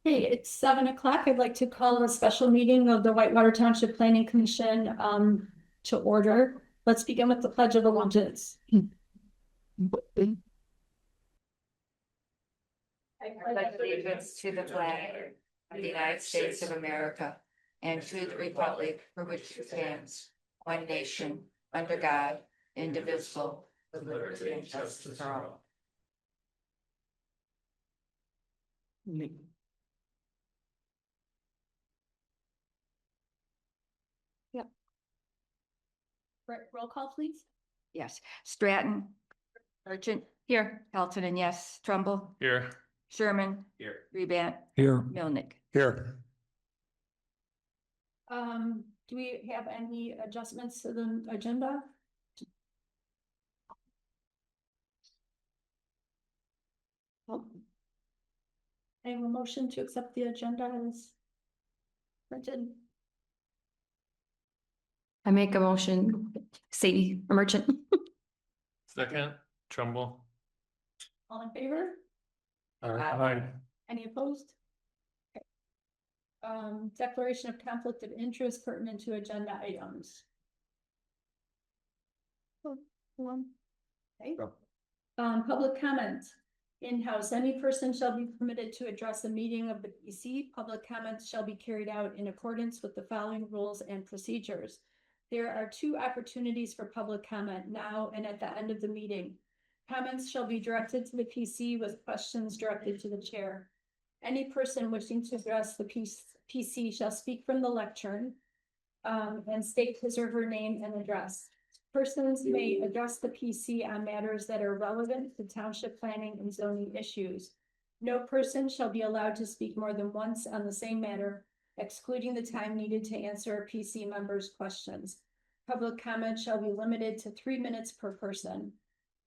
Hey, it's 7 o'clock. I'd like to call a special meeting of the Whitewater Township Planning Commission to order. Let's begin with the Pledge of Allegiance. I pledge allegiance to the flag of the United States of America and to the republic for which it stands, one nation, under God, indivisible, with liberty and justice for all. Yep. Roll call, please. Yes, Stratton, Merchant, here, Pelton, and yes, Trumbull, Here. Sherman, Here. Rebant, Here. Milnick. Here. Do we have any adjustments to the agenda? Oh. I have a motion to accept the agenda as printed. I make a motion, Sadie, a merchant. Second, Trumbull. All in favor? Aye. Any opposed? Okay. Declaration of conflict of interest pertinent to agenda items. Okay. Public comment. In-house, any person shall be permitted to address a meeting of the PC. Public comments shall be carried out in accordance with the following rules and procedures. There are 2 opportunities for public comment, now and at the end of the meeting. Comments shall be directed to the PC with questions directed to the chair. Any person wishing to address the PC shall speak from the lectern and state his or her name and address. Persons may address the PC on matters that are relevant to township planning and zoning issues. No person shall be allowed to speak more than once on the same matter, excluding the time needed to answer a PC member's questions. Public comment shall be limited to 3 minutes per person.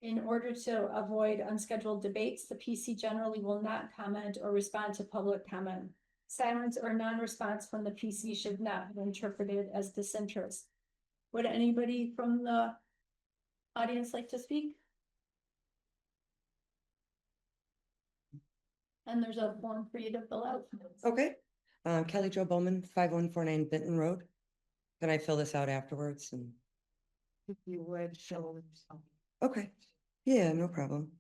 In order to avoid unscheduled debates, the PC generally will not comment or respond to public comment. Silence or non-response from the PC should not be interpreted as disinterest. Would anybody from the audience like to speak? And there's a form for you to fill out. Okay, Kelly Jo Bowman, 5149 Benton Road. Can I fill this out afterwards? And If you would show. okay, yeah, no problem.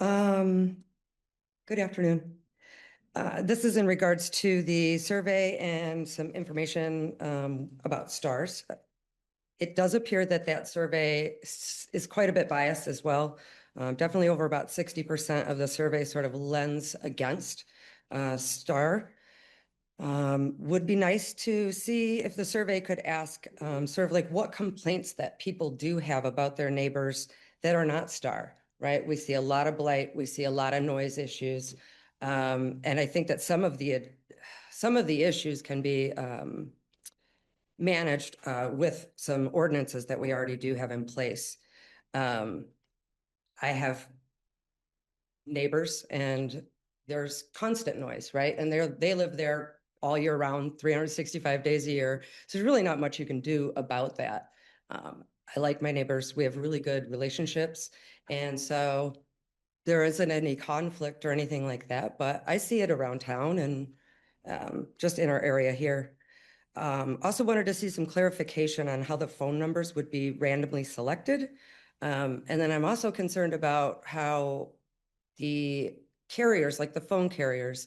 Good afternoon. This is in regards to the survey and some information about stars. It does appear that that survey is quite a bit biased as well. Definitely over about 60% of the survey sort of lends against star. Would be nice to see if the survey could ask sort of like what complaints that people do have about their neighbors that are not star, right? We see a lot of blight, we see a lot of noise issues. And I think that some of the issues can be managed with some ordinances that we already do have in place. I have neighbors and there's constant noise, right? And they live there all year round, 365 days a year. So there's really not much you can do about that. I like my neighbors. We have really good relationships. And so there isn't any conflict or anything like that, but I see it around town and just in our area here. Also wanted to see some clarification on how the phone numbers would be randomly selected. And then I'm also concerned about how the carriers, like the phone carriers,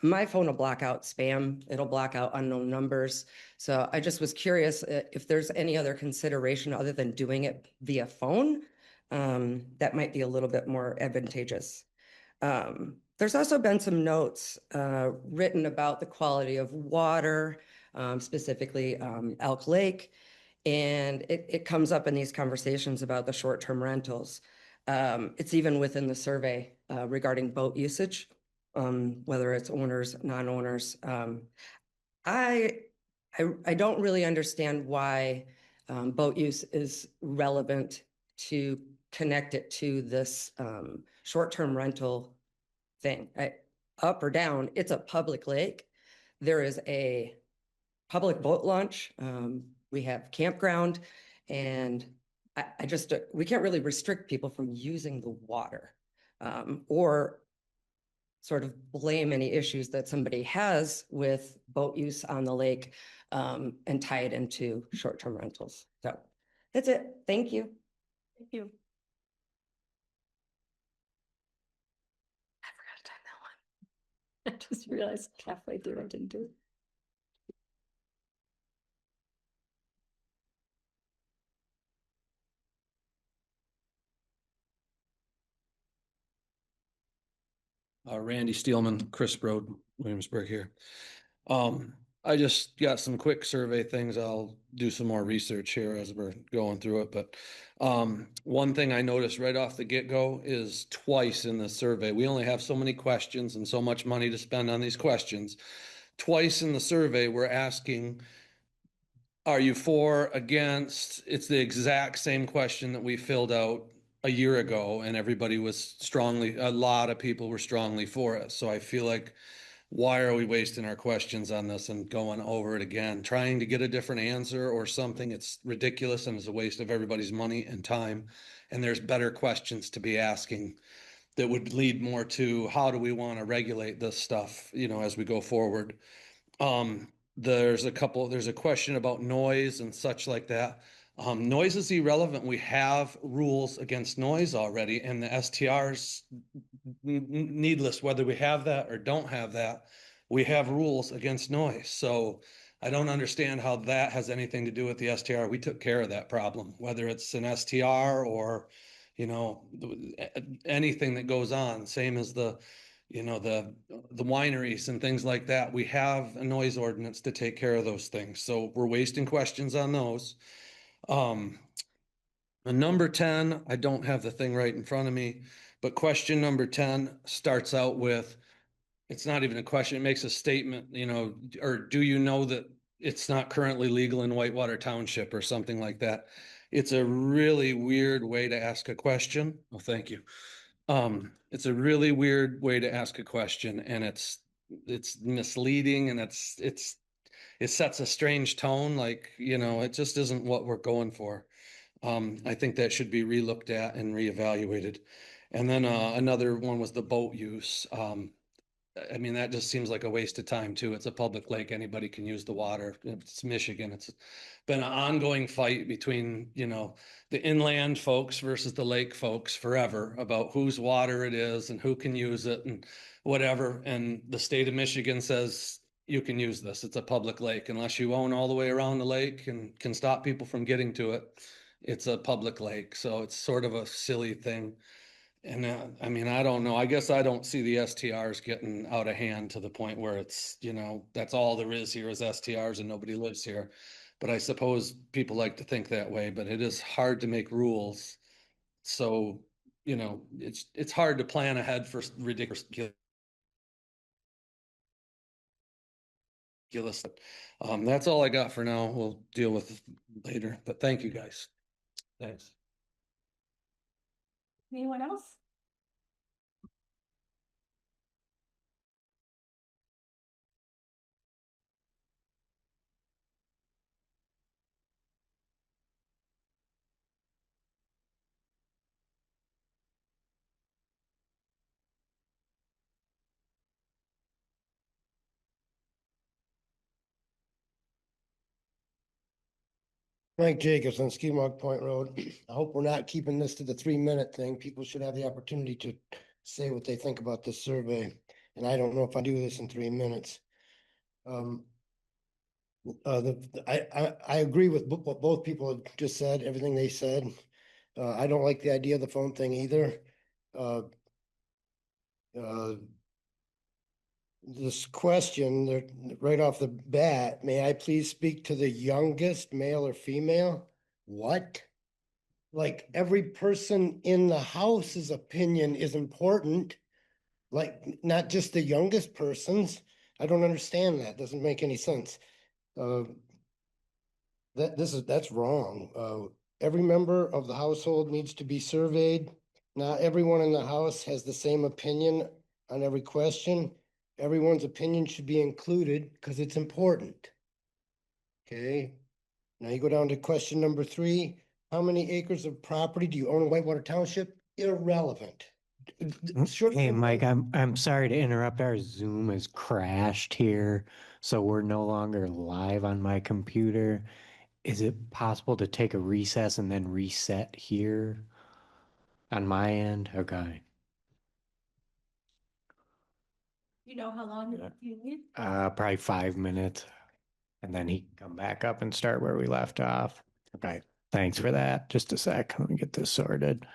my phone will block out spam, it'll block out unknown numbers. So I just was curious if there's any other consideration other than doing it via phone that might be a little bit more advantageous. There's also been some notes written about the quality of water, specifically Elk Lake, and it comes up in these conversations about the short-term rentals. It's even within the survey regarding boat usage, whether it's owners, non-owners. I don't really understand why boat use is relevant to connect it to this short-term rental thing. Up or down, it's a public lake. There is a public boat launch. We have campground, and I just, we can't really restrict people from using the water or sort of blame any issues that somebody has with boat use on the lake and tie it into short-term rentals. So that's it. Thank you. Thank you. I forgot to time that one. I just realized halfway through I didn't do it. Randy Steelman, Chris Road, Williamsburg here. I just got some quick survey things. I'll do some more research here as we're going through it. But one thing I noticed right off the get-go is twice in the survey, we only have so many questions and so much money to spend on these questions. Twice in the survey, we're asking, are you for, against? It's the exact same question that we filled out a year ago, and everybody was a lot of people were strongly for it. So I feel like, why are we wasting our questions on this and going over it again, trying to get a different answer or something? It's ridiculous and it's a waste of everybody's money and time. And there's better questions to be asking that would lead more to how do we want to regulate this stuff, as we go forward. There's a question about noise and such like that. Noise is irrelevant. We have rules against noise already, and the STRs, needless, whether we have that or don't have that, we have rules against noise. So I don't understand how that has anything to do with the STR. We took care of that problem, whether it's an STR or, anything that goes on, same as the wineries and things like that. We have a noise ordinance to take care of those things. So we're wasting questions on those. Number 10, I don't have the thing right in front of me, but question number 10 starts out with, it's not even a question, it makes a statement, or do you know that it's not currently legal in Whitewater Township or something like that. It's a really weird way to ask a question. Oh, thank you. It's a really weird way to ask a question, and it's misleading, and it sets a strange tone. Like, it just isn't what we're going for. I think that should be relooked at and reevaluated. And then another one was the boat use. That just seems like a waste of time too. It's a public lake. Anybody can use the water. It's Michigan. It's been an ongoing fight between, the inland folks versus the lake folks forever about whose water it is and who can use it and whatever. And the state of Michigan says you can use this. It's a public lake unless you own all the way around the lake and can stop people from getting to it. It's a public lake. So it's sort of a silly thing. And I don't know. I guess I don't see the STRs getting out of hand to the point where it's, that's all there is here is STRs and nobody lives here. But I suppose people like to think that way, but it is hard to make rules. So, it's hard to plan ahead for ridiculous. That's all I got for now. We'll deal with it later, but thank you guys. Thanks. Anyone else? Mike Jacobs on Ski Mark Point Road. I hope we're not keeping this to the 3-minute thing. People should have the opportunity to say what they think about this survey. And I don't know if I do this in 3 minutes. I agree with what both people have just said, everything they said. I don't like the idea of the phone thing either. This question, right off the bat, may I please speak to the youngest, male or female? What? Like every person in the house's opinion is important, like not just the youngest person's. I don't understand that. Doesn't make any sense. That's wrong. Every member of the household needs to be surveyed. Not everyone in the house has the same opinion on every question. Everyone's opinion should be included because it's important. Okay, now you go down to question number 3. How many acres of property do you own in Whitewater Township? Irrelevant. Hey, Mike, I'm sorry to interrupt. Our Zoom has crashed here, so we're no longer live on my computer. Is it possible to take a recess and then reset here on my end? Okay. You know how long you need? Probably 5 minutes, and then he can come back up and start where we left off. Okay. Thanks for that. Just a sec. Let me get this sorted.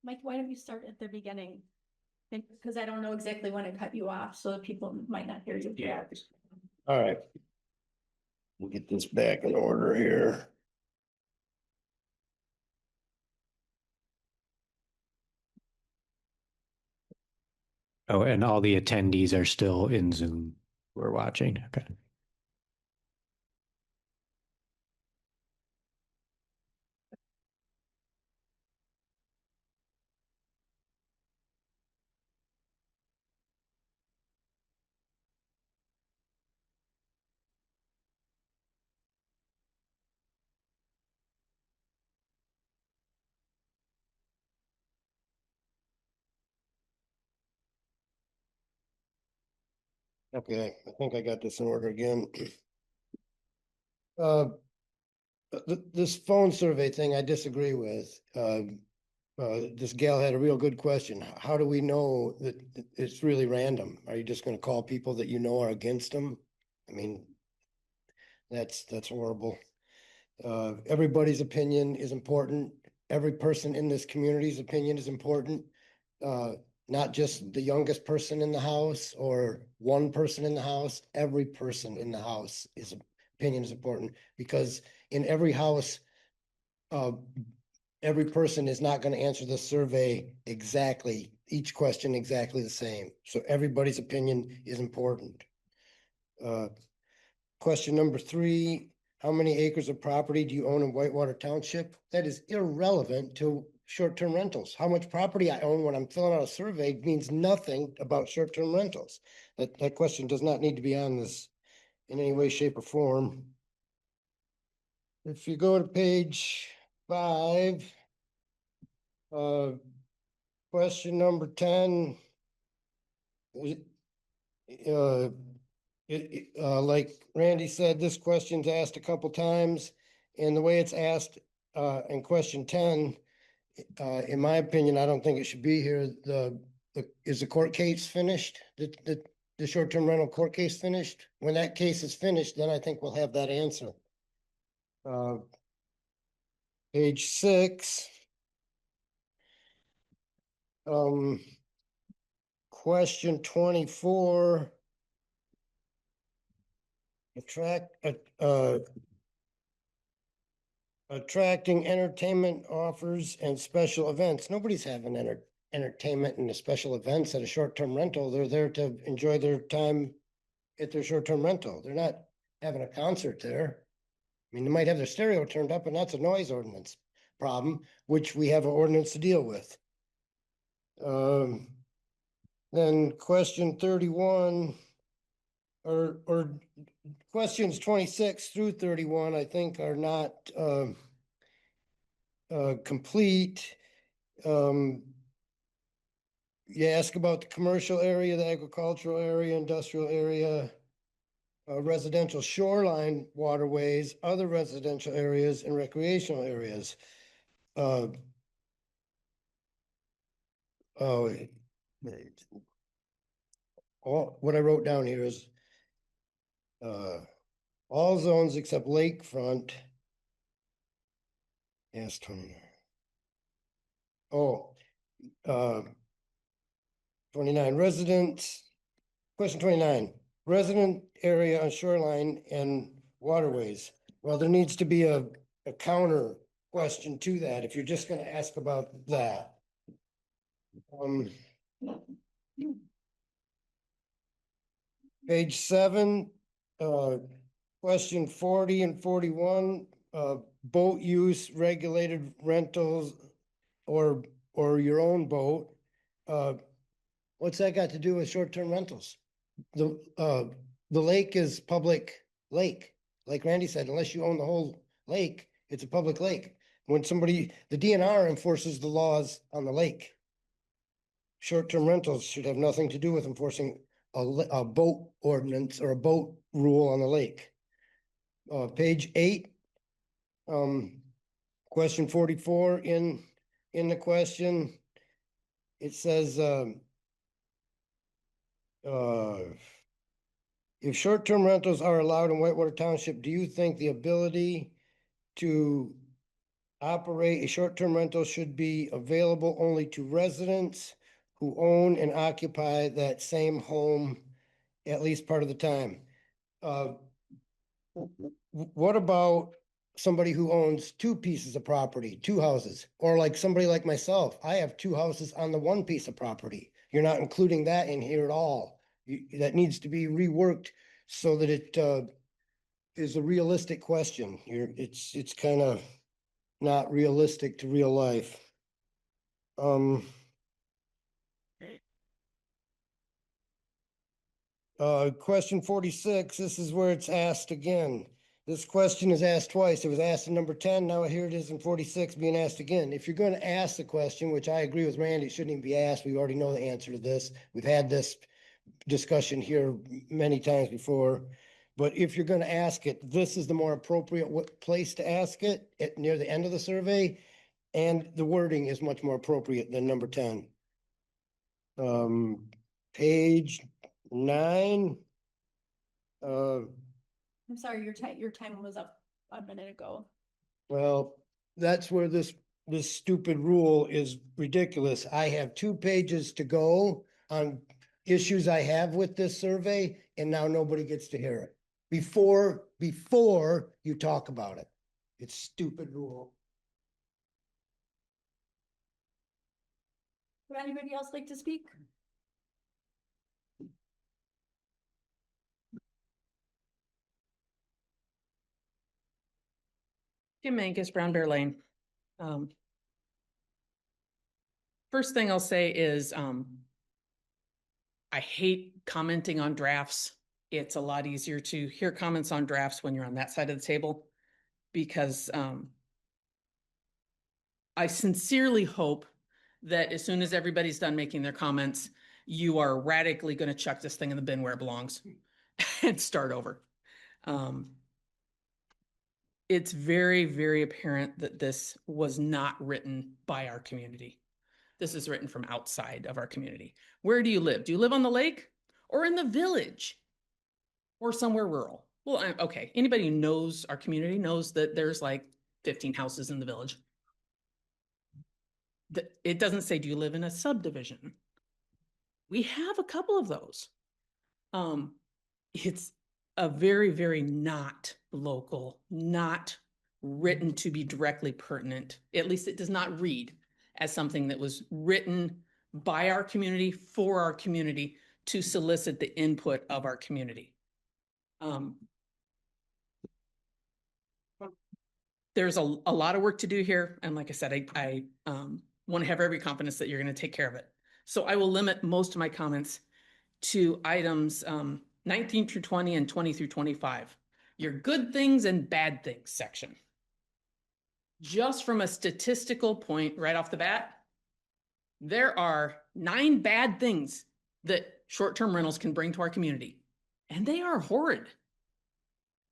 Mike, why don't you start at the beginning? Because I don't know exactly when to cut you off, so that people might not hear you. Yeah. All right. We'll get this back in order here. Oh, and all the attendees are still in Zoom. We're watching. Okay. Okay, I think I got this in order again. This phone survey thing I disagree with. This gal had a real good question. How do we know that it's really random? Are you just gonna call people that you know are against them? I mean, that's horrible. Everybody's opinion is important. Every person in this community's opinion is important. Not just the youngest person in the house or one person in the house, every person in the house opinion is important because in every house, every person is not going to answer the survey exactly, each question exactly the same. So everybody's opinion is important. Question number 3, how many acres of property do you own in Whitewater Township? That is irrelevant to short-term rentals. How much property I own when I'm filling out a survey means nothing about short-term rentals. That question does not need to be on this in any way, shape, or form. If you go to page 5, question number 10, like Randy said, this question's asked a couple times, and the way it's asked in question 10, in my opinion, I don't think it should be here. Is the court case finished? the short-term rental court case finished? When that case is finished, then I think we'll have that answer. Page 6. Question 24. Attracting entertainment offers and special events. Nobody's having entertainment and the special events at a short-term rental. They're there to enjoy their time at their short-term rental. They're not having a concert there. I mean, they might have their stereo turned up, and that's a noise ordinance problem, which we have an ordinance to deal with. Then question 31, or questions 26 through 31, I think are not complete. You ask about the commercial area, the agricultural area, industrial area, residential shoreline waterways, other residential areas, and recreational areas. What I wrote down here is all zones except lakefront. Yes, 29. Oh, 29 residents. Question 29, resident area on shoreline and waterways. Well, there needs to be a counter question to that if you're just going to ask about that. Page 7, question 40 and 41, boat use, regulated rentals, or your own boat. What's that got to do with short-term rentals? The lake is public lake. Like Randy said, unless you own the whole lake, it's a public lake. When the DNR enforces the laws on the lake. Short-term rentals should have nothing to do with enforcing a boat ordinance or a boat rule on the lake. Page 8, question 44 in the question, it says, if short-term rentals are allowed in Whitewater Township, do you think the ability to operate a short-term rental should be available only to residents who own and occupy that same home at least part of the time? What about somebody who owns 2 pieces of property, 2 houses, or like somebody like myself? I have 2 houses on the 1 piece of property. You're not including that in here at all. That needs to be reworked so that it is a realistic question. It's kind of not realistic to real life. Question 46, this is where it's asked again. This question is asked twice. It was asked in number 10, now here it is in 46 being asked again. If you're going to ask the question, which I agree with Randy, it shouldn't even be asked. We already know the answer to this. We've had this discussion here many times before. But if you're going to ask it, this is the more appropriate place to ask it near the end of the survey. And the wording is much more appropriate than number 10. Page 9. I'm sorry, your time was up a minute ago. Well, that's where this stupid rule is ridiculous. I have 2 pages to go on issues I have with this survey, and now nobody gets to hear it before you talk about it. It's stupid rule. Would anybody else like to speak? Jim Mankus, Brown Bear Lane. First thing I'll say is I hate commenting on drafts. It's a lot easier to hear comments on drafts when you're on that side of the table, because I sincerely hope that as soon as everybody's done making their comments, you are radically going to chuck this thing in the bin where it belongs and start over. It's very, very apparent that this was not written by our community. This is written from outside of our community. Where do you live? Do you live on the lake, or in the village or somewhere rural. Well, okay, anybody who knows our community knows that there's like 15 houses in the village. It doesn't say, do you live in a subdivision? We have a couple of those. It's a very, very not local, not written to be directly pertinent. At least it does not read as something that was written by our community, for our community, to solicit the input of our community. There's a lot of work to do here. And like I said, I want to have every confidence that you're going to take care of it. So I will limit most of my comments to items 19 through 20 and 20 through 25. Your good things and bad things section. Just from a statistical point right off the bat, there are 9 bad things that short-term rentals can bring to our community, and they are horrid.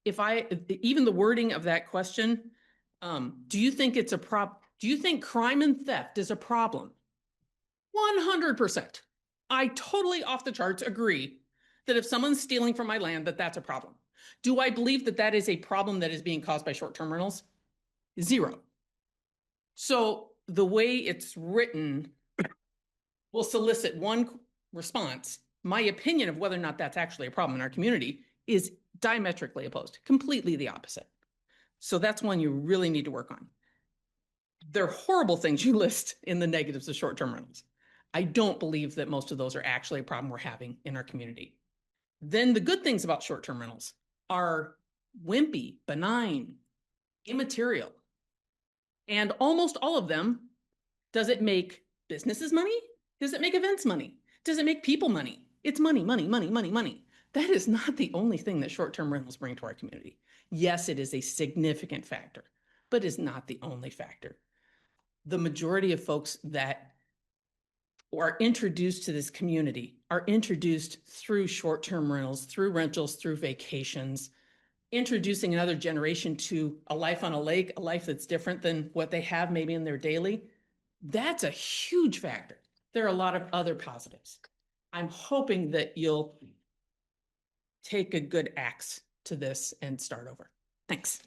Even the wording of that question, do you think it's do you think crime and theft is a problem? 100%. I totally off the charts agree that if someone's stealing from my land, that's a problem. Do I believe that that is a problem that is being caused by short-term rentals? 0. So the way it's written will solicit one response. My opinion of whether or not that's actually a problem in our community is diametrically opposed, completely the opposite. So that's one you really need to work on. There are horrible things you list in the negatives of short-term rentals. I don't believe that most of those are actually a problem we're having in our community. Then the good things about short-term rentals are wimpy, benign, immaterial. And almost all of them, does it make businesses money? Does it make events money? Does it make people money? It's money, money, money, money, money. That is not the only thing that short-term rentals bring to our community. Yes, it is a significant factor, but is not the only factor. The majority of folks that are introduced to this community are introduced through short-term rentals, through rentals, through vacations, introducing another generation to a life on a lake, a life that's different than what they have maybe in their daily. That's a huge factor. There are a lot of other positives. I'm hoping that you'll take a good axe to this and start over. Thanks.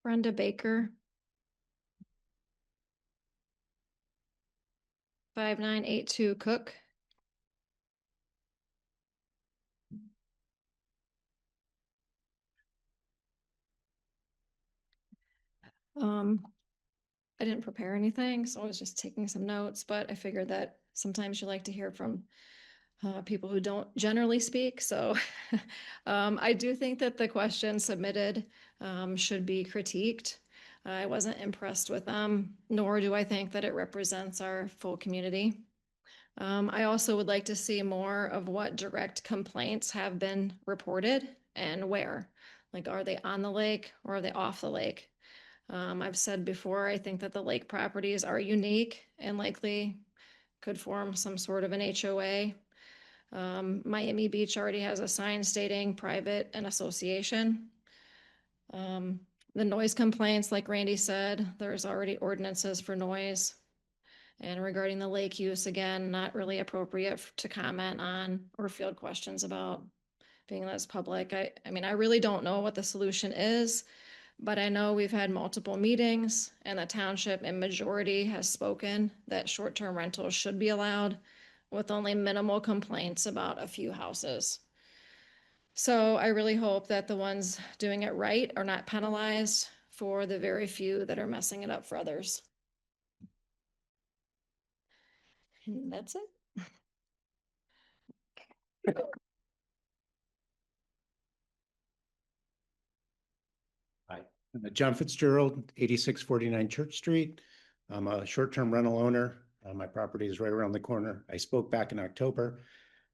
Brenda Baker. 5982 Cook. I didn't prepare anything, so I was just taking some notes, but I figured that sometimes you like to hear from people who don't generally speak. So I do think that the question submitted should be critiqued. I wasn't impressed with them, nor do I think that it represents our full community. I also would like to see more of what direct complaints have been reported and where. Like, are they on the lake or are they off the lake? I've said before, I think that the lake properties are unique and likely could form some sort of an HOA. Miami Beach already has a sign stating private and association. The noise complaints, like Randy said, there's already ordinances for noise. And regarding the lake use, again, not really appropriate to comment on or field questions about, being that it's public. I mean, I really don't know what the solution is, but I know we've had multiple meetings and the township in majority has spoken that short-term rentals should be allowed with only minimal complaints about a few houses. So I really hope that the ones doing it right are not penalized for the very few that are messing it up for others. And that's it. Hi, John Fitzgerald, 8649 Church Street. I'm a short-term rental owner. My property is right around the corner. I spoke back in October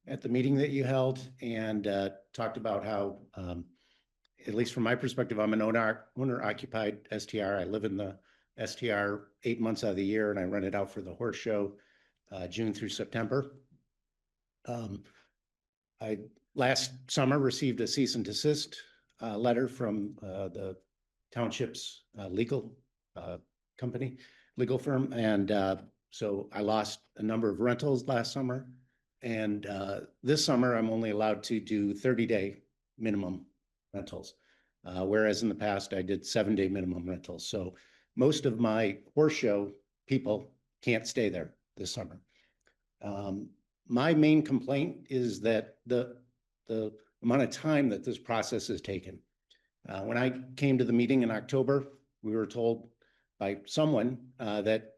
at the meeting that you held and talked about how, at least from my perspective, I'm an owner-occupied STR. I live in the STR 8 months out of the year, and I rent it out for the horse show, June through September. I last summer received a cease and desist letter from the township's legal company, legal firm, and so I lost a number of rentals last summer. And this summer, I'm only allowed to do 30-day minimum rentals, whereas in the past I did 7-day minimum rentals. So most of my horse show people can't stay there this summer. My main complaint is that the amount of time that this process has taken. When I came to the meeting in October, we were told by someone that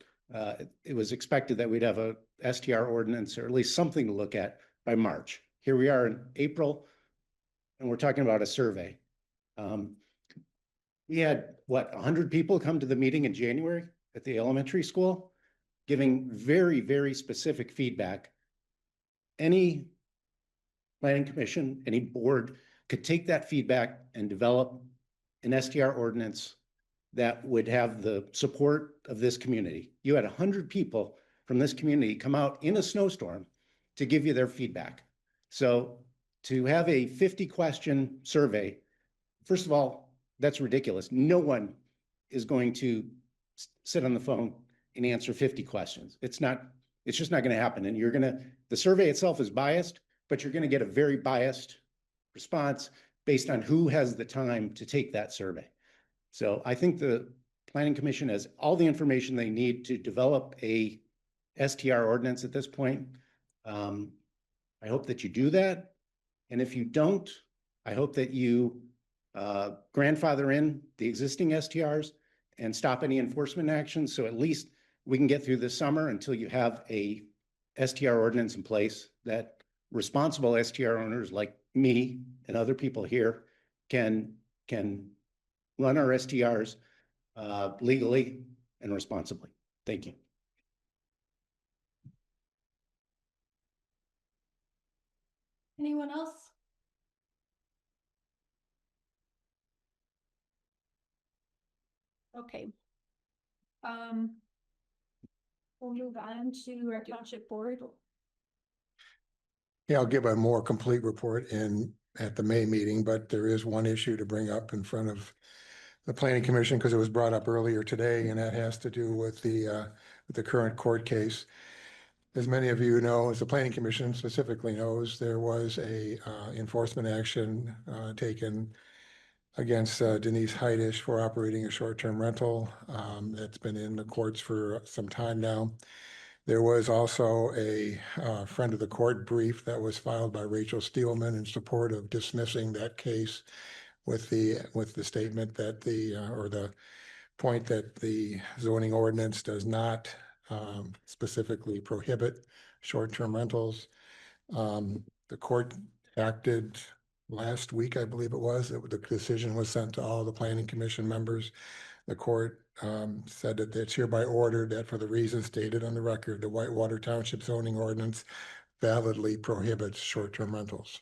it was expected that we'd have a STR ordinance or at least something to look at by March. Here we are in April, and we're talking about a survey. We had, what, 100 people come to the meeting in January at the elementary school, giving very, very specific feedback. Any planning commission, any board could take that feedback and develop an STR ordinance that would have the support of this community. You had 100 people from this community come out in a snowstorm to give you their feedback. So to have a 50-question survey, first of all, that's ridiculous. No one is going to sit on the phone and answer 50 questions. It's just not going to happen. And the survey itself is biased, but you're going to get a very biased response based on who has the time to take that survey. So I think the Planning Commission has all the information they need to develop a STR ordinance at this point. I hope that you do that. And if you don't, I hope that you grandfather in the existing STRs and stop any enforcement actions. So at least we can get through this summer until you have a STR ordinance in place that responsible STR owners like me and other people here can run our STRs legally and responsibly. Thank you. Anyone else? Okay. We'll move on to our township board. Yeah, I'll give a more complete report at the May meeting, but there is one issue to bring up in front of the planning commission because it was brought up earlier today, and that has to do with the current court case. As many of you know, as the planning commission specifically knows, there was a enforcement action taken against Denise Heidish for operating a short-term rental that's been in the courts for some time now. There was also a friend of the court brief that was filed by Rachel Steelman in support of dismissing that case with the statement that or the point that the zoning ordinance does not specifically prohibit short-term rentals. The court acted last week, I believe it was. The decision was sent to all the planning commission members. The court said that it's hereby ordered that for the reasons stated on the record, the Whitewater Township zoning ordinance validly prohibits short-term rentals.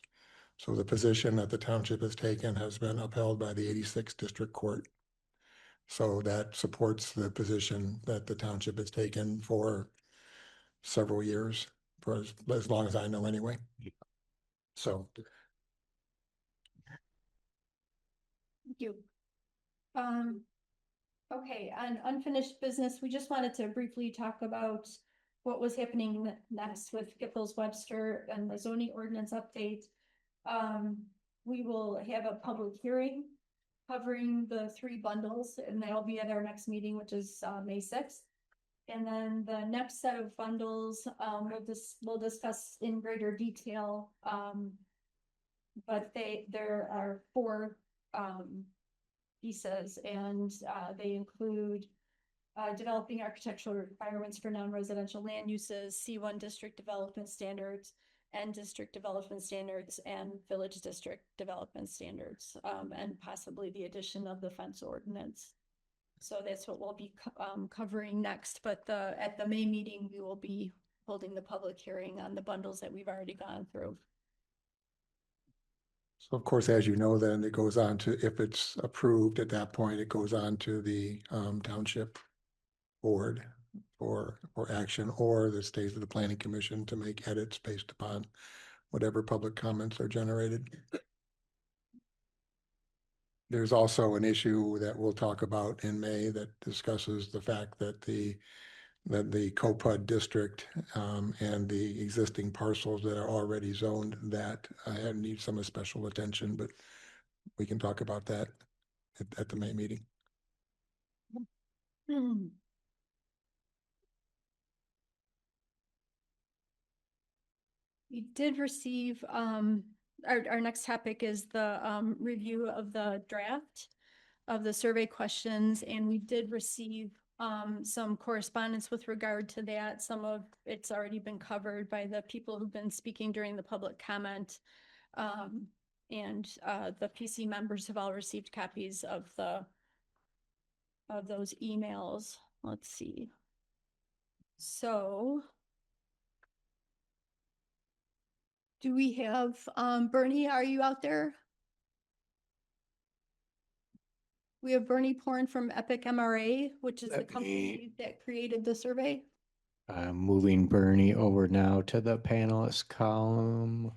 So the position that the township has taken has been upheld by the 86th District Court. So that supports the position that the township has taken for several years, for as long as I know anyway. So. Thank you. Okay, on unfinished business, we just wanted to briefly talk about what was happening next with Giffords Webster and the zoning ordinance update. We will have a public hearing covering the 3 bundles, and that'll be at our next meeting, which is May 6th. And then the next set of bundles, we'll discuss in greater detail. But there are 4 pieces, and they include developing architectural requirements for non-residential land uses, C1 district development standards, and district development standards, and village district development standards, and possibly the addition of the fence ordinance. So that's what we'll be covering next. But at the May meeting, we will be holding the public hearing on the bundles that we've already gone through. So of course, as you know, then it goes on to, if it's approved at that point, it goes on to the township board for action, or the stays of the planning commission to make edits based upon whatever public comments are generated. There's also an issue that we'll talk about in May that discusses the fact that the COPUD district and the existing parcels that are already zoned that need some special attention, but we can talk about that at the May meeting. We did receive, our next topic is the review of the draft of the survey questions, and we did receive some correspondence with regard to that. Some of it's already been covered by the people who've been speaking during the public comment. And the PC members have all received copies of those emails. Let's see. So do we have, Bernie, are you out there? We have Bernie Porn from Epic MRA, which is the company that created the survey. I'm moving Bernie over now to the panelist column.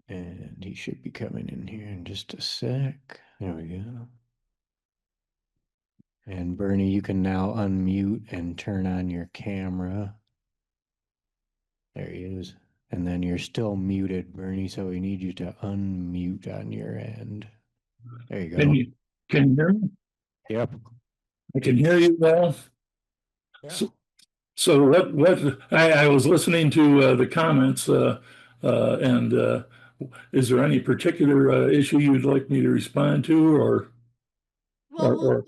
And he should be coming in here in just a sec. There we go. And Bernie, you can now unmute and turn on your camera. There he is. And then you're still muted, Bernie, so we need you to unmute on your end. There you go. Can you hear me? Yep. I can hear you well. Yeah. So what I was listening to the comments and is there any particular issue you'd like me to respond to, or? Well,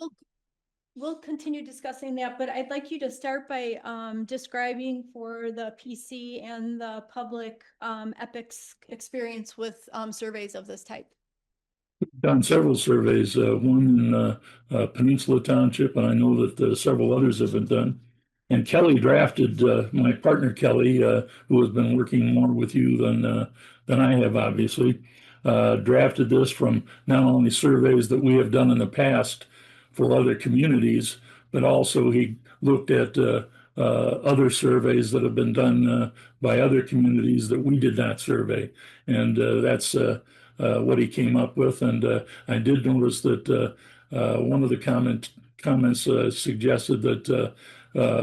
we'll continue discussing that, but I'd like you to start by describing for the PC and the public Epic's experience with surveys of this type. Done several surveys, one in Peninsula Township, and I know that several others have been done. And Kelly drafted, my partner Kelly, who has been working more with you than I have, obviously, drafted this from not only surveys that we have done in the past for other communities, but also he looked at other surveys that have been done by other communities that we did not survey. And that's what he came up with. And I did notice that one of the comments suggested that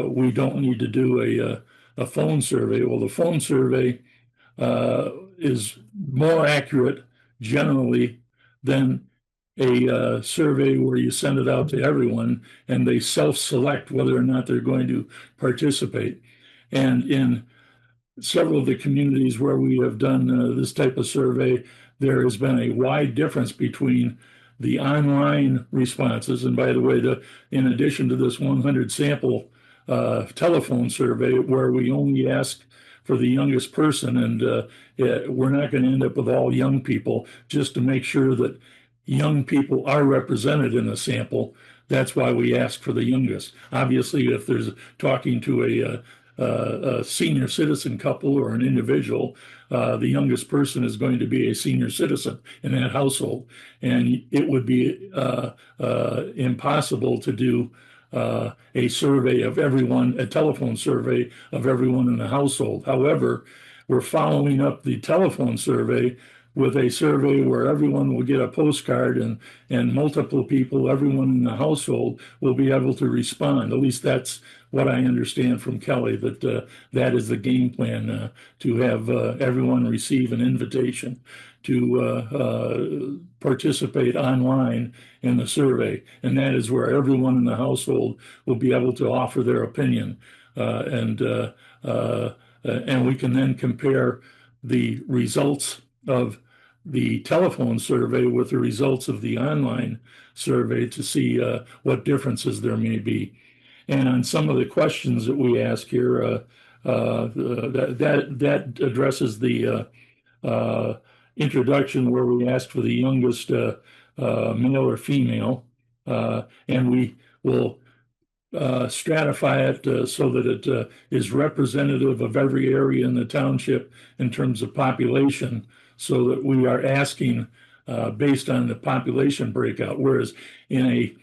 we don't need to do a phone survey. Well, the phone survey is more accurate generally than a survey where you send it out to everyone and they self-select whether or not they're going to participate. And in several of the communities where we have done this type of survey, there has been a wide difference between the online responses. And by the way, in addition to this 100 sample telephone survey where we only ask for the youngest person, and we're not going to end up with all young people, just to make sure that young people are represented in the sample. That's why we ask for the youngest. Obviously, if there's talking to a senior citizen couple or an individual, the youngest person is going to be a senior citizen in that household. And it would be impossible to do a survey of everyone, a telephone survey of everyone in the household. However, we're following up the telephone survey with a survey where everyone will get a postcard, and multiple people, everyone in the household, will be able to respond. At least that's what I understand from Kelly, that that is the game plan, to have everyone receive an invitation to participate online in the survey. And that is where everyone in the household will be able to offer their opinion. And we can then compare the results of the telephone survey with the results of the online survey to see what differences there may be. And on some of the questions that we ask here, that addresses the introduction where we ask for the youngest male or female, and we will stratify it so that it is representative of every area in the township in terms of population, so that we are asking based on the population breakout, whereas in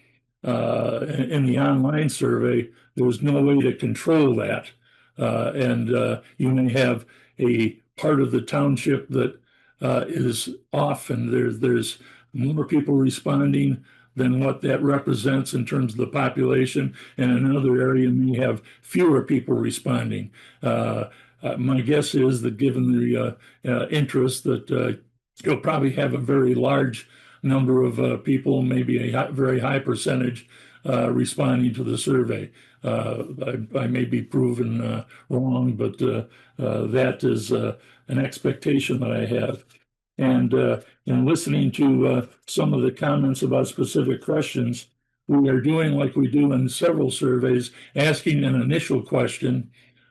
the online survey, there's no way to control that. And you may have a part of the township that is off, and there's more people responding than what that represents in terms of the population, and another area may have fewer people responding. My guess is that given the interest that you'll probably have a very large number of people, maybe a very high percentage responding to the survey. I may be proven wrong, but that is an expectation that I have. And in listening to some of the comments about specific questions, we are doing like we do in several surveys, asking an initial question,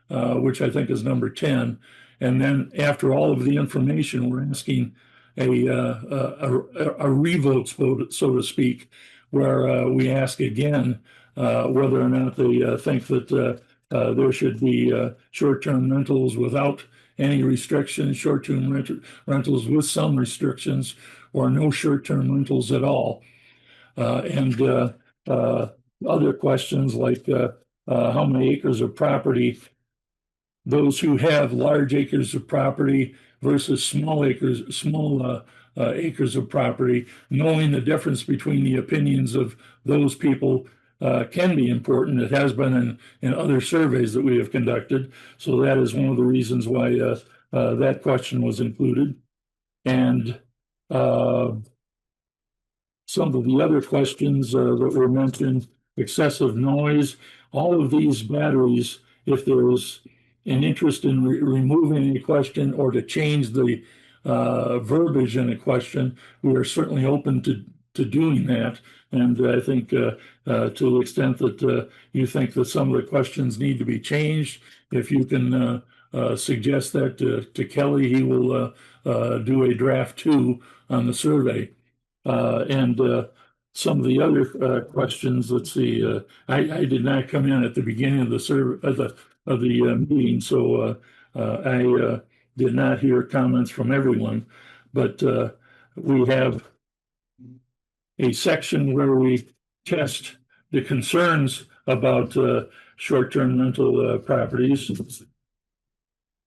which I think is number 10. And then after all of the information, we're asking a revote, so to speak, where we ask again whether or not they think that there should be short-term rentals without any restrictions, short-term rentals with some restrictions, or no short-term rentals at all. And other questions like how many acres of property those who have large acres of property versus small acres of property, knowing the difference between the opinions of those people can be important. It has been in other surveys that we have conducted. So that is one of the reasons why that question was included. And some of the other questions that were mentioned, excessive noise, all of these batteries, if there is an interest in removing a question or to change the verbiage in a question, we are certainly open to doing that. And I think to the extent that you think that some of the questions need to be changed, if you can suggest that to Kelly, he will do a draft 2 on the survey. And some of the other questions, let's see, I did not come in at the beginning of the survey of the meeting, so I did not hear comments from everyone, but we have a section where we test the concerns about short-term rental properties.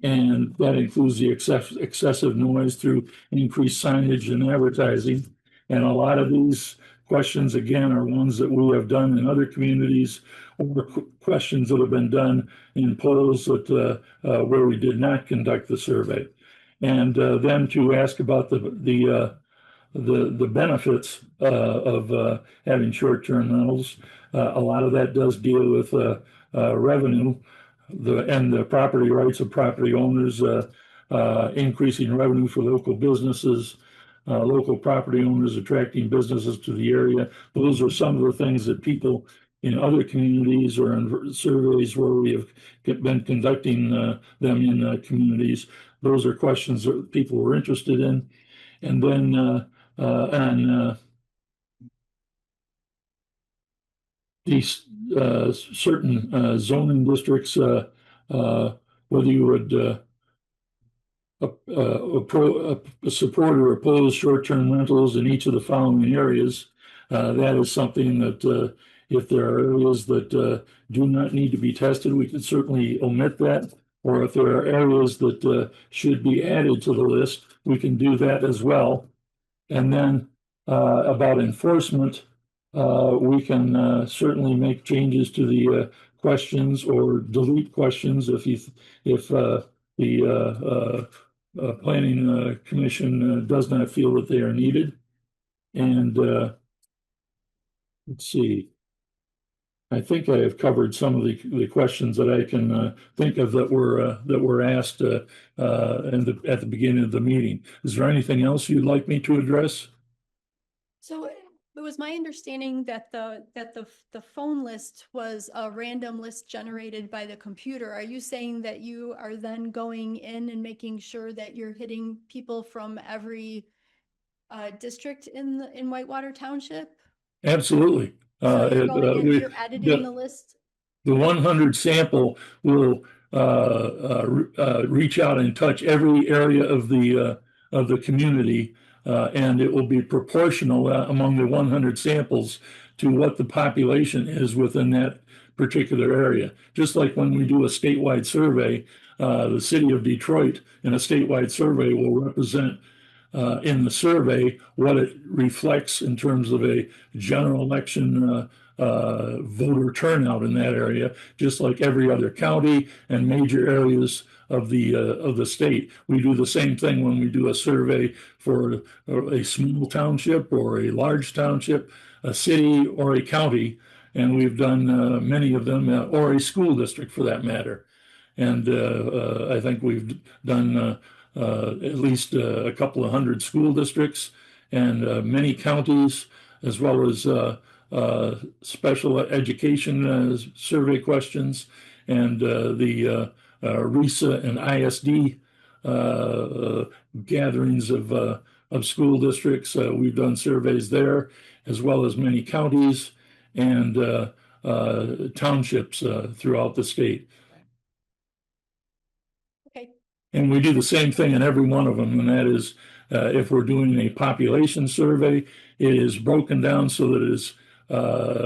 And that includes the excessive noise through increased signage and advertising. And a lot of these questions, again, are ones that we have done in other communities, or questions that have been done in polls that where we did not conduct the survey. And then to ask about the benefits of having short-term rentals. A lot of that does deal with revenue, and the property rights of property owners, increasing revenue for local businesses, local property owners attracting businesses to the area. Those are some of the things that people in other communities or in surveys where we have been conducting them in communities. Those are questions that people were interested in. And then on these certain zoning districts, whether you would support or oppose short-term rentals in each of the following areas. That is something that if there are areas that do not need to be tested, we can certainly omit that. Or if there are areas that should be added to the list, we can do that as well. And then about enforcement, we can certainly make changes to the questions or delete questions if the planning commission does not feel that they are needed. And let's see. I think I have covered some of the questions that I can think of that were asked at the beginning of the meeting. Is there anything else you'd like me to address? So it was my understanding that the phone list was a random list generated by the computer. Are you saying that you are then going in and making sure that you're hitting people from every district in Whitewater Township? Absolutely. So you're going in, you're editing the list? The 100 sample will reach out and touch every area of the community and it will be proportional among the 100 samples to what the population is within that particular area. Just like when we do a statewide survey, the city of Detroit in a statewide survey will represent in the survey what it reflects in terms of a general election voter turnout in that area, just like every other county and major areas of the state. We do the same thing when we do a survey for a small township or a large township, a city or a county, and we've done many of them, or a school district for that matter. And I think we've done at least a couple of hundred school districts and many counties, as well as special education survey questions, and the RISA and ISD gatherings of school districts. We've done surveys there, as well as many counties and townships throughout the state. Okay, And we do the same thing in every one of them, and that is if we're doing a population survey, it is broken down so that it is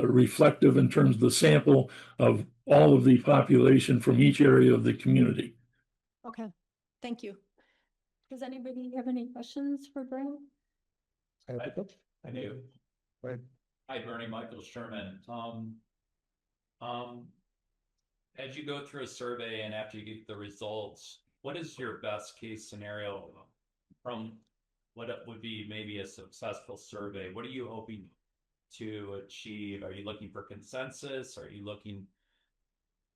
reflective in terms of the sample of all of the population from each area of the community. okay, thank you. Does anybody have any questions for Brian? I do. Right. Hi, Bernie, Michael Sherman. As you go through a survey and after you get the results, what is your best case scenario from what it would be maybe a successful survey? What are you hoping to achieve? Are you looking for consensus? Are you looking,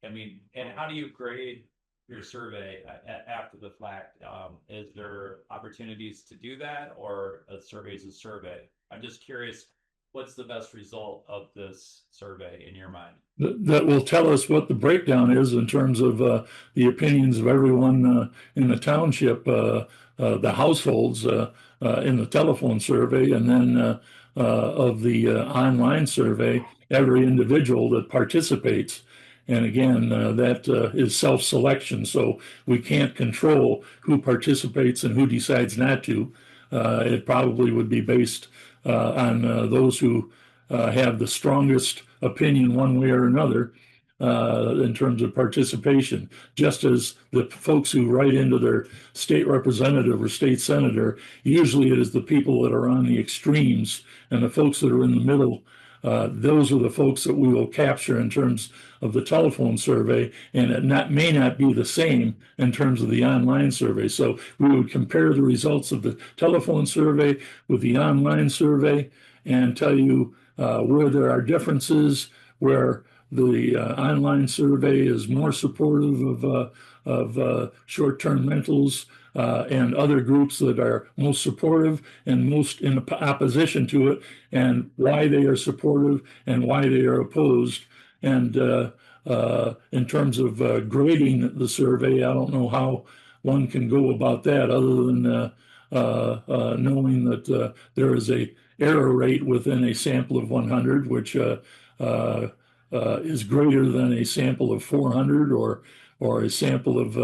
I mean, and how do you grade your survey after the fact? Is there opportunities to do that, or a survey is a survey? I'm just curious, what's the best result of this survey in your mind? That will tell us what the breakdown is in terms of the opinions of everyone in the township, the households in the telephone survey, and then of the online survey, every individual that participates. And again, that is self-selection, so we can't control who participates and who decides not to. It probably would be based on those who have the strongest opinion one way or another in terms of participation, just as the folks who write into their state representative or state senator, usually it is the people that are on the extremes, and the folks that are in the middle, those are the folks that we will capture in terms of the telephone survey, and it may not be the same in terms of the online survey. So we would compare the results of the telephone survey with the online survey and tell you where there are differences, where the online survey is more supportive of short-term rentals and other groups that are most supportive and most in opposition to it, and why they are supportive and why they are opposed. And in terms of grading the survey, I don't know how one can go about that other than knowing that there is a error rate within a sample of 100, which is greater than a sample of 400 or a sample of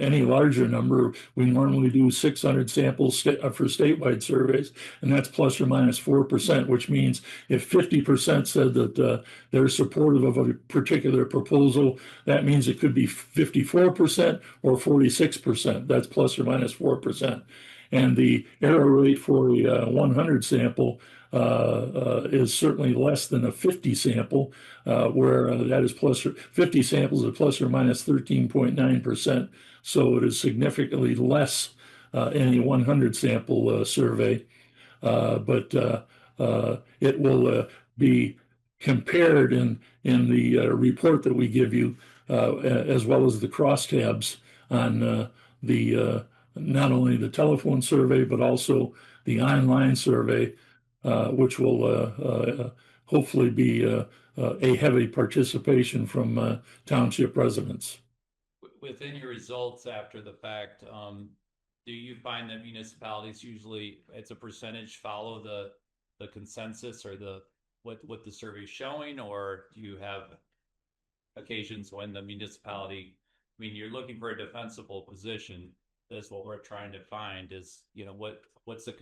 any larger number. We normally do 600 samples for statewide surveys, and that's plus or minus 4%, which means if 50% said that they're supportive of a particular proposal, that means it could be 54% or 46%. That's plus or minus 4%. And the error rate for a 100 sample is certainly less than a 50 sample, where that is 50 samples at plus or minus 13.9%. So it is significantly less in a 100 sample survey, but it will be compared in the report that we give you, as well as the crosstabs on the not only the telephone survey, but also the online survey, which will hopefully be a heavy participation from township residents. Within your results after the fact, do you find that municipalities usually, it's a percentage, follow the consensus or what the survey is showing, or do you have occasions when the municipality, I mean, you're looking for a defensible position, is what we're trying to find is, what's the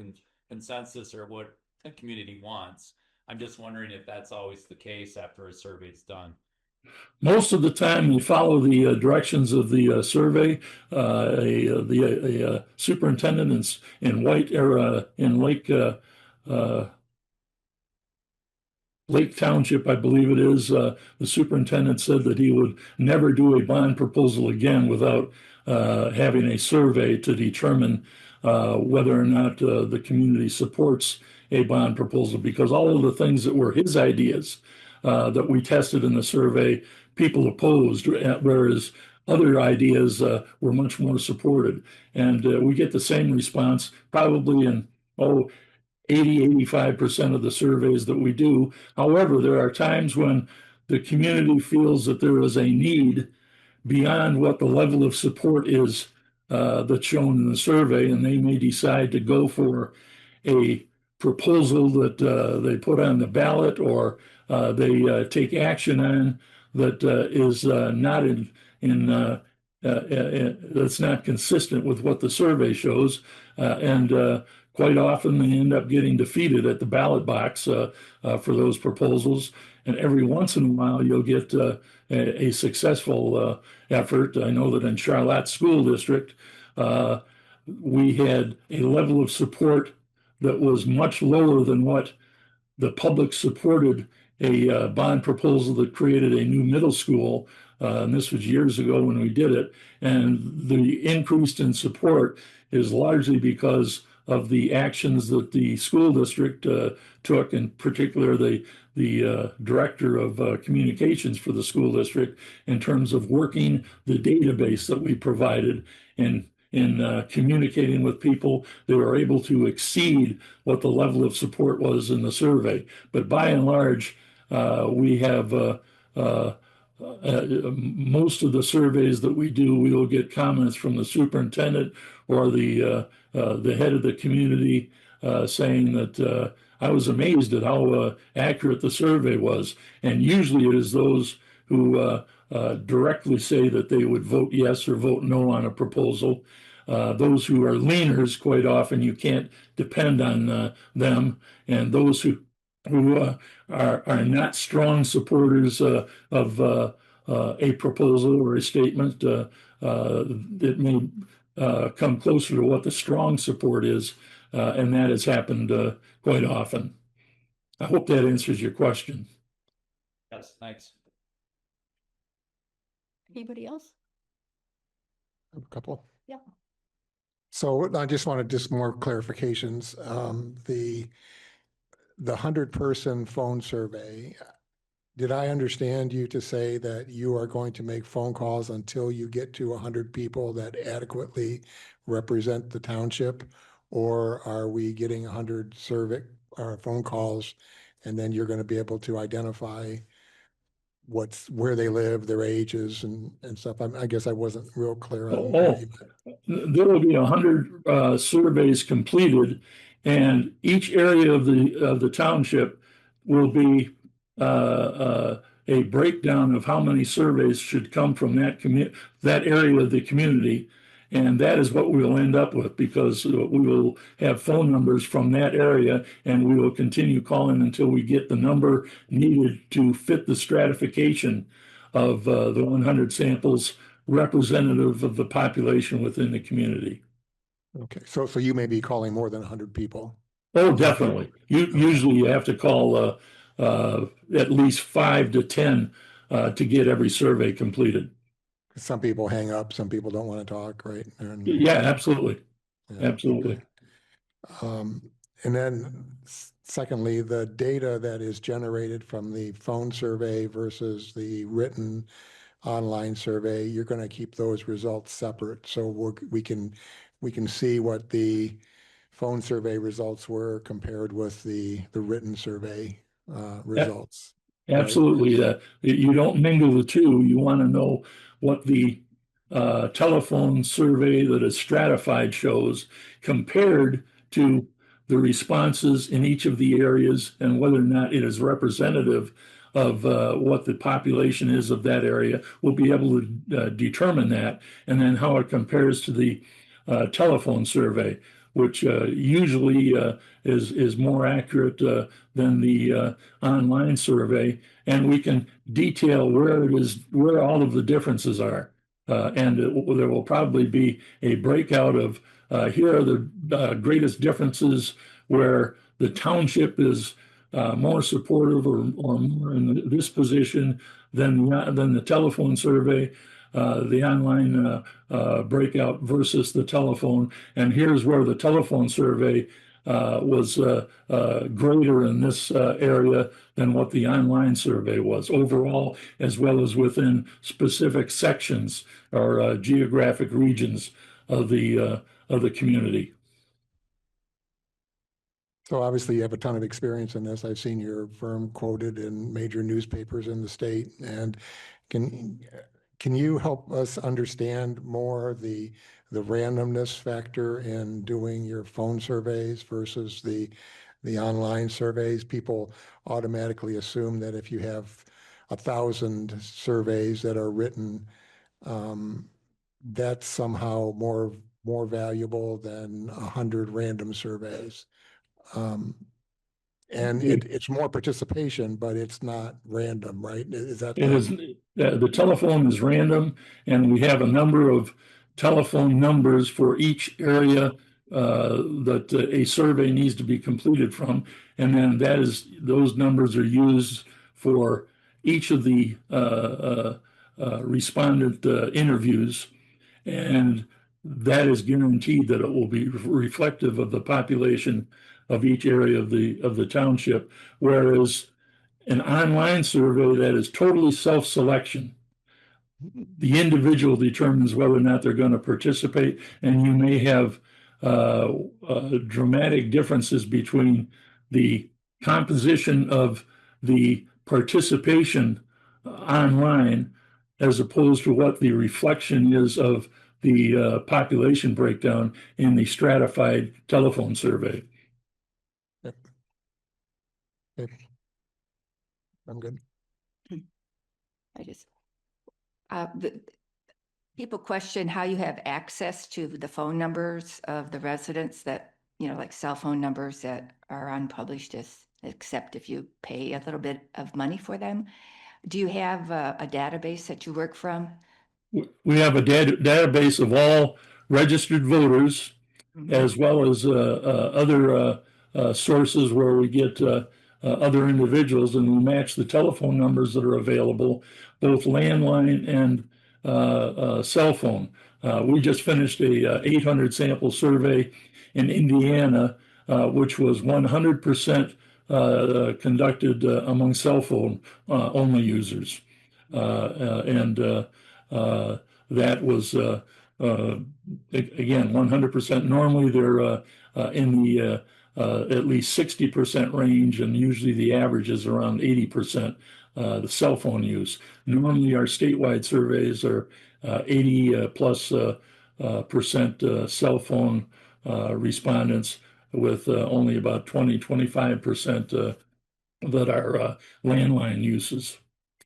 consensus or what the community wants. I'm just wondering if that's always the case after a survey's done. Most of the time, we follow the directions of the survey. The superintendent in White era in Lake Township, I believe it is, the superintendent said that he would never do a bond proposal again without having a survey to determine whether or not the community supports a bond proposal, because all of the things that were his ideas that we tested in the survey, people opposed, whereas other ideas were much more supported. And we get the same response probably in, 85% of the surveys that we do. However, there are times when the community feels that there is a need beyond what the level of support is that's shown in the survey, and they may decide to go for a proposal that they put on the ballot, or they take action on that is not that's not consistent with what the survey shows, and quite often they end up getting defeated at the ballot box for those proposals. And every once in a while, you'll get a successful effort. I know that in Charlotte School District, we had a level of support that was much lower than what the public supported a bond proposal that created a new middle school. And this was years ago when we did it. And the increase in support is largely because of the actions that the school district took, in particular the director of communications for the school district, in terms of working the database that we provided in communicating with people. They were able to exceed what the level of support was in the survey. But by and large, we have most of the surveys that we do, we will get comments from the superintendent or the head of the community saying that I was amazed at how accurate the survey was. And usually it is those who directly say that they would vote yes or vote no on a proposal. Those who are leaners, quite often you can't depend on them, and those who are not strong supporters of a proposal or a statement that may come closer to what the strong support is, and that has happened quite often. I hope that answers your question. Yes, thanks. Anybody else? A couple. Yeah. So I just wanted just more clarifications. The 100-person phone survey, did I understand you to say that you are going to make phone calls until you get to 100 people that adequately represent the township? Or are we getting 100 survey or phone calls and then you're going to be able to identify where they live, their ages and stuff? I guess I wasn't real clear on. There will be 100 surveys completed, and each area of the township will be a breakdown of how many surveys should come from that area of the community. And that is what we will end up with, because we will have phone numbers from that area, and we will continue calling until we get the number needed to fit the stratification of the 100 samples representative of the population within the community. Okay, so you may be calling more than 100 people. Oh, definitely. Usually you have to call at least 5 to 10 to get every survey completed. Some people hang up, some people don't want to talk, right? Yeah, absolutely. Yeah, Absolutely. okay. And then secondly, the data that is generated from the phone survey versus the written online survey, you're going to keep those results separate. So we can see what the phone survey results were compared with the written survey results. Absolutely. Right? You don't mingle the two. You want to know what the telephone survey that is stratified shows compared to the responses in each of the areas, and whether or not it is representative of what the population is of that area. We'll be able to determine that, and then how it compares to the telephone survey, which usually is more accurate than the online survey, and we can detail where all of the differences are. And there will probably be a breakout of here are the greatest differences where the township is more supportive or more in this position than the telephone survey, the online breakout versus the telephone. And here's where the telephone survey was greater in this area than what the online survey was overall, as well as within specific sections or geographic regions of the community. So obviously you have a ton of experience in this. I've seen your firm quoted in major newspapers in the state. And can you help us understand more the randomness factor in doing your phone surveys versus the online surveys? People automatically assume that if you have 1,000 surveys that are written, that's somehow more valuable than 100 random surveys. And it's more participation, but it's not random, right? Is that? It is, the telephone is random, and we have a number of telephone numbers for each area that a survey needs to be completed from. And then those numbers are used for each of the respondent interviews. And that is guaranteed that it will be reflective of the population of each area of the township. Whereas an online survey that is totally self-selection, the individual determines whether or not they're going to participate, and you may have dramatic differences between the composition of the participation online as opposed to what the reflection is of the population breakdown in the stratified telephone survey. I'm good. People question how you have access to the phone numbers of the residents that, like cell phone numbers that are unpublished, except if you pay a little bit of money for them. Do you have a database that you work from? We have a database of all registered voters, as well as other sources where we get other individuals, and we match the telephone numbers that are available, both landline and cell phone. We just finished a 800 sample survey in Indiana, which was 100% conducted among cell phone only users. And that was, again, 100%. Normally they're in the at least 60% range, and usually the average is around 80%, the cell phone use. Normally our statewide surveys are 80 plus percent cell phone respondents, with only about 20-25% that are landline uses,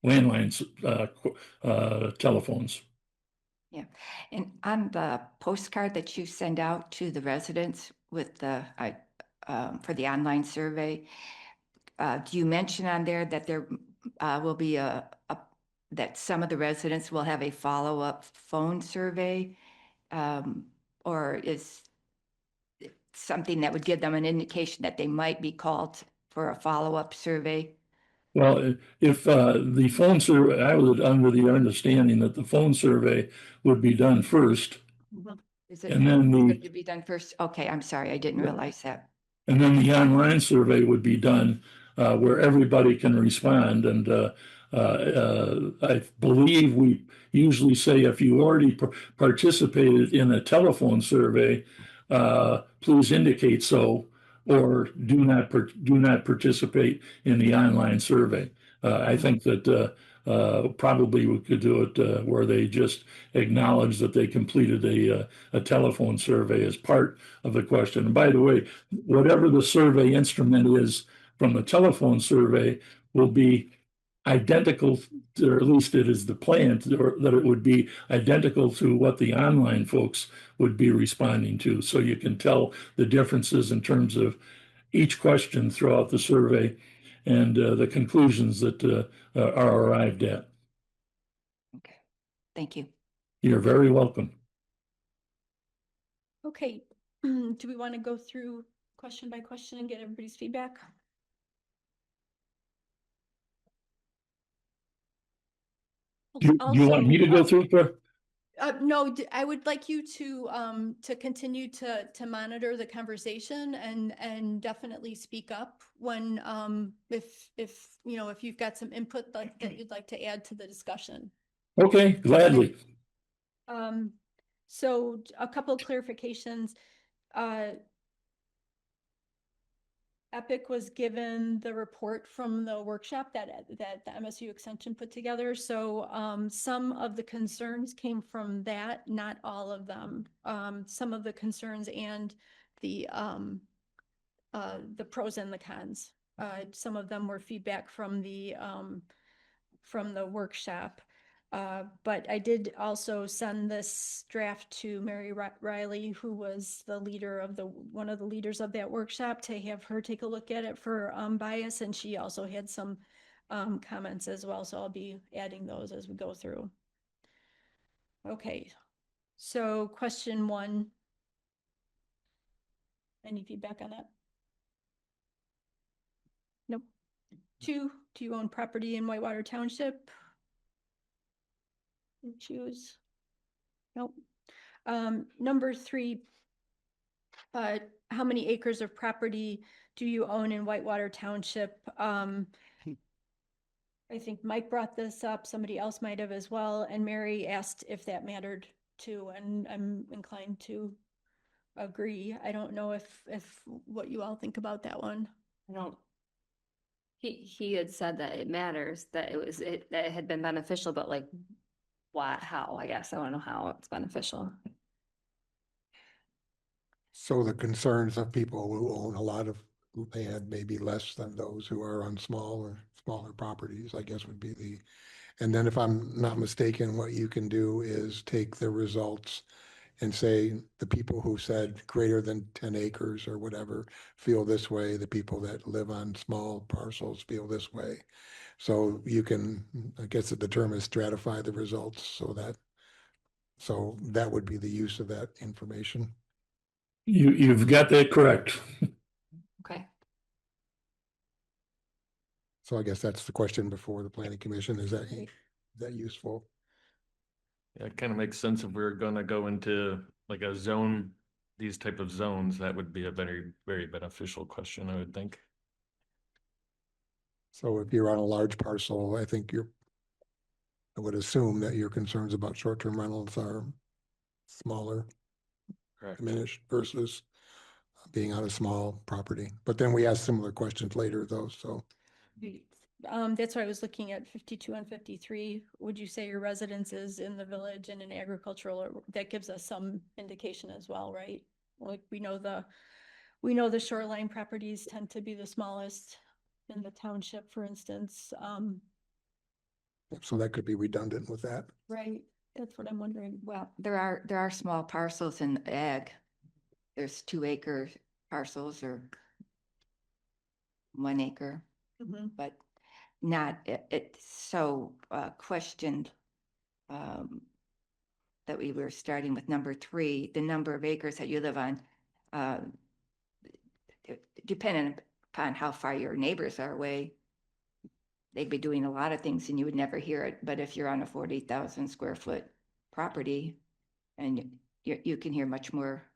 landlines, telephones. Yeah, and on the postcard that you send out to the residents with the for the online survey, do you mention on there that there will be that some of the residents will have a follow-up phone survey, or is it something that would give them an indication that they might be called for a follow-up survey? Well, if the phone survey, I was under the understanding that the phone survey would be done first. Is it And then going to be done first? Okay, I'm sorry, I didn't realize that. And then the online survey would be done where everybody can respond. And I believe we usually say if you already participated in a telephone survey, please indicate so, or do not participate in the online survey. I think that probably we could do it where they just acknowledge that they completed a telephone survey as part of the question. And by the way, whatever the survey instrument is from the telephone survey will be identical, or at least it is the plan, or that it would be identical to what the online folks would be responding to. So you can tell the differences in terms of each question throughout the survey and the conclusions that are arrived at. Okay, thank you. You're very welcome. Okay, do we want to go through question by question and get everybody's feedback? Do you want me to go through? No, I would like you to continue to monitor the conversation and definitely speak up when, if, you know, if you've got some input that you'd like to add to the discussion. Okay, gladly. So a couple of clarifications. Epic was given the report from the workshop that the MSU Extension put together. So some of the concerns came from that, not all of them. Some of the concerns and the pros and the cons. Some of them were feedback from the workshop. But I did also send this draft to Mary Riley, who was the leader of one of the leaders of that workshop, to have her take a look at it for bias. And she also had some comments as well. So I'll be adding those as we go through. Okay. So question 1. Any feedback on that? Nope. 2, do you own property in Whitewater Township? Choose. Nope. Number 3, how many acres of property do you own in Whitewater Township? I think Mike brought this up, somebody else might have as well, and Mary asked if that mattered too, and I'm inclined to agree. I don't know if what you all think about that one. I don't. He had said that it matters, that that it had been beneficial, but like, why, how, I guess I want to know how it's beneficial. So the concerns of people who own a lot of land, maybe less than those who are on smaller properties, I guess would be and then if I'm not mistaken, what you can do is take the results and say the people who said greater than 10 acres or whatever feel this way, the people that live on small parcels feel this way. So you can, I guess the term is stratify the results so that would be the use of that information. You've got that correct. Okay. So I guess that's the question before the planning commission. Is that useful? Yeah, it kind of makes sense if we're gonna go into like a zone, these type of zones, that would be a very, very beneficial question, I would think. So if you're on a large parcel, I think I would assume that your concerns about short-term rentals are smaller, Correct. diminished versus being on a small property. But then we ask similar questions later though, so. That's why I was looking at 52 and 53. Would you say your residence is in the village and in agricultural, or that gives us some indication as well, right? Like we know the shoreline properties tend to be the smallest in the township, for instance. So that could be redundant with that. Right. That's what I'm wondering. Well, there are small parcels in ag. There's 2-acre parcels or 1 acre, but not so questioned that we were starting with number 3, the number of acres that you live on, depending upon how far your neighbors are away, they'd be doing a lot of things and you would never hear it. But if you're on a 40,000 square foot property, and you can hear much more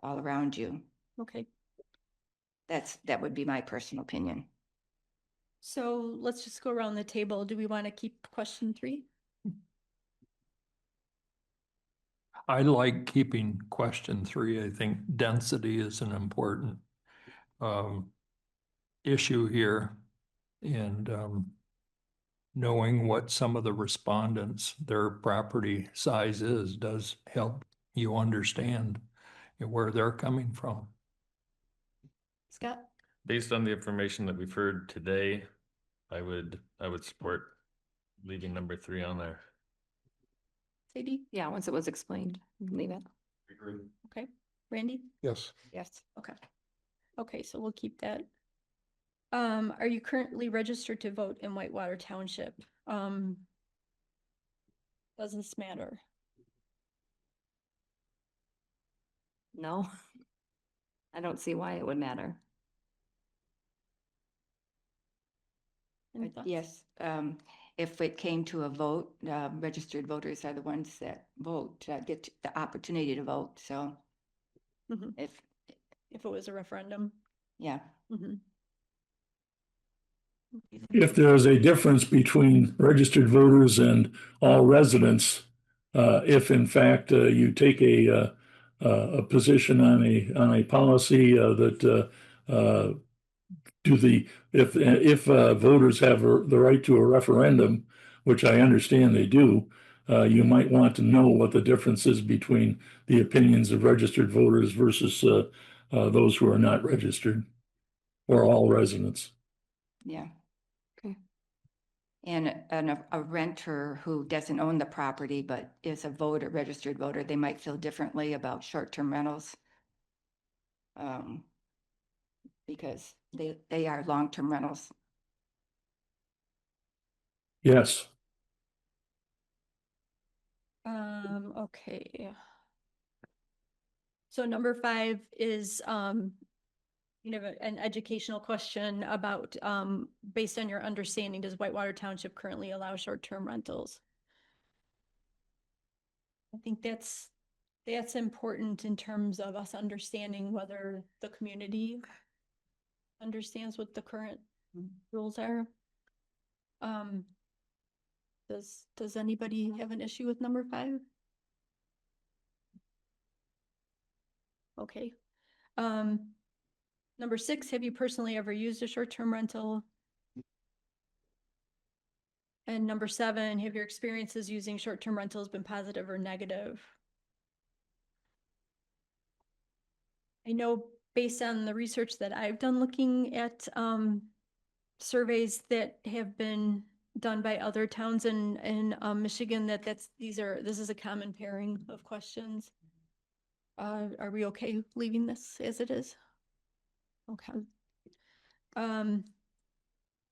all around you. Okay. That would be my personal opinion. So let's just go around the table. Do we want to keep question 3? I like keeping question 3. I think density is an important issue here, and knowing what some of the respondents, their property size is, does help you understand where they're coming from. Scott? Based on the information that we've heard today, I would support leaving number 3 on there. Sadie? Yeah, once it was explained, leave it. Okay. Randy? Yes. Yes. Okay. Okay, so we'll keep that. Are you currently registered to vote in Whitewater Township? Does this matter? No. I don't see why it would matter. Any thoughts? Yes, if it came to a vote, registered voters are the ones that vote, get the opportunity to vote, so Mhm. if, If it was a referendum? yeah. Mhm. If there is a difference between registered voters and all residents, if in fact you take a position on a policy that if voters have the right to a referendum, which I understand they do, you might want to know what the difference is between the opinions of registered voters versus those who are not registered or all residents. Yeah. Okay. And a renter who doesn't own the property but is a voter, registered voter, they might feel differently about short-term rentals. Because they are long-term rentals. Yes. Okay. So number 5 is, an educational question about, based on your understanding, does Whitewater Township currently allow short-term rentals? I think that's important in terms of us understanding whether the community understands what the current rules are. Does anybody have an issue with number 5? Okay. Number 6, have you personally ever used a short-term rental? And number 7, have your experiences using short-term rentals been positive or negative? I know based on the research that I've done looking at surveys that have been done by other towns in Michigan, this is a common pairing of questions. Are we okay leaving this as it is? Okay.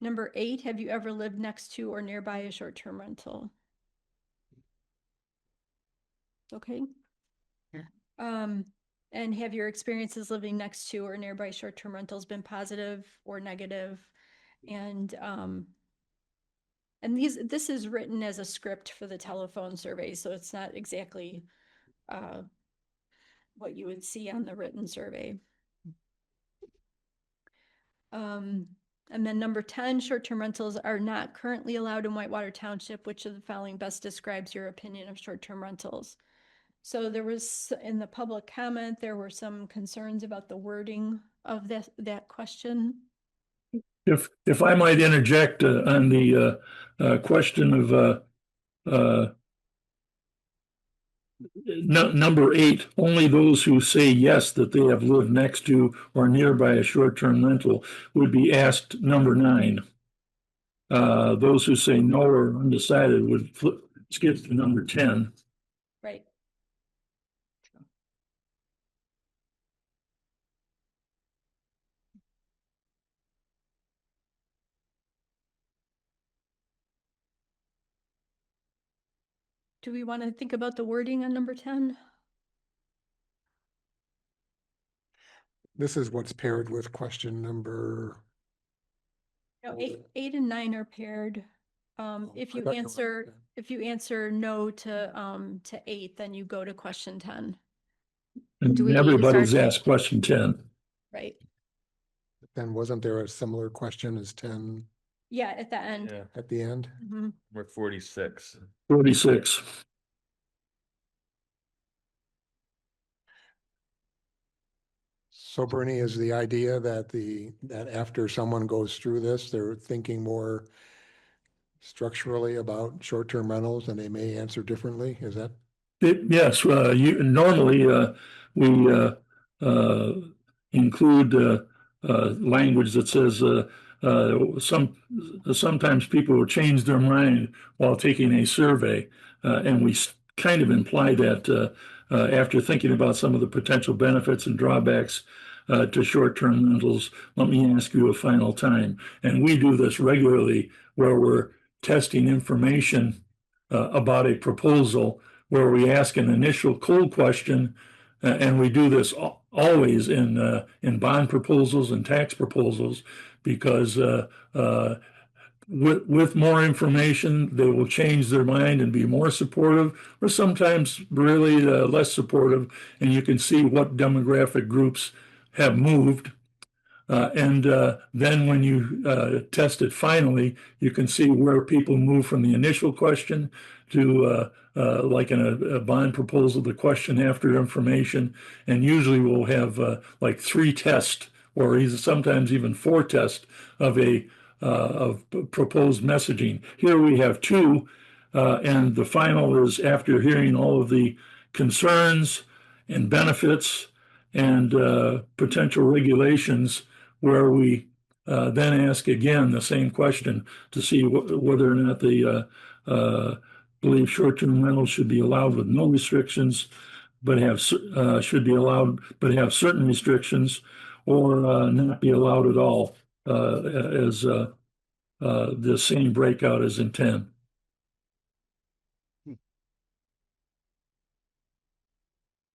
Number 8, have you ever lived next to or nearby a short-term rental? Okay. And have your experiences living next to or nearby short-term rentals been positive or negative? And this is written as a script for the telephone survey, so it's not exactly what you would see on the written survey. And then number 10, short-term rentals are not currently allowed in Whitewater Township. Which of the following best describes your opinion of short-term rentals? So there was, in the public comment, there were some concerns about the wording of that question. If I might interject on the question of number 8, only those who say yes that they have lived next to or nearby a short-term rental would be asked number 9. Those who say no or undecided would skip to number 10. Right. Do we want to think about the wording on number 10? This is what's paired with question number. No, 8 and 9 are paired. If you answer no to 8, then you go to question 10. And Do we need to everybody's start- asked question 10. Right. Then wasn't there a similar question as 10 Yeah, at the end. Yeah, at the end? Mhm. we're 46. 46. So Bernie, is the idea that that after someone goes through this, they're thinking more structurally about short-term rentals and they may answer differently? Is that? Yes, normally we include language that says sometimes people will change their mind while taking a survey. And we kind of imply that after thinking about some of the potential benefits and drawbacks to short-term rentals, let me ask you a final time. And we do this regularly where we're testing information about a proposal, where we ask an initial cold question, and we do this always in bond proposals and tax proposals, because with more information, they will change their mind and be more supportive, or sometimes really less supportive. And you can see what demographic groups have moved. And then when you test it finally, you can see where people move from the initial question to like in a bond proposal, the question after information. And usually we'll have like 3 tests, or sometimes even 4 tests of of proposed messaging. Here we have 2, and the final is after hearing all of the concerns and benefits and potential regulations, where we then ask again the same question to see whether or not they believe short-term rentals should be allowed with no restrictions, but should be allowed but have certain restrictions, or not be allowed at all, as the same breakout as in 10.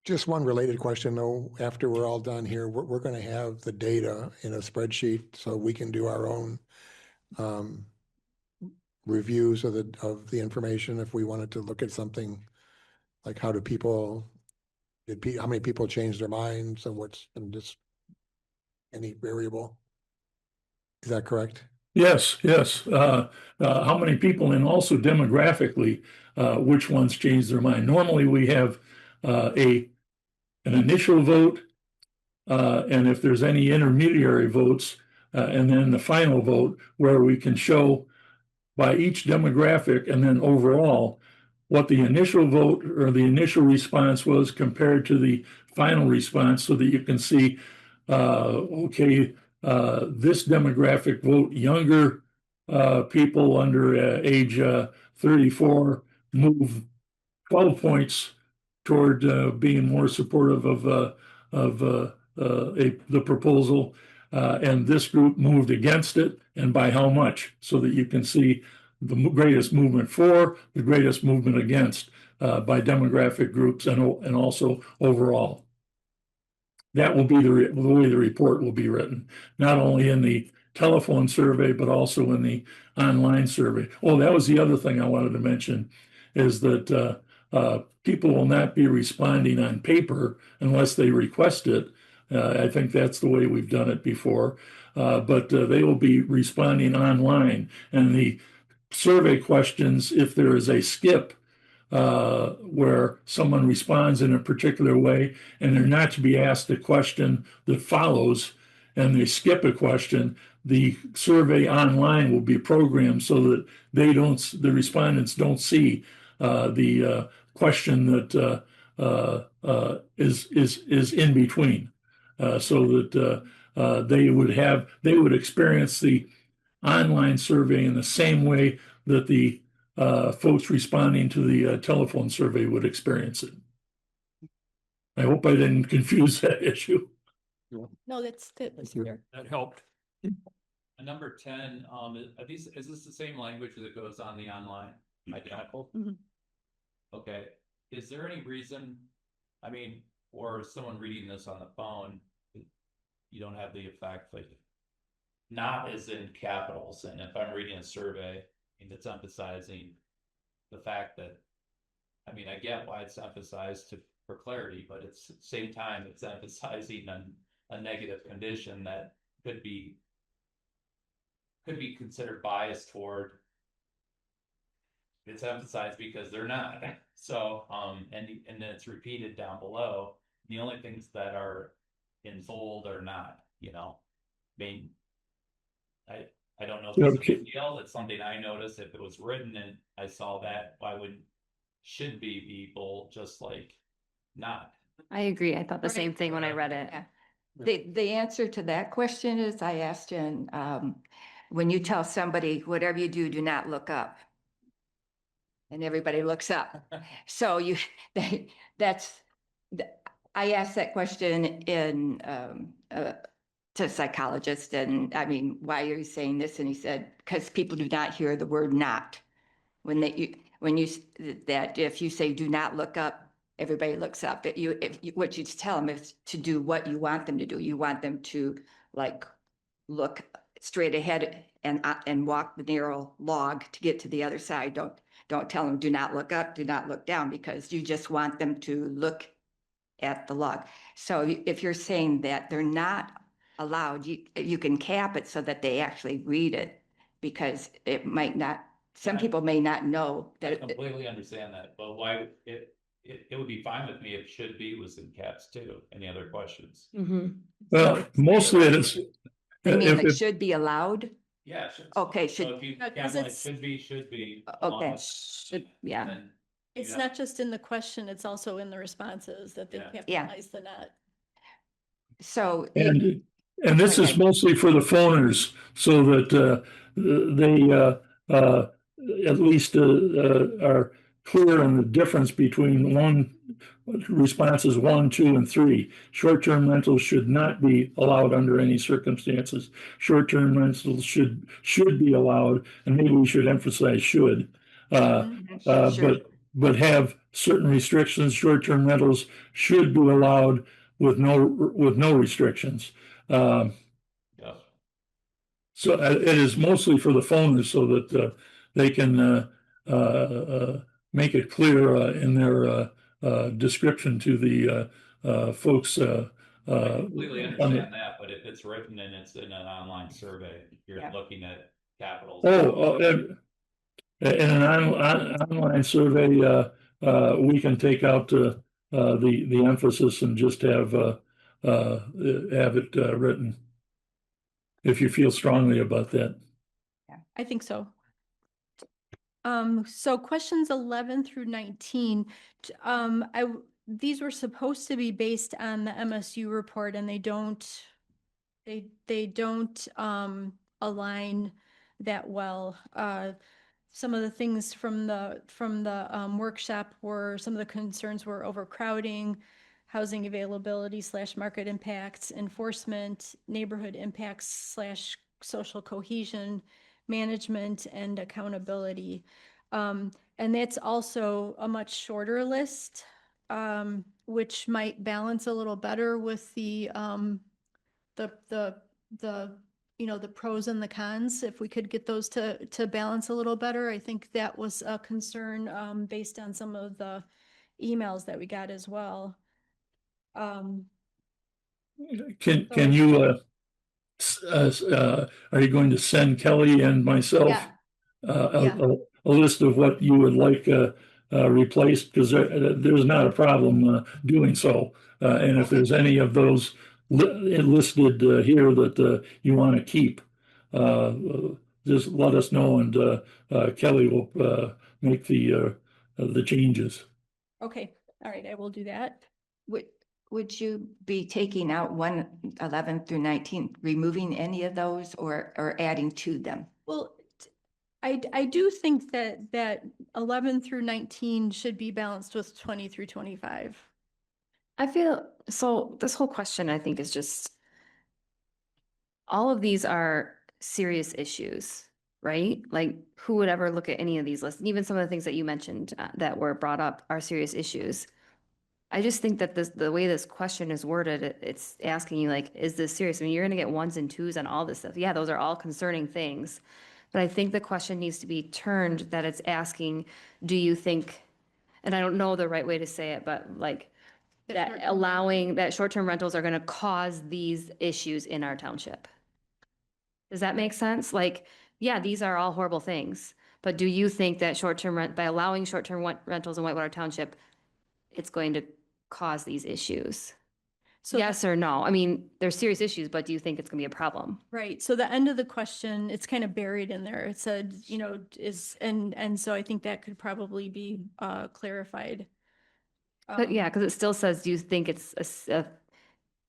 Just one related question though, after we're all done here, we're gonna have the data in a spreadsheet so we can do our own reviews of the information if we wanted to look at something like how many people change their minds and just any variable. Is that correct? Yes, yes. How many people, and also demographically, which ones change their mind? Normally, we have an initial vote, and if there's any intermediary votes, and then the final vote, where we can show by each demographic and then overall what the initial vote or the initial response was compared to the final response, so that you can see, okay, this demographic vote, younger people under age 34 move 12 points toward being more supportive of the proposal, and this group moved against it, and by how much, so that you can see the greatest movement for, the greatest movement against, by demographic groups, and also overall. That will be the way the report will be written, not only in the telephone survey, but also in the online survey. Oh, that was the other thing I wanted to mention, is that people will not be responding on paper unless they request it. I think that's the way we've done it before, but they will be responding online. And the survey questions, if there is a skip where someone responds in a particular way and they're not to be asked a question that follows, and they skip a question, the survey online will be programmed so that the respondents don't see the question that is in between, so that they would experience the online survey in the same way that the folks responding to the telephone survey would experience it. I hope I didn't confuse that issue. No, that's good. That helped. Number 10, is this the same language that goes on the online? Identical? Mhm. Okay. Is there any reason, I mean, or someone reading this on the phone, you don't have the effect, like, not as in capitals, and if I'm reading a survey and it's emphasizing the fact that, I mean, I get why it's emphasized for clarity, but at the same time, it's emphasizing a negative condition that could be considered biased toward. It's emphasized because they're not. So, and then it's repeated down below. The only things that are in bold are not, I mean, I don't know if it's a big deal. It's something I noticed. If it was written and I saw that, why should be bold, just like not? I agree. I thought the same thing when I read it. The answer to that question is, I asked in when you tell somebody, whatever you do, do not look up. And everybody looks up. So you, that's, I asked that question in, to a psychologist, and I mean, why are you saying this? And he said, because people do not hear the word not. When that if you say do not look up, everybody looks up. What you tell them is to do what you want them to do. You want them to like look straight ahead and walk the narrow log to get to the other side. Don't tell them do not look up, do not look down, because you just want them to look at the log. So if you're saying that they're not allowed, you can cap it so that they actually read it, because it might not, some people may not know I that. completely understand that, but why it would be fine with me if should be was in caps too. Any other questions? Well, mostly it is. I mean, if- it if- should be allowed. Yeah. it should. Okay, So should, if you Yeah, 'cause cap like it's- should be. okay. Should, yeah. then It's you not just in the question, it's also in the responses that they Yeah. capitalize the not. So. And this Go is ahead. mostly for the phoners, so that they at least are clear on the difference between responses 1, 2, and 3. Short-term rentals should not be allowed under any circumstances. Short-term rentals should be allowed, and maybe we should emphasize should. Sure. But have certain restrictions. Short-term rentals should be allowed with no restrictions. Yeah. So it is mostly for the phoners, so that they can make it clear in their description to the folks. I completely understand that, but if it's written and it's in an online survey, you're Yeah. looking at capitals. In an online survey, we can take out the emphasis and just have it written, if you feel strongly about that. I think so. So questions 11 through 19, these were supposed to be based on the MSU report, and they don't align that well. Some of the things from the workshop were, some of the concerns were overcrowding, housing availability / market impacts, enforcement, neighborhood impacts / social cohesion, management, and accountability. And that's also a much shorter list, which might balance a little better with the the pros and the cons. If we could get those to balance a little better, I think that was a concern based on some of the emails that we got as well. Can you are you going to send Kelly and myself a list of what you would like replaced? Because there's not a problem doing so. And if there's any of those listed here that you want to keep, just let us know, and Kelly will make the changes. Okay, all right, I will do that. Would you be taking out 11 through 19, removing any of those, or adding to them? Well, I do think that 11 through 19 should be balanced with 20 through 25. I feel, so this whole question, I think, is just, all of these are serious issues, right? Like, who would ever look at any of these lists? And even some of the things that you mentioned that were brought up are serious issues. I just think that the way this question is worded, it's asking you, like, is this serious? I mean, you're gonna get 1s and 2s on all this stuff. Yeah, those are all concerning things. But I think the question needs to be turned, that it's asking, do you think, and I don't know the right way to say it, but like, that allowing that short-term rentals are gonna cause these issues in our township. Does that make sense? Like, yeah, these are all horrible things, but do you think that by allowing short-term rentals in Whitewater Township, it's going to cause these issues? So yes or no? I mean, they're serious issues, but do you think it's gonna be a problem? Right. So the end of the question, it's kind of buried in there. It said, and so I think that could probably be clarified. But yeah, because it still says, do you think it's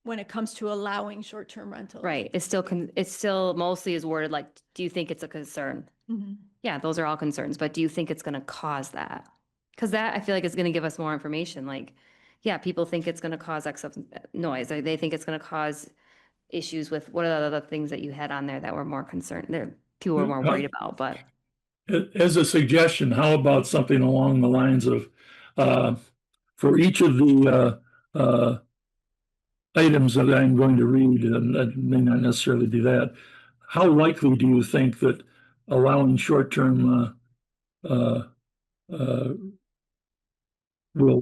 when it comes to allowing short-term rentals. Right, it's still mostly is worded like, do you think it's a concern? Mhm. Yeah, those are all concerns, but do you think it's gonna cause that? Cause that, I feel like is gonna give us more information, like, yeah, people think it's gonna cause excess noise, or they think it's gonna cause issues with, what are the other things that you had on there that were more concerned, there, people were more worried about, but. As a suggestion, how about something along the lines of, for each of the items that I'm going to read, and that may not necessarily be that, how likely do you think that allowing short-term uh, uh, will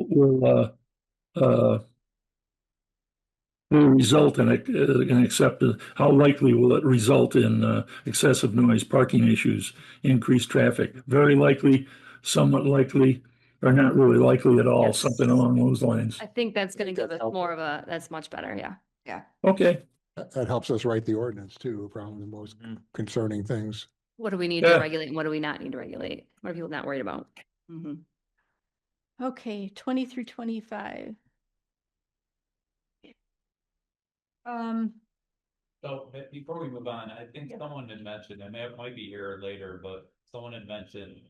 result in an acceptance? How likely will it result in excessive noise, parking issues, increased traffic? Very likely, somewhat likely, or not really likely at all, Yes. something along those lines. I think that's gonna give us more of a, that's much better, yeah. Yeah. Okay. That helps us write the ordinance too, probably the most concerning things. What do we need Yeah. to regulate and what do we not need to regulate? What are people not worried about? Mhm. Okay, 20 through 25. So before we move on, I think someone had mentioned, and it might be here later, but someone had mentioned,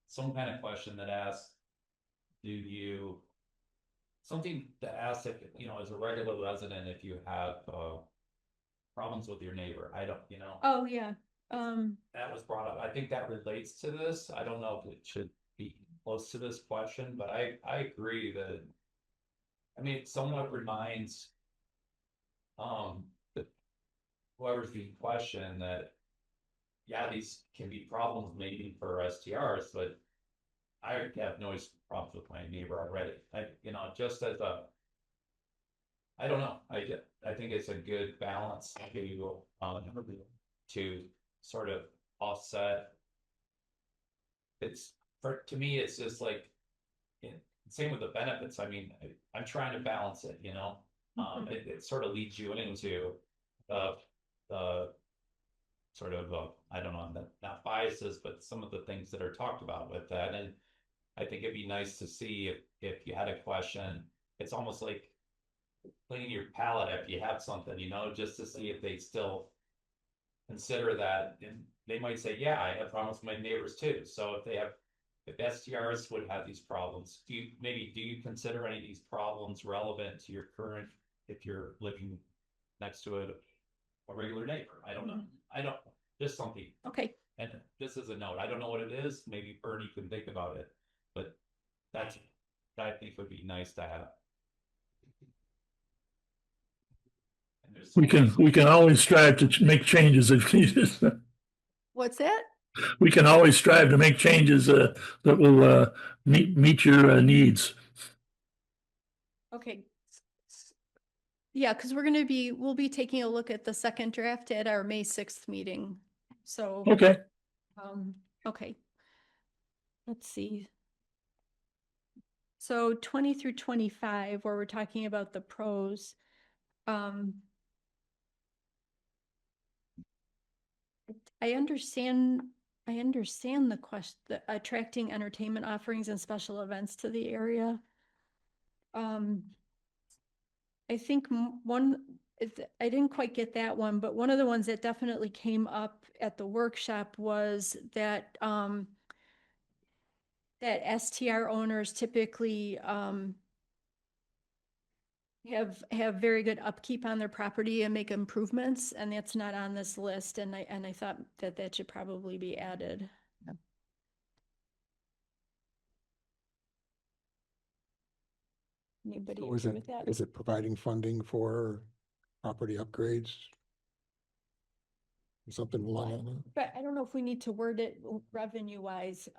some kind of question that asked, something to ask if, as a regular resident, if you have, problems with your neighbor, I don't, Oh, yeah. that was brought up. I think that relates to this. I don't know if it should be close to this question, but I agree that, it somewhat reminds, that whoever's being questioned that, yeah, these can be problems maybe for STRs, but I have noise problems with my neighbor already. Just as I don't know, I think it's a good balance to sort of offset. To me, it's just like, same with the benefits. I'm trying to balance it, it sort of leads you into the sort of, I don't know, not biases, but some of the things that are talked about with that. And I think it'd be nice to see if you had a question, it's almost like cleaning your palate if you have something, just to see if they still consider that. And they might say, yeah, I have problems with my neighbors too. So if STRs would have these problems, do you consider any of these problems relevant to your current, if you're living next to a regular neighbor? I don't know. Just something. Okay. And this is a note. I don't know what it is. Maybe Bernie can think about it, but that I think would be nice to have. We can always strive to make changes if needed. What's that? We can always strive to make changes that will meet your needs. Okay. Yeah, because we'll be taking a look at the second draft at our May 6th meeting. So. Okay. Okay. Let's see. So 20 through 25, where we're talking about the pros. I understand the question, the attracting entertainment offerings and special events to the area. I think I didn't quite get that one, but one of the ones that definitely came up at the workshop was that that STR owners typically have very good upkeep on their property and make improvements, and that's not on this list. And I thought that should probably be added. Anybody So agree with that? is it providing funding for property upgrades? Something along that line? But I don't know if we need to word it revenue wise.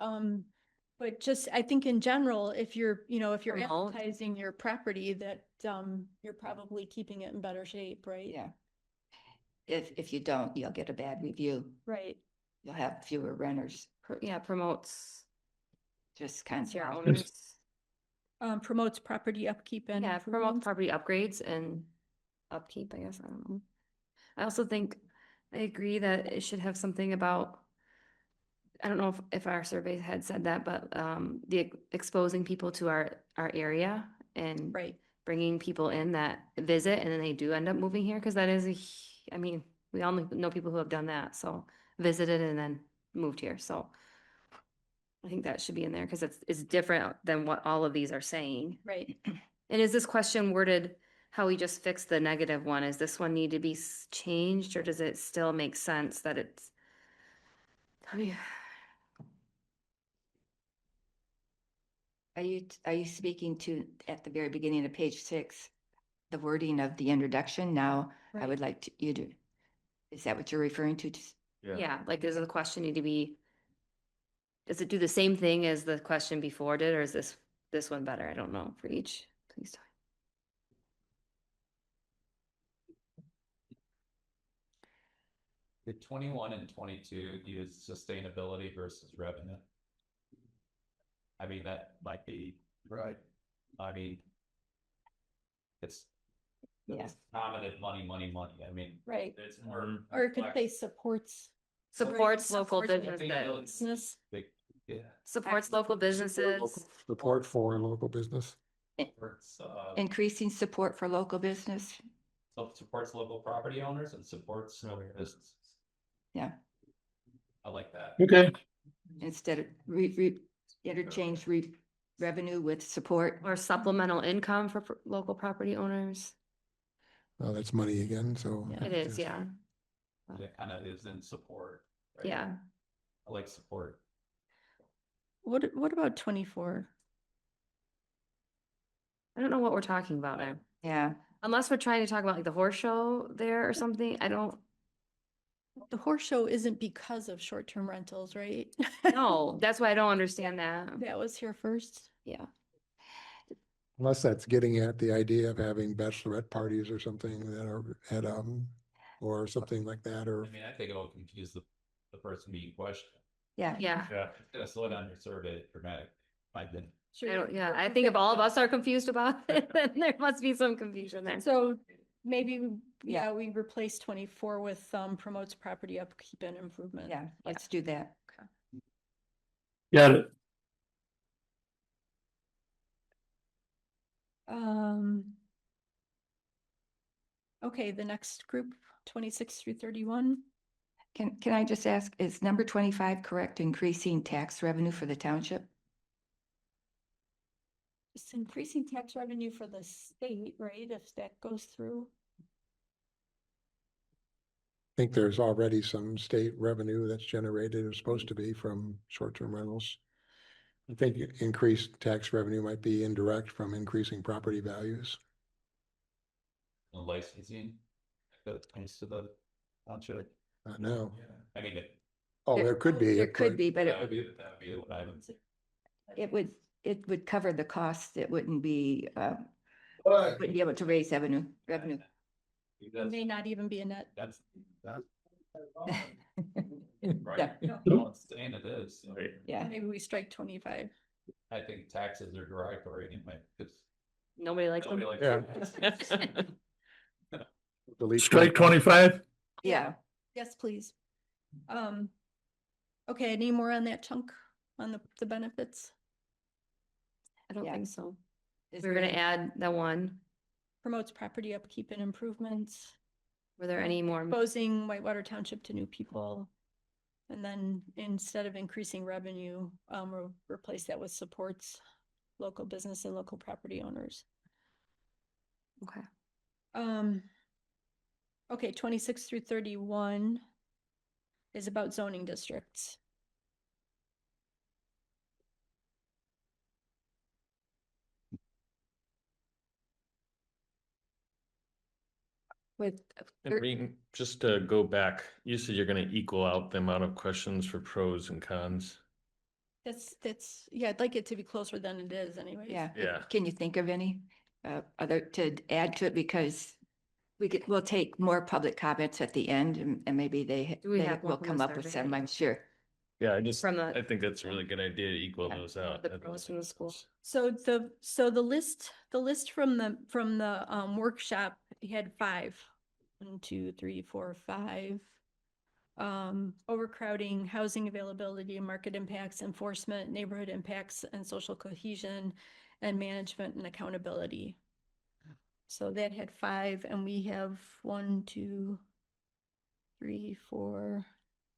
But just, I think in general, if you're Promote. advertising your property, that, you're probably keeping it in better shape, right? Yeah. If you don't, you'll get a bad review. Right. You'll have fewer renters. Yeah, promotes Just kind of. STR owners. Promotes property upkeep and. Yeah, promotes improvements. property upgrades and upkeep, I guess, I don't know. I also think, I agree that it should have something about, I don't know if our survey had said that, but the exposing people to our area and Right. bringing people in that visit and then they do end up moving here, because that is I mean, we all know people who have done that, so visited and then moved here, so I think that should be in there because it's different than what all of these are saying. Right. And is this question worded how we just fixed the negative one? Is this one need to be changed, or does it still make sense that it's? I mean, Are you speaking to, at the very beginning of page 6, the wording of the introduction? Now, I Right. would like to, you to, is that what you're referring to? yeah, like does the question need to be? Does it do the same thing as the question before did, or is this one better? I don't know for each. Please tell The 21 and 22 use sustainability versus revenue. I mean, that might be right. I mean, it's dominant money. I mean, Right. it's more. Or it could say supports. Supports local Supports businesses. business. Big, yeah. Supports local businesses. Support for local business. Supports, Increasing support for local business? supports local property owners and supports businesses. Yeah, I like that. Okay, instead of interchange revenue with support. Or supplemental income for local property owners. Well, that's money again, so. It is, yeah. It kind of is in support. Right? Yeah. I like support. What about 24? I don't know what we're talking about now. Yeah, Unless we're trying to talk about like the horse show there or something. I don't The horse show isn't because of short-term rentals, right? know. That's why I don't understand that. That was here first. Yeah. Unless that's getting at the idea of having bachelorette parties or something that are at, or something like that, or. I mean, I think it will confuse the person being questioned. yeah. Yeah. Yeah. It's gonna slow down your survey dramatically. My opinion. I don't, yeah. I think if all of us are confused about it, then there must be some confusion there. So maybe, we replace 24 with promotes property upkeep and improvement. Yeah, let's do that. got it. Okay, the next group, 26 through 31. Can I just ask, is number 25 correct, increasing tax revenue for the township? It's increasing tax revenue for the state, right? If that goes through. I think there's already some state revenue that's generated or supposed to be from short-term rentals. I think increased tax revenue might be indirect from increasing property values. The licensing that comes to the township. No. I mean, Oh, there could be. There could be, but that would be what I would say. it would cover the cost. It wouldn't be, wouldn't be able to raise revenue. It may not even be a net. That's Yeah. right. No, it's saying it is. Yeah. Maybe we strike 25. I think taxes are derogatory anyway, because Nobody likes them. nobody likes. Yeah. Delete Strike 25? Yeah. Yes, please. Okay, any more on that chunk on the benefits? I don't Yeah. think so. Is We're there gonna any- add the one. Promotes property upkeep and improvements. Were there any more? Exposing Whitewater Township to new people. And then instead of increasing revenue, we'll replace that with supports local business and local property owners. Okay. Okay, 26 through 31 is about zoning districts. With, And Reem, just to go back, you said you're gonna equal out the amount of questions for pros and cons. That's, yeah, I'd like it to be closer than it is anyways. yeah. Yeah. Can you think of any other to add to it? Because we'll take more public comments at the end and maybe they Do we have one will from come the up with survey? some, I'm sure. Yeah, From I the, think that's a really good idea to equal Yeah. those out. The pros from the school. So the list from the workshop had 5. 1, 2, 3, 4, 5. Overcrowding, housing availability, market impacts, enforcement, neighborhood impacts, and social cohesion, and management and accountability. So that had 5, and we have 1, 2, 3, 4,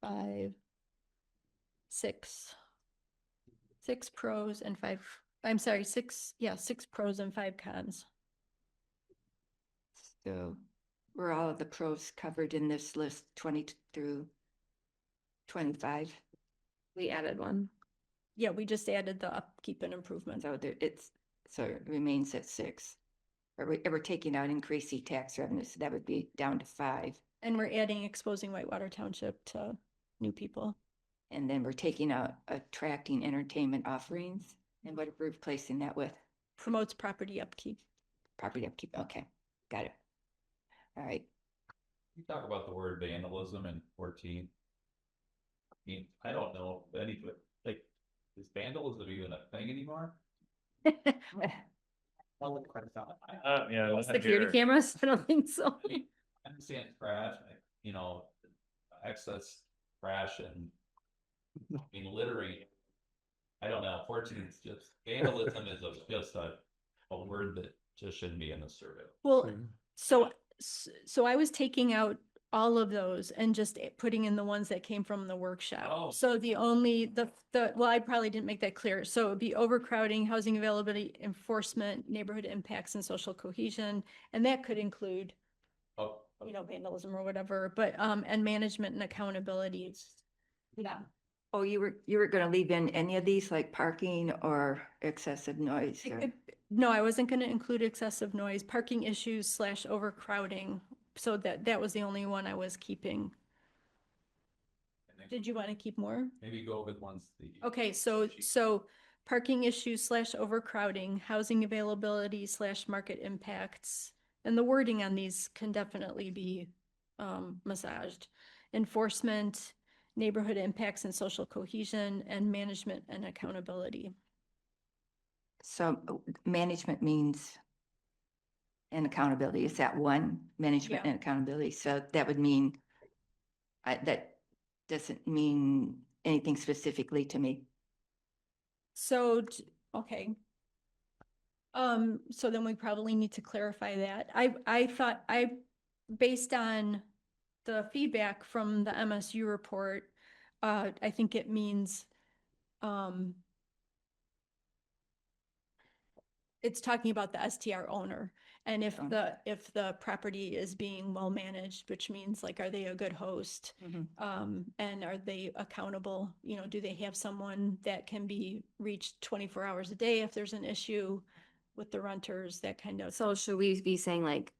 5, 6. 6 pros and 5, I'm sorry, 6, 6 pros and 5 cons. So were all of the pros covered in this list 20 through 25? We added one. Yeah, we just added the upkeep and improvement. So there, so it remains at 6. Or we're taking out increasing tax revenues, so that would be down to 5. And we're adding exposing Whitewater Township to new people. And then we're taking out attracting entertainment offerings. And what are we replacing that with? Promotes property upkeep. Property upkeep. Okay, got it. All right. You talk about the word vandalism in 14. I mean, I don't know if anybody, like, is vandalism even a thing anymore? Yeah. Security cameras? I don't think so. I mean, I understand trash, you know, excess trash and I mean, littering. I don't know, 14 is just, vandalism is just a word that just shouldn't be in the survey. Well, so I was taking out all of those and just putting in the ones that came from the workshop. Oh. So well, I probably didn't make that clear. So it'd be overcrowding, housing availability, enforcement, neighborhood impacts, and social cohesion. And that could include, Oh, vandalism or whatever, but, and management and accountability. Yeah. Oh, you were going to leave in any of these, like parking or excessive noise? Or... No, I wasn't going to include excessive noise, parking issues / overcrowding. So that was the only one I was keeping. Did you want to keep more? maybe go with ones. Okay, so parking issues / overcrowding, housing availability / market impacts, and the wording on these can definitely be massaged. Enforcement, neighborhood impacts and social cohesion, and management and accountability. So management means and accountability. Is that one? Management and accountability. So that would mean that doesn't mean anything specifically to me. So, okay. So then we probably need to clarify that. I thought based on the feedback from the MSU report, I think it means, it's talking about the STR owner. And if the property is being well managed, which means like, are they a good host? And are they accountable? Do they have someone that can be reached 24 hours a day if there's an issue with the renters, that kind of. So should we be saying like,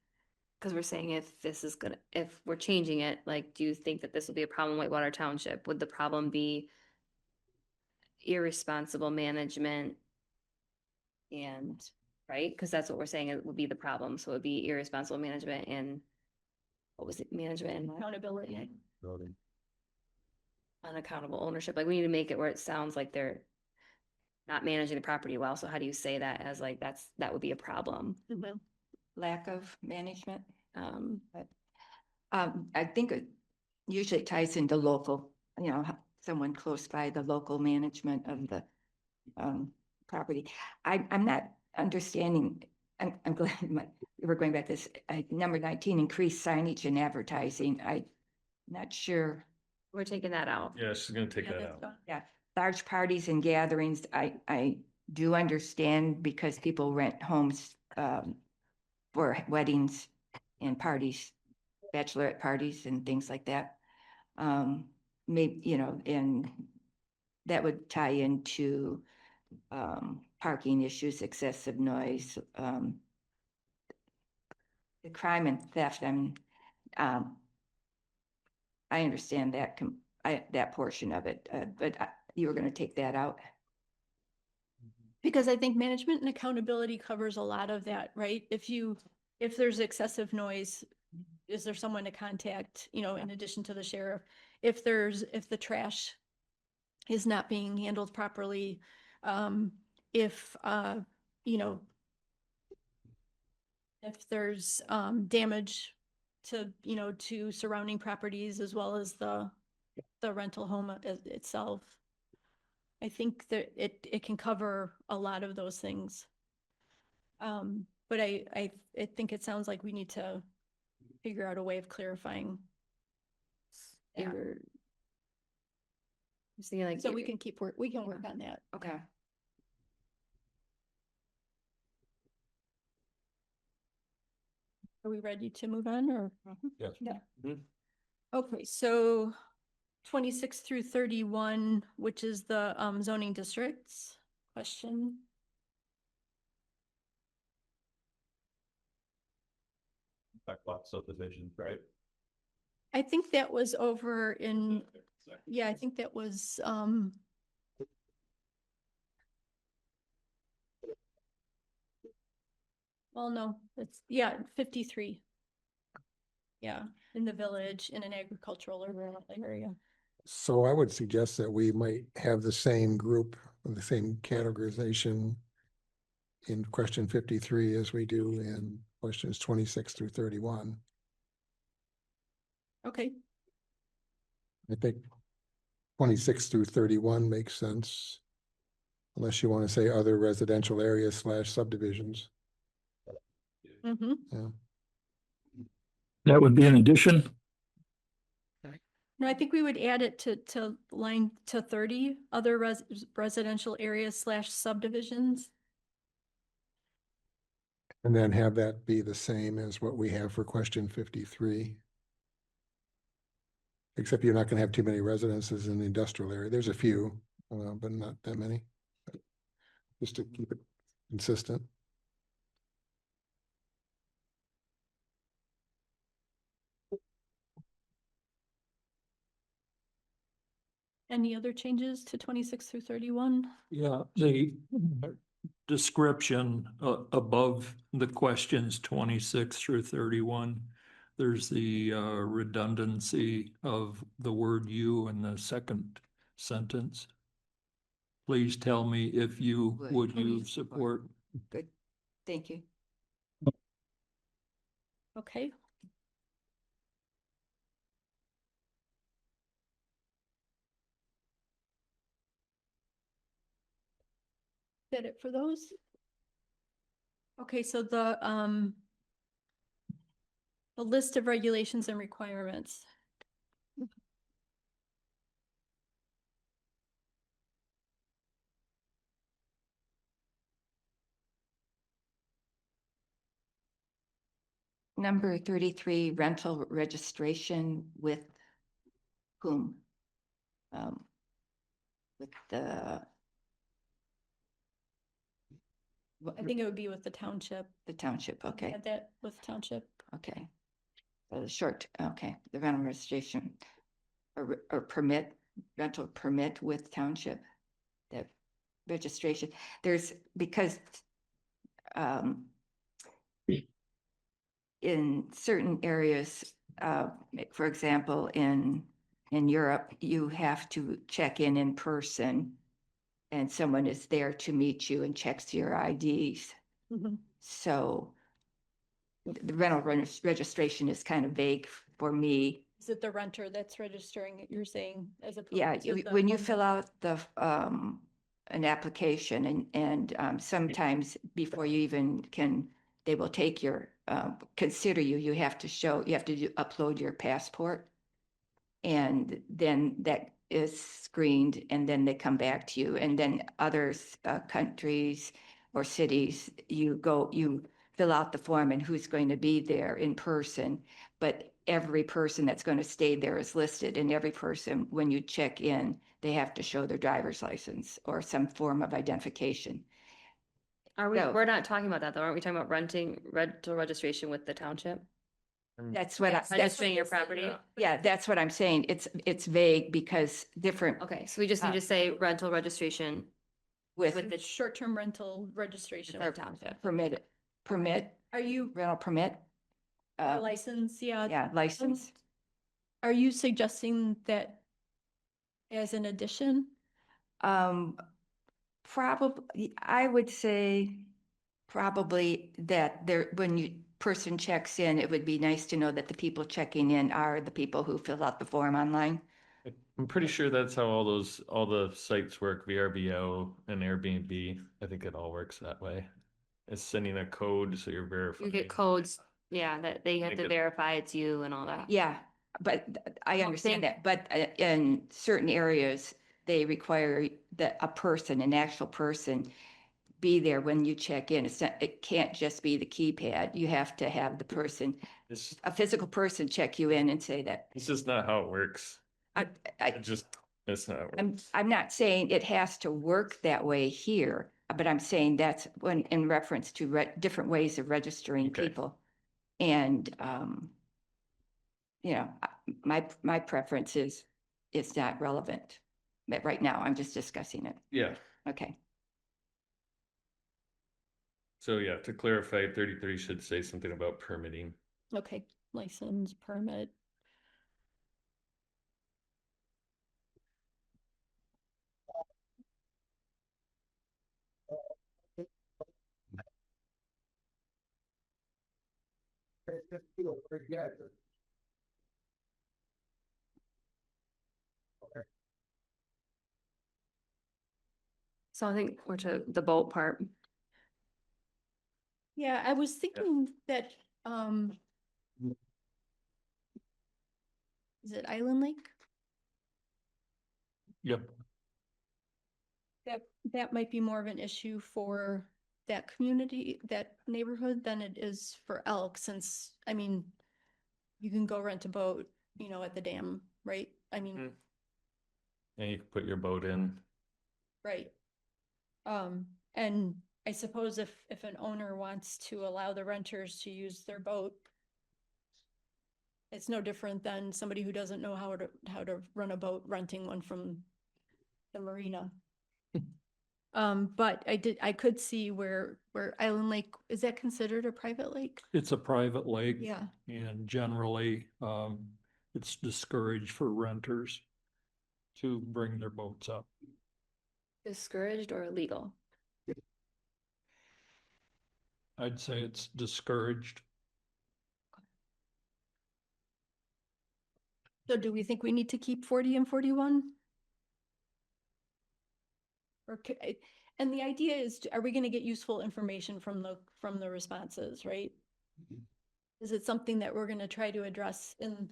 because we're saying if we're changing it, like, do you think that this will be a problem in Whitewater Township? Would the problem be irresponsible management? And, right? Because that's what we're saying it would be the problem. So it would be irresponsible management and, what was it, management and Accountability. unaccountable ownership. Like, we need to make it where it sounds like they're not managing the property well. So how do you say that as like, that would be a problem? Lack of management. I think it usually ties into local, someone close by the local management of the property. I'm not understanding. I'm glad we're going back to this. Number 19, increase signage and advertising. I'm not sure. We're taking that out. Yeah, she's gonna take that out. Yeah, large parties and gatherings. I do understand because people rent homes for weddings and parties, bachelorette parties and things like that. Maybe, and that would tie into parking issues, excessive noise, the crime and theft. I understand that that portion of it, but you were going to take that out. Because I think management and accountability covers a lot of that, right? If there's excessive noise, is there someone to contact, in addition to the sheriff? If the trash is not being handled properly, if there's damage to surrounding properties as well as the rental home itself. I think that it can cover a lot of those things. But I think it sounds like we need to figure out a way of clarifying. Yeah. I'm thinking like. So we can we can work on that. Okay. Are we ready to move on or? Yes. Yeah. Mhm. Okay, so 26 through 31, which is the zoning districts question. Backlot subdivisions, right? I think that was over in, yeah, I think that was well, no, it's, yeah, 53. Yeah, in the village, in an agricultural or rural area. So I would suggest that we might have the same group, the same categorization in question 53 as we do in questions 26 through 31. Okay, I think 26 through 31 makes sense. Unless you want to say other residential areas / subdivisions. mm-hmm. Yeah. That would be an addition. No, I think we would add it to line to 30, other residential areas / subdivisions. And then have that be the same as what we have for question 53. Except you're not going to have too many residences in the industrial area. There's a few, but not that many. Just to keep it consistent. Any other changes to 26 through 31? Yeah, the description above the questions 26 through 31, there's the redundancy of the word "you" in the second sentence. Please tell me if you would you support. Good, thank you. Okay. Is that it for those? Okay, so the list of regulations and requirements. Number 33, rental registration with whom? With the. I think it would be with the township. The township, okay, Add that with township. okay. Short, okay, the rental registration or permit, rental permit with township. That registration, there's, because in certain areas, for example, in Europe, you have to check in person and someone is there to meet you and checks your IDs. Mm-hmm. So the rental registration is kind of vague for me. Is it the renter that's registering it, you're saying, as opposed Yeah, to the when you homeowner? fill out the an application and sometimes before you even can, they will take your consider you. You have to upload your passport, and then that is screened, and then they come back to you. And then other countries or cities, you fill out the form and who's going to be there in person, but every person that's going to stay there is listed, and every person, when you check in, they have to show their driver's license or some form of identification. We're not talking about that though, aren't we talking about rental registration with the township? That's what Registering your property? Yeah, that's what I'm saying. It's vague because different. Okay, so we just need to say rental registration With with the Short-term rental registration. with township. permit, Are you rental permit. license? Yeah. Yeah, license. Are you suggesting that as an addition? Probably, I would say probably that when person checks in, it would be nice to know that the people checking in are the people who fill out the form online. I'm pretty sure that's how all the sites work, VRBO and Airbnb. I think it all works that way. is sending a code, so you're You verifying. get codes, yeah, that they have Make to it- verify it's you and all that. Yeah, but I understand that, but in certain areas, they require that a person, an actual person, be there when you check in. It's not, it can't just be the keypad. You have to have the person, It's, a physical person check you in and say that. it's just not how it works. I, It just, it's not. How it works. I'm not saying it has to work that way here, but I'm saying that's when, in reference to different ways of registering Okay. people. And, you know, my preference is, it's not relevant. But right now, I'm just discussing it. Yeah. Okay. So yeah, to clarify, 33 should say something about permitting. Okay, license, permit. So I think we're to the boat part. Yeah, I was thinking that, is it Island Lake? Yep. That might be more of an issue for that community, that neighborhood than it is for Elk, since, I mean, you can go rent a boat, you know, at the dam, right? I mean, Mm. And you can put your boat in. right. And I suppose if an owner wants to allow the renters to use their boat, it's no different than somebody who doesn't know how to run a boat, renting one from the marina. But I could see where Island Lake, is that considered a private lake? It's a private lake. Yeah. And generally, it's discouraged for renters to bring their boats up. Discouraged or illegal? I'd say it's discouraged. So do we think we need to keep 40 and 41? And the idea is, are we gonna get useful information from the responses, right? Is it something that we're gonna try to address in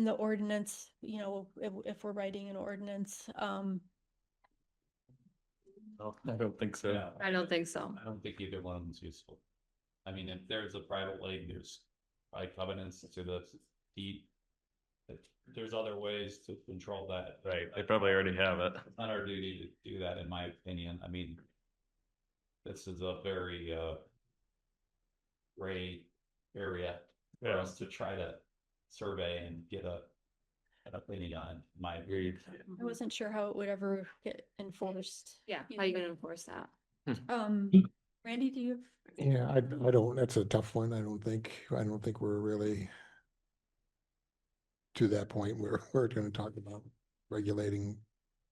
the ordinance, you know, if we're writing an ordinance? No, I don't think so. Yeah. I don't think so. I don't think either one's useful. I mean, if there's a private lake, there's probably covenants to the deed. There's other ways to control that. Right, they probably already have it. It's not our duty to do that, in my opinion. I mean, this is a very gray area for Yeah. us to try to survey and get an opinion on, in my opinion. I wasn't sure how it would ever get enforced. Yeah, you how you know? gonna enforce that? Randy, do you? Yeah, I don't, that's a tough one. I don't think we're really to that point where we're gonna talk about regulating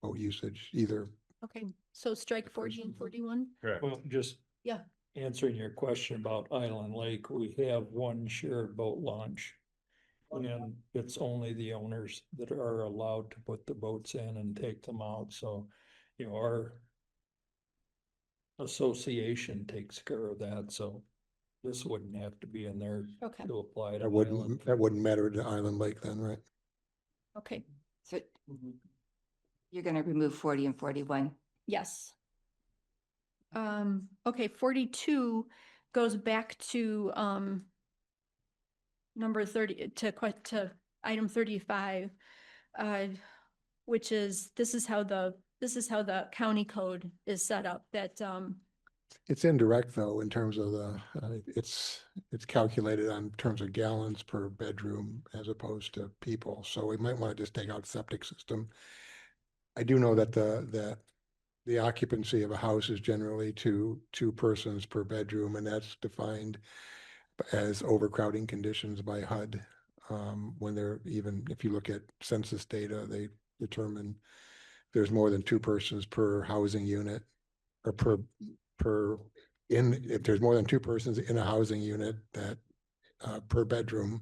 boat usage either. Okay, so strike 40 and 41? Correct. Well, just Yeah. answering your question about Island Lake, we have one shared boat launch. And it's only the owners that are allowed to put the boats in and take them out, so, you know, our association takes care of that, so this wouldn't have to be in there Okay, to apply to That Island. wouldn't matter to Island Lake then, right? okay, So you're gonna remove 40 and 41. yes. Okay, 42 goes back to, number 30, to item 35, which is, this is how the county code is set up, that, It's indirect though, in terms of it's calculated on terms of gallons per bedroom as opposed to people. So we might want to just take out septic system. I do know that the occupancy of a house is generally two persons per bedroom, and that's defined as overcrowding conditions by HUD. When they're, even if you look at census data, they determine there's more than two persons per housing unit, or if there's more than two persons in a housing unit, that per bedroom,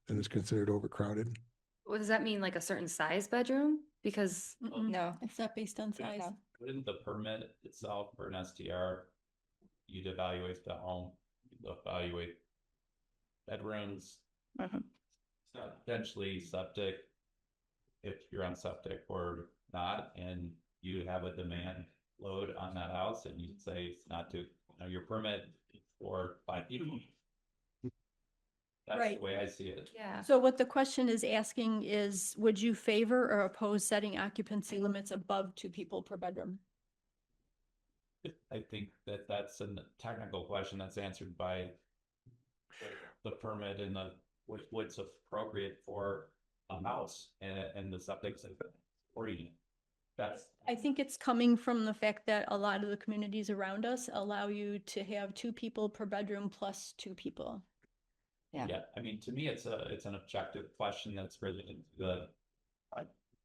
then it's considered overcrowded. What does that mean, like a certain size bedroom? Because mm-mm, No. it's not based on size. Wouldn't the permit itself for an STR you'd evaluate the home, you'd evaluate bedrooms, Mhm. potentially septic, if you're on septic or not, and you have a demand load on that house, and you'd say it's not to, your permit for 5 people. That's the Right. way I see it. Yeah. So what the question is asking is, would you favor or oppose setting occupancy limits above 2 people per bedroom? I think that that's a technical question that's answered by the permit and what's appropriate for a house and the septic system or unit. That's, I think it's coming from the fact that a lot of the communities around us allow you to have 2 people per bedroom plus 2 people. Yeah. yeah, I mean, to me, it's an objective question that's related to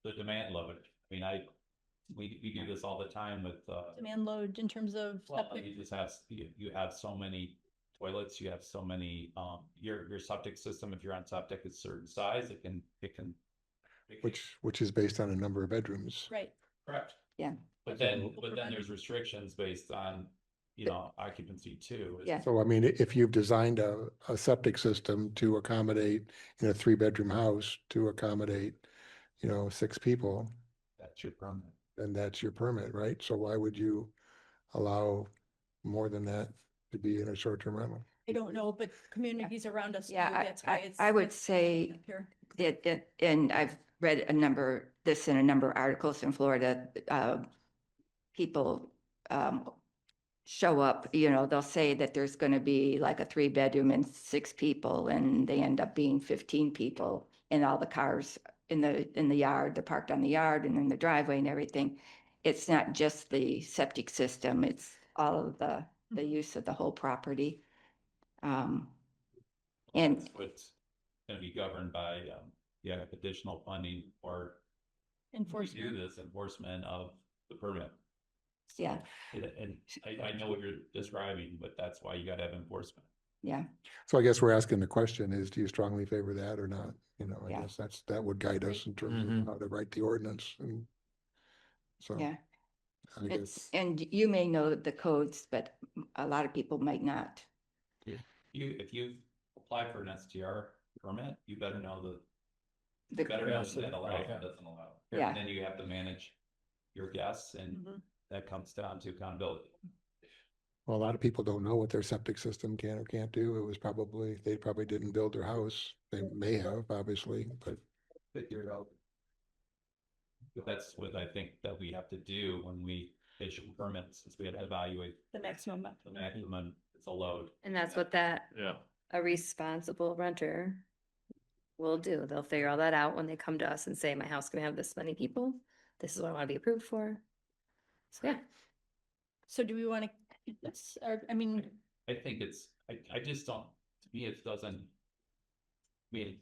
the demand load. I mean, we do this all the time with Demand load in terms of well, septic. you just have you have so many toilets, you have so many your septic system, if you're on septic is certain size, it can which is based on a number of bedrooms. Right. correct. Yeah. But then there's restrictions based on, occupancy too. Yeah. So I mean, if you've designed a septic system to accommodate in a 3-bedroom house to accommodate, 6 people, That's your permit. then that's your permit, right? So why would you allow more than that to be in a short-term rental? I don't know, but communities around us do. Yeah, That's why it's. I would it's say up here. and I've read in a number of articles in Florida, people, show up, they'll say that there's going to be like a 3-bedroom and 6 people, and they end up being 15 people, and all the cars in the yard, they're parked on the yard and in the driveway and everything. It's not just the septic system, it's all of the use of the whole property. And That's what's going to be governed by additional funding or Enforcement. do this enforcement of the permit. yeah, And I know what you're describing, but that's why you got to have enforcement. yeah, So I guess we're asking the question is, do you strongly favor that or not? I Yeah. guess that would guide us in terms Mhm. of how to write the ordinance. And so. yeah. I guess, And you may know the codes, but a lot of people might not. If you apply for an STR permit, you better know The- better know what that Right. allows and doesn't allow. Yeah. And then you have to manage your guests, and Mhm. that comes down to accountability. well, a lot of people don't know what their septic system can or can't do. They probably didn't build their house. They may have, obviously, but Figure it out. But that's what I think that we have to do when we issue permits, is we have to evaluate The maximum. the maximum, it's a load. And that's what a responsible renter will do. They'll figure all that out when they come to us and say, my house can have this many people. This is what I want to be approved for. So, yeah. So do we want to keep this, or, I mean, I think I just don't, to me, it doesn't, I mean,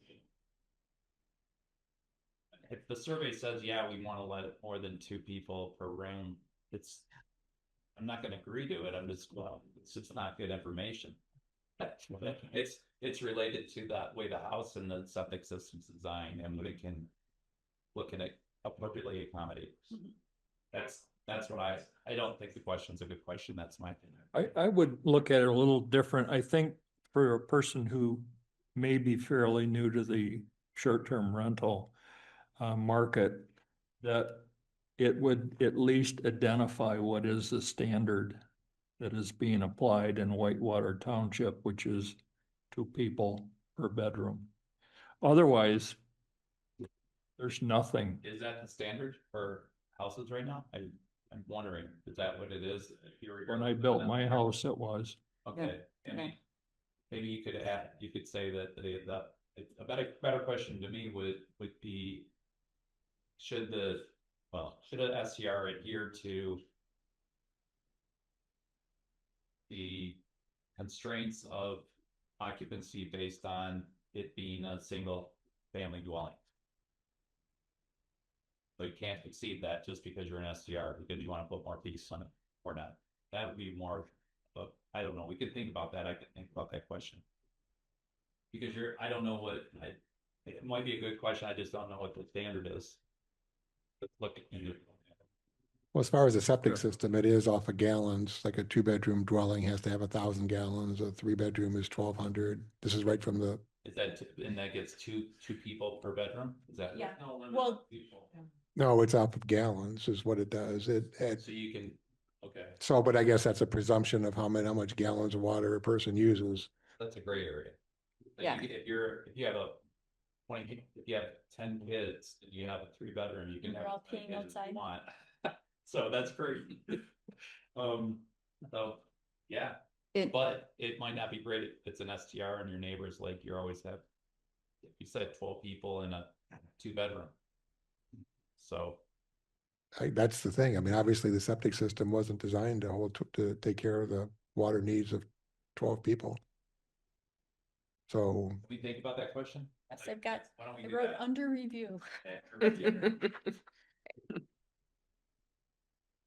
if the survey says, yeah, we want to let more than 2 people per room, I'm not going to agree to it. It's just not good information. It's related to that way the house and the septic system's designed and what it can appropriately accommodate. That's what I don't think the question's a good question. That's my opinion. I would look at it a little different. I think for a person who may be fairly new to the short-term rental market, that it would at least identify what is the standard that is being applied in Whitewater Township, which is 2 people per bedroom. Otherwise, there's nothing. Is that the standard for houses right now? I'm wondering, is that what it is? When I built my house, it was. Okay, I mean, maybe you could say that a better question to me would be, should an STR adhere to the constraints of occupancy based on it being a single family dwelling? So you can't exceed that just because you're an STR, because you want to put more piece on it or not. That would be more, but I don't know. We could think about that. I could think about that question. Because I don't know it might be a good question. I just don't know what the standard is. Let's look into it. Well, as far as the septic system, it is off of gallons, like a 2-bedroom dwelling has to have 1,000 gallons, a 3-bedroom is 1,200. This is right from the, Is that, and that gets two people per bedroom? Is that? Yeah. Well, no, it's off of gallons is what it does. So you can, okay, So, but I guess that's a presumption of how much gallons of water a person uses. that's a gray area. Like, Yeah. If you have 10 kids, and you have a 3-bedroom, you can They're have all as many peeing kids as you outside. want. So that's great. So, yeah, but it might not be great if it's an STR and your neighbors, like you always have. You said 12 people in a 2-bedroom. So, That's the thing. I mean, obviously the septic system wasn't designed to take care of the water needs of 12 people. So, we think about that question? yes, I've got, Why don't we I do wrote that? under review.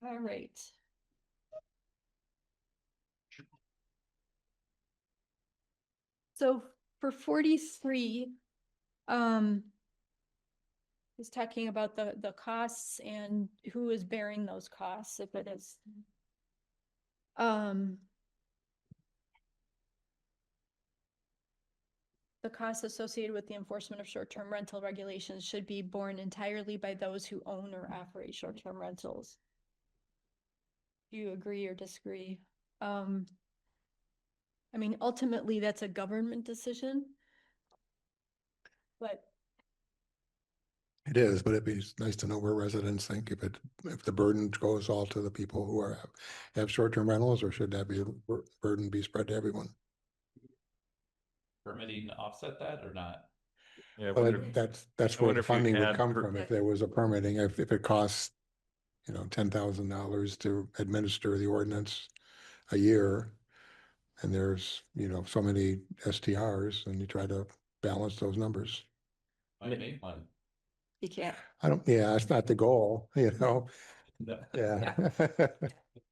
All right. So for 43, is talking about the costs and who is bearing those costs, if it is. The costs associated with the enforcement of short-term rental regulations should be borne entirely by those who own or operate short-term rentals. Do you agree or disagree? I mean, ultimately, that's a government decision. But it is, but it'd be nice to know where residents think if the burden goes all to the people who have short-term rentals, or should that burden be spread to everyone? Permitting to offset that or not? Yeah, I But wonder, that's I where wonder the if you funding would add come per- from if there was a permitting, if it costs, $10,000 to administer the ordinance a year. And there's, so many STRs, and you try to balance those numbers. Might make one. You can't. Yeah, that's not the goal, The yeah.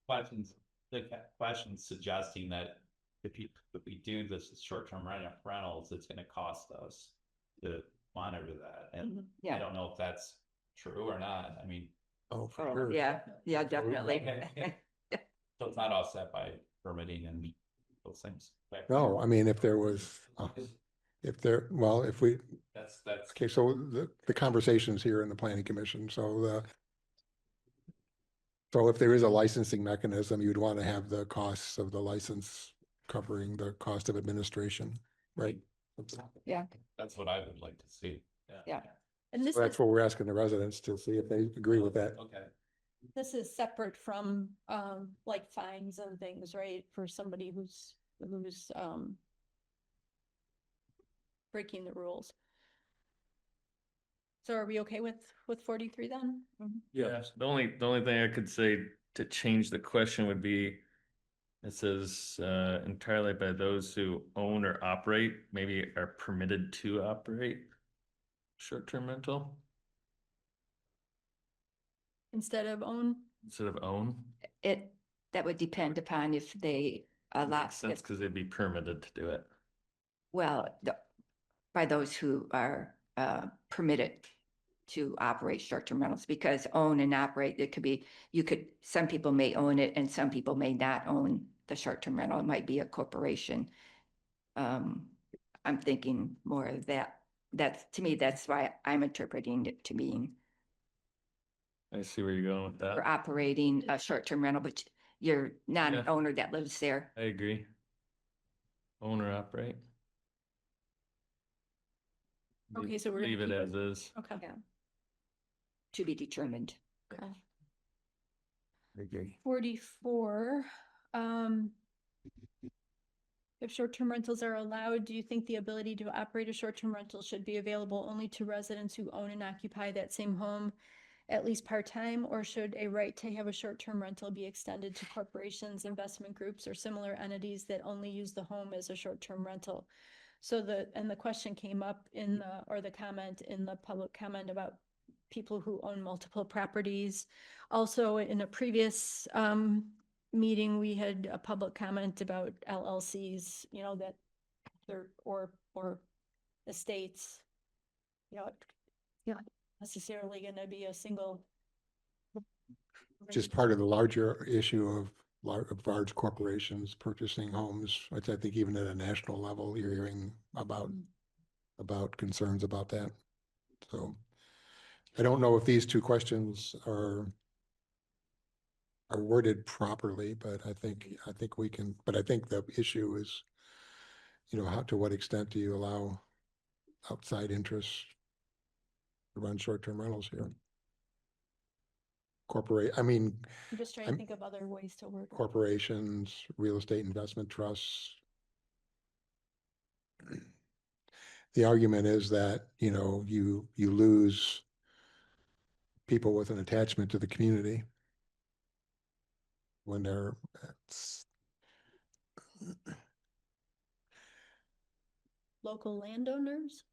question's suggesting that if we do this short-term rentals, it's gonna cost us to monitor that. And I don't know if that's true or not. I mean, Oh, for sure. Yeah, definitely. so it's not offset by permitting and those things. No, I mean, if there was, if we, That's, okay, so the conversation's here in the planning commission, so if there is a licensing mechanism, you'd want to have the costs of the license covering the cost of administration, right? Yeah. that's what I would like to see. Yeah. and this So that's is what we're asking the residents to see if they agree with that. Okay. this is separate from like fines and things, right? For somebody who's breaking the rules. So are we okay with 43 then? yeah, the only thing I could say to change the question would be, it says entirely by those who own or operate, maybe are permitted to operate short-term rental Instead of own? instead of own. That would depend upon if they allow, Makes sense because they'd be permitted to do it. by those who are permitted to operate short-term rentals, because own and operate, it could be, some people may own it and some people may not own the short-term rental. It might be a corporation. I'm thinking more of that. To me, that's why I'm interpreting it to mean I see where you're going with for that. operating a short-term rental, but you're not an Yeah. owner that lives there. I agree. Own or operate. Okay, so we're gonna Leave it keep as is. Okay. Yeah. To be determined. Okay. I agree. 44, if short-term rentals are allowed, do you think the ability to operate a short-term rental should be available only to residents who own and occupy that same home at least part-time, or should a right to have a short-term rental be extended to corporations, investment groups, or similar entities that only use the home as a short-term rental? So the question came up the comment in the public comment about people who own multiple properties. Also, in a previous meeting, we had a public comment about LLCs, that they're, or estates. Not necessarily gonna be a single just part of the larger issue of large corporations purchasing homes, which I think even at a national level, you're hearing about concerns about that. So I don't know if these two questions are worded properly, but I think we can, but I think the issue is, how, to what extent do you allow outside interests to run short-term rentals here? I'm just trying to think of other ways to word it. Corporations, real estate investment trusts. The argument is that, you lose people with an attachment to the community when they're, Local landowners?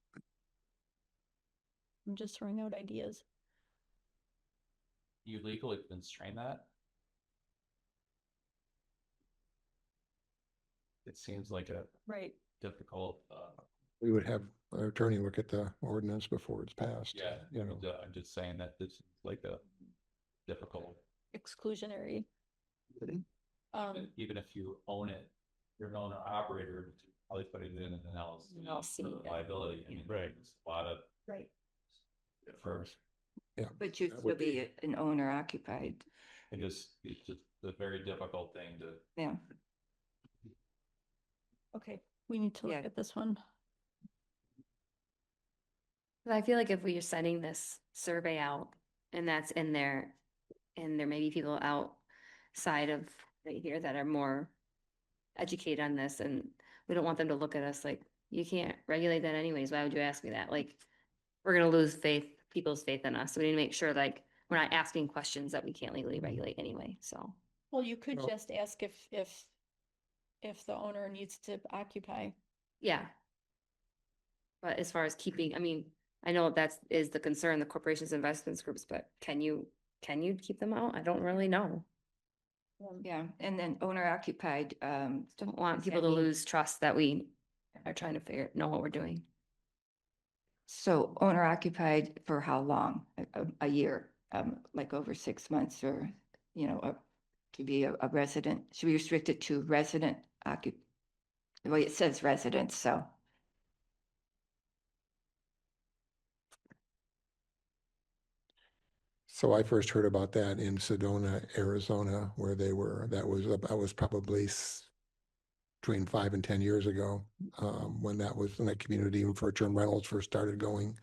I'm just throwing out ideas. You legally constrain that? It seems like a Right. difficult, we would have our attorney look at the ordinance before it's passed. yeah, I'm just saying that this is like a difficult. Exclusionary. Even if you own it, you're an owner operator, probably put it in an LLC liability. I mean, Right. It's a lot of. Right. First, But you'd That still would be an owner occupied. it's just a very difficult thing to. Yeah. Okay, we need to look Yeah. at this one. But I feel like if we are sending this survey out and that's in there, and there may be people outside of right here that are more educated on this, and we don't want them to look at us like, you can't regulate that anyways, why would you ask me that? Like, we're gonna lose people's faith in us. So we need to make sure like we're not asking questions that we can't legally regulate anyway, so. Well, you could Well- just ask if the owner needs to occupy. Yeah. But as far as keeping, I mean, I know is the concern, the corporations, investments groups, but can you keep them out? I don't really know. Yeah, and then owner occupied, Don't want Does people that to mean- lose trust that we are trying to know what we're doing. so owner occupied for how long? A year, like over 6 months, or, to be a resident, should be restricted to resident well, it says residents, so. So I first heard about that in Sedona, Arizona, where that was probably between 5 and 10 years ago, when that community for term rentals first started going.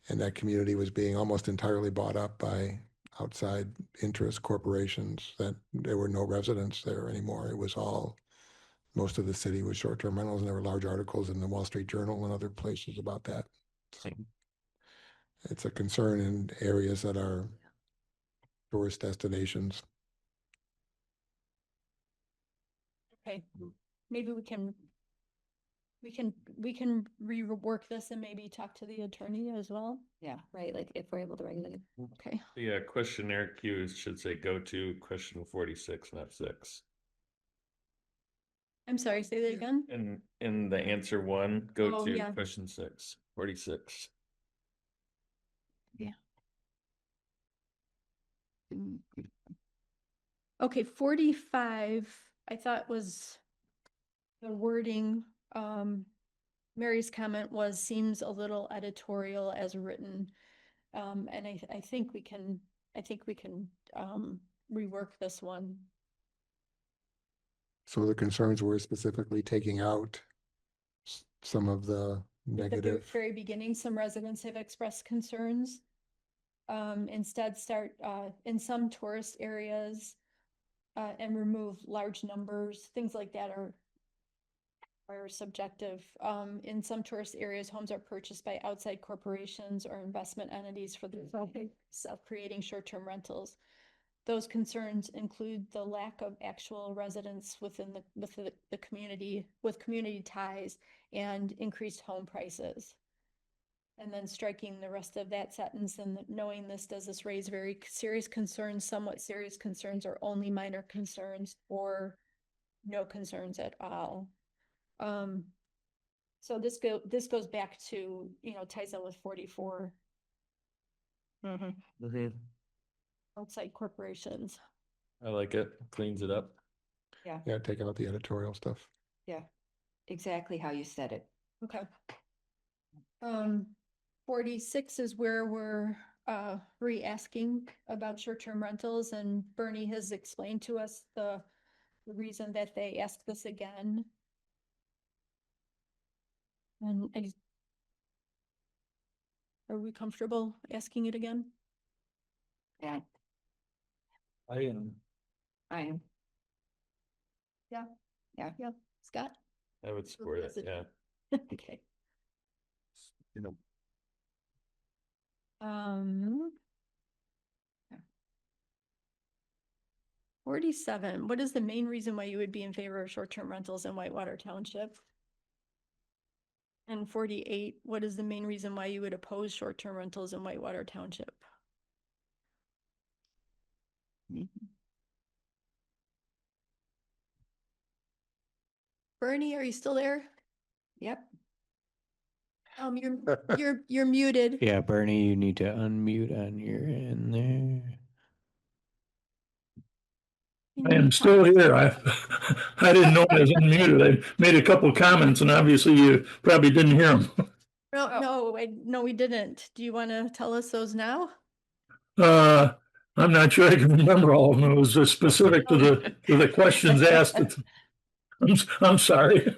And that community was being almost entirely bought up by outside interest corporations, that there were no residents there anymore. It was most of the city was short-term rentals, and there were large articles in the Wall Street Journal and other places about that. So it's a concern in areas that are tourist destinations. Okay, maybe we can rework this and maybe talk to the attorney as well. Yeah. Right, like if we're able to regulate. Okay, The questionnaire cues should say go to question 46, not 6. I'm sorry, say that again. And in the answer 1, go Oh, to yeah. question 46. Okay, 45, I thought was the wording, Mary's comment seems a little editorial as written. And I think we can rework this one. So the concerns were specifically taking out some of the At the negative. very beginning, some residents have expressed concerns. Instead start, in some tourist areas, and remove large numbers, things like that are subjective. In some tourist areas, homes are purchased by outside corporations or investment entities for the purpose of creating short-term rentals. Those concerns include the lack of actual residents within the community, with community ties, and increased home prices. And then striking the rest of that sentence, and knowing this, does this raise very serious concerns, somewhat serious concerns, or only minor concerns, or no concerns at all? So this goes back to, ties in with 44. outside corporations. I like it. Cleans it up. Yeah, Yeah, take out the editorial stuff. yeah, exactly how you said it. Okay. 46 is where we're re-asking about short-term rentals, and Bernie has explained to us the reason that they asked this again. And are we comfortable asking it again? Yeah, I am. I am. Yeah. Yeah. Yeah, Scott? I would support it. Is it- Yeah. Okay. You know, Um. 47, what is the main reason why you would be in favor of short-term rentals in Whitewater Township? And 48, what is the main reason why you would oppose short-term rentals in Whitewater Township? Bernie, are you still there? Yep. You're muted. Yeah, Bernie, you need to unmute on your end there. I am still here. I didn't know I was unmuted. I made a couple comments and obviously you probably didn't hear them. No, we didn't. Do you want to tell us those now? I'm not sure I can remember all of them. It was specific to the questions asked. I'm sorry.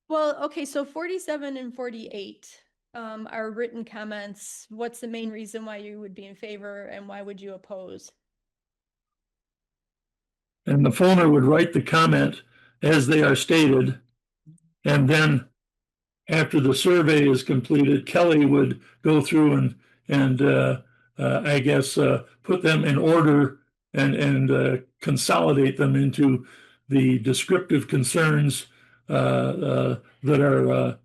Well, okay, so 47 and 48 are written comments. What's the main reason why you would be in favor and why would you oppose? And the phoner would write the comment as they are stated. And then after the survey is completed, Kelly would go through and I guess put them in order and consolidate them into the descriptive concerns that are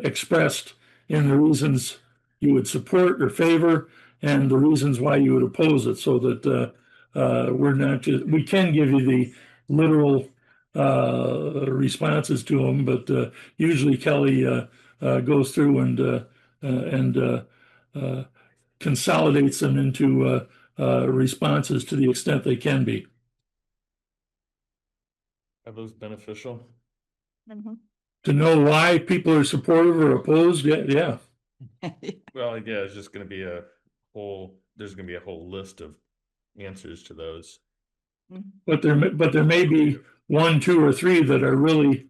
expressed in the reasons you would support or favor and the reasons why you would oppose it, so that we're not just, we can give you the literal responses to them, but usually Kelly goes through and consolidates them into responses to the extent they can be. are those beneficial? To know why people are supportive or opposed, yeah. Well, yeah, it's just gonna be there's gonna be a whole list of answers to those. But there may be one, two, or three that are really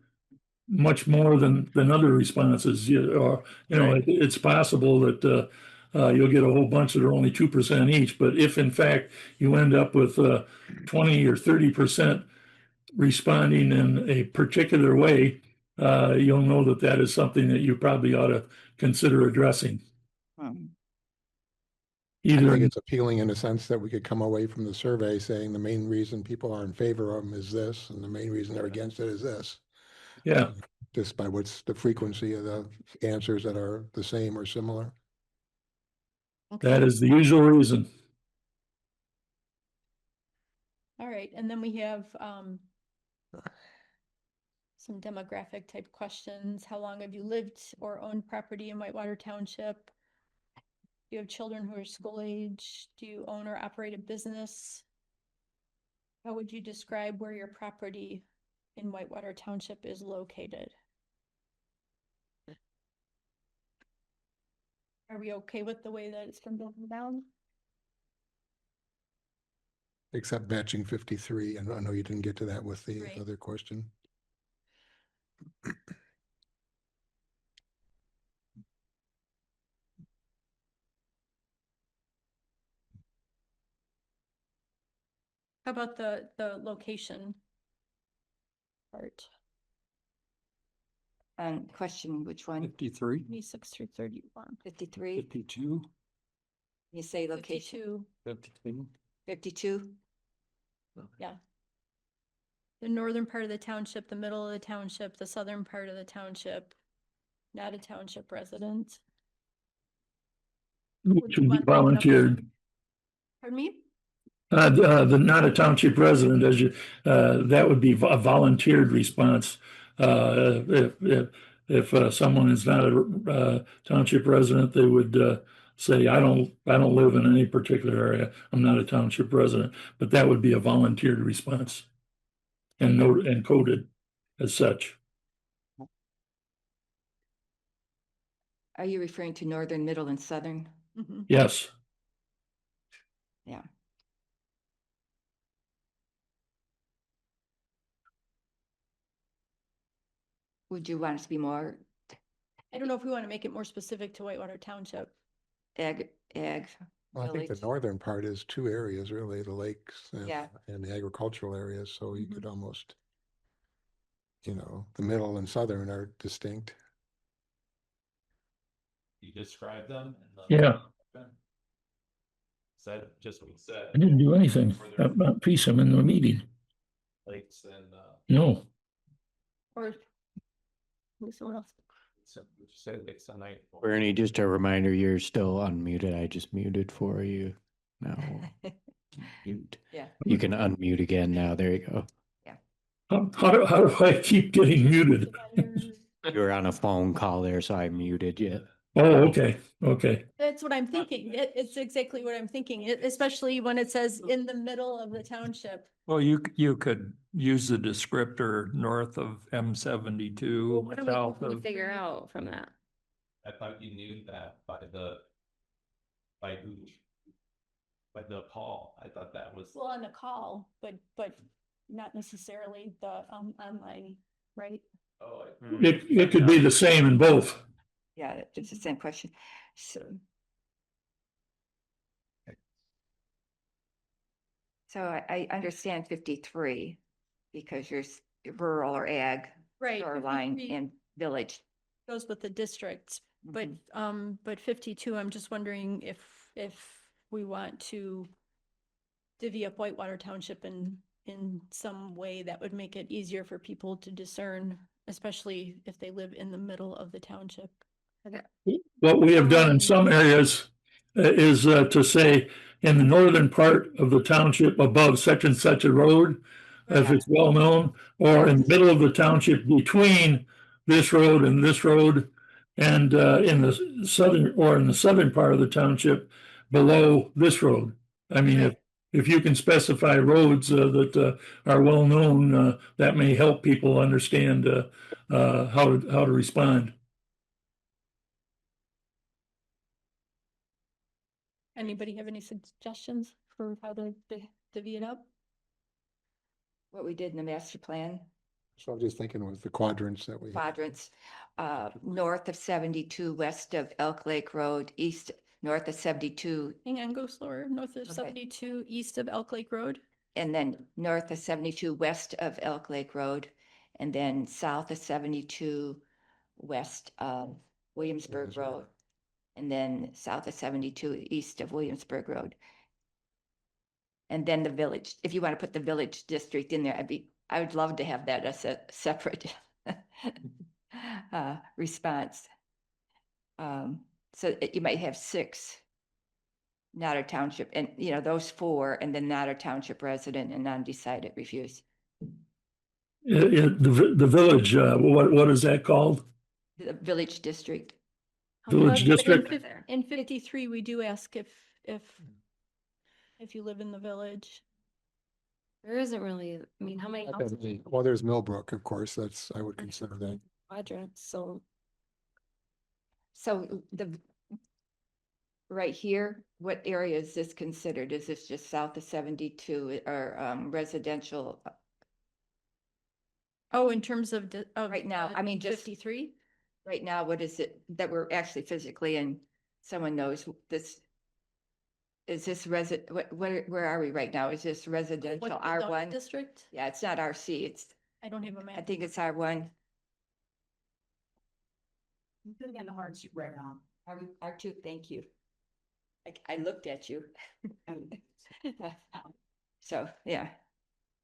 much more than other responses. Or Right. it's possible that you'll get a whole bunch that are only 2% each. But if in fact you end up with 20 or 30% responding in a particular way, you'll know that that is something that you probably ought to consider addressing. I think Either it's appealing in a sense that we could come away from the survey saying the main reason people are in favor of them is this, and the main reason they're against it is this. yeah. Just by what's the frequency of the answers that are the same or similar. That is the usual reason. All right, and then we have some demographic type questions. How long have you lived or owned property in Whitewater Township? Do you have children who are school age? Do you own or operate a business? How would you describe where your property in Whitewater Township is located? Are we okay with the way that it's been broken down? Except matching 53, and I know you didn't get to that with the Right. other question. How about the location part? Question, which one? 53, 26 through 31. 53? 52, You say location? 52, 52? yeah. The northern part of the township, the middle of the township, the southern part of the township, not a township resident. Which would be Want to break it up? volunteered. Pardon me? Not a township resident, as you, that would be a volunteered response. If someone is not a township resident, they would say, I don't live in any particular area. I'm not a township resident, but that would be a volunteered response. And noted and coded as such. Are you referring to northern, middle, and southern? Mhm. Yes. Yeah. Would you want us to be more I don't know if we want to make it more specific to Whitewater Township. ag? Well, I think the village? northern part is two areas, really, the lakes Yeah. and the agricultural areas, so you Mhm. could almost, the middle and southern are distinct. You describe them? In the- Yeah. Is that just what you said? I didn't do anything about peace. I'm in the meeting. Lakes and, No. Or someone else. so would you say lakes on night? Bernie, just a reminder, you're still unmuted. I just muted for you. Now, mute. Yeah. You can unmute again now. There you go. How do I keep getting muted? You were on a phone call there, so I muted you. Oh, okay, okay. That's what I'm thinking. It's exactly what I'm thinking, especially when it says in the middle of the township. Well, you could use the descriptor north of M72, What do south we of. figure out from that? I thought you knew that by who? By the call. I thought that was. Well, on the call, but not necessarily the online, right? Oh, It could be the same in both. Yeah, it's the same question. So I understand 53 because you're rural or ag, Right. shoreline 53 and village. goes with the districts, but Mhm. but 52, I'm just wondering if we want to divvy up Whitewater Township in some way that would make it easier for people to discern, especially if they live in the middle of the township. What we have done in some areas is to say in the northern part of the township above such and such a road, if it's well known, or in the middle of the township between this road and this road, and in the southern part of the township below this road. I mean, if you can specify roads that are well known, that may help people understand how to respond. Anybody have any suggestions for how to divvy it up? What we did in the master plan, So I'm just thinking with the quadrants that we. quadrants, north of 72, west of Elk Lake Road, north of 72, Hang on, go slower. North of Okay. 72, east of Elk Lake Road. and then north of 72, west of Elk Lake Road, and then south of 72, west of Williamsburg Road, and then south of 72, east of Williamsburg Road. And then the village, if you want to put the village district in there, I would love to have that as a separate response. So you might have 6 not a township, and those 4, and then not a township resident and undecided refuse. The village, what is that called? The village district. Village But district? In 53, we do ask if you live in the village. There isn't really, I mean, how many Not that houses many. Well, there's Millbrook, of course, I would consider that. quadrants, so So right here, what area is this considered? Is this just south of 72 or residential? Oh, in terms of Right now, I mean, just 53? right now, what is it that we're actually physically in? Someone knows this. Is this where are we right now? Is this residential What's the zoning R1? district? Yeah, it's not RC, it's, I don't have a map. I think it's R1. On the hardship right now. R2, thank you. I looked at you. So, yeah.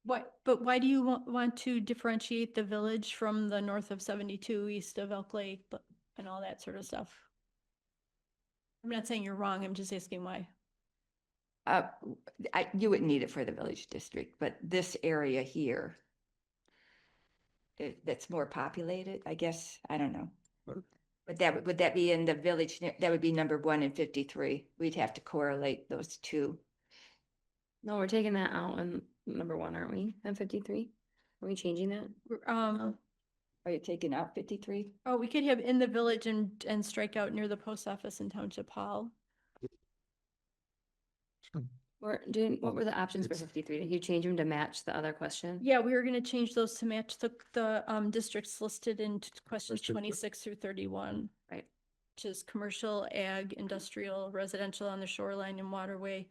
But why do you want to differentiate the village from the north of 72, east of Elk Lake, and all that sort of stuff? I'm not saying you're wrong, I'm just asking why. You wouldn't need it for the village district, but this area here, that's more populated, I guess, I don't know. But would that be in the village? That would be number 1 and 53. We'd have to correlate those two. No, we're taking that out in number 1, aren't we? And 53? Are we changing that? Are you taking out 53? Oh, we could have in the village and strike out near the post office in Township Hall. What were the options for 53? Did you change them to match the other question? Yeah, we were gonna change those to match the districts listed in questions 26 through 31. Right. Which is commercial, ag, industrial, residential on the shoreline and waterway,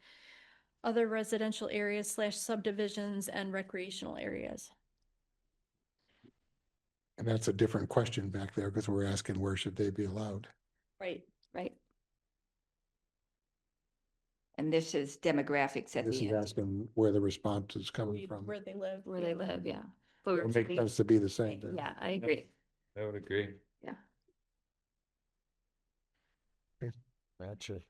other residential areas / subdivisions, and recreational areas. And that's a different question back there because we're asking where should they be allowed? Right. Right. And this is demographics at This the is end. asking where the response is coming from. Where they live. Where they live, yeah. But It makes sense to be the same. then. yeah, I agree. I would agree. Yeah. Gotcha.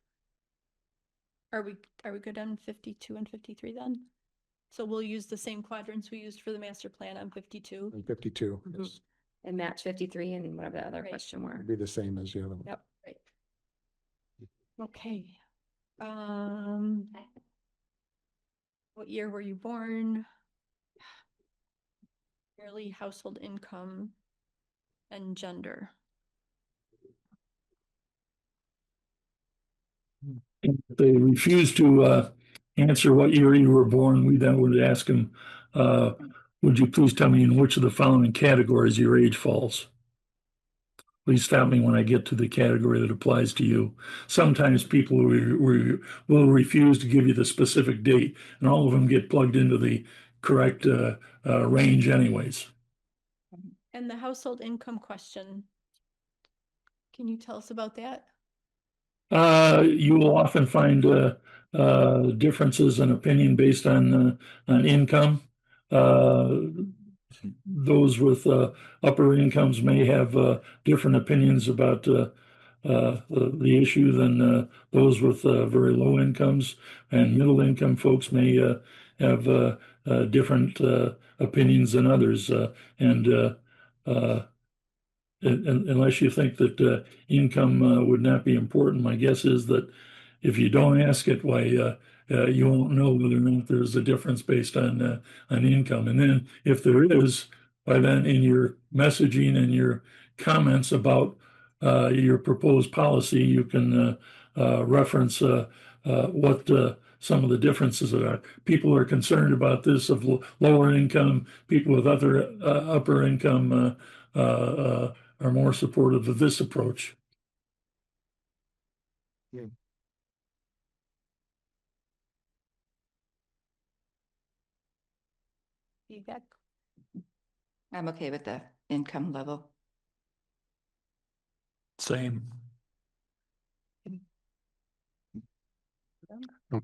Are we good on 52 and 53 then? So we'll use the same quadrants we used for the master plan on 52. And 52, Mhm. yes, And match 53 and whatever the other Right. question were. be the same as the other one. Yep. Right. Okay. What year were you born? Yearly household income and gender. If they refuse to answer what year you were born, we then would ask them, would you please tell me in which of the following categories your age falls? Please stop me when I get to the category that applies to you. Sometimes people will refuse to give you the specific date, and all of them get plugged into the correct range anyways. And the household income question. Can you tell us about that? You will often find differences in opinion based on income. Those with upper incomes may have different opinions about the issue than those with very low incomes, and middle income folks may have different opinions than others. Unless you think that income would not be important, my guess is that if you don't ask it, why you won't know whether or not there's a difference based on income. And then if there is, by then in your messaging and your comments about your proposed policy, you can reference what some of the differences are. People are concerned about this of lower income. People with other upper income are more supportive of this approach. Feedback? I'm okay with the income level. Same. I'm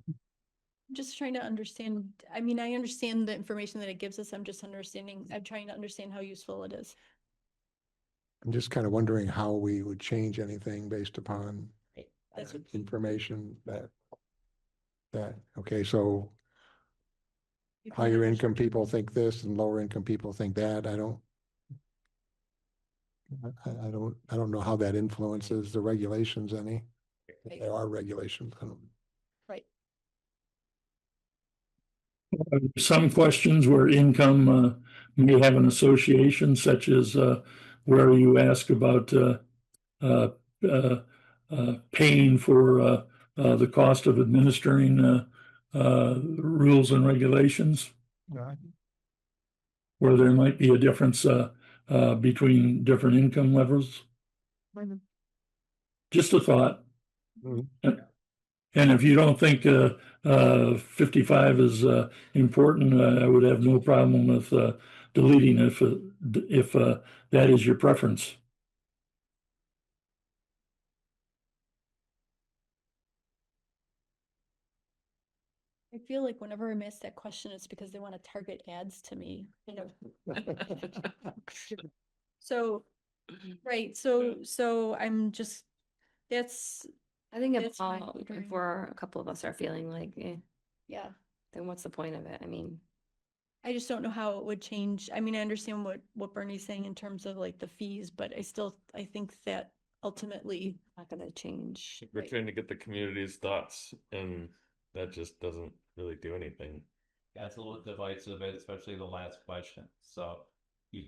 just trying to understand. I mean, I understand the information that it gives us. I'm trying to understand how useful it is. I'm just kind of wondering how we would change anything based upon Right. That's what information okay, so people higher need to- income people think this and lower income people think that. I don't know how that influences the regulations any. If there are regulations. I don't. Right. Some questions where income may have an association, such as where you ask about paying for the cost of administering rules and regulations, where there might be a difference between different income levels. Just a thought. And if you don't think 55 is important, I would have no problem with deleting if that is your preference. I feel like whenever I'm asked that question, it's because they want to target ads to me. So, right, so I'm just, that's, I think if That's fine, all, agreeing. if we're, a couple of us are feeling like, yeah. then what's the point of it? I mean, I just don't know how it would change. I mean, I understand what Bernie's saying in terms of like the fees, but I think that ultimately Not gonna change. We're trying to get the community's thoughts and that just doesn't really do anything. Yeah, it's a little divisive, especially the last question. So you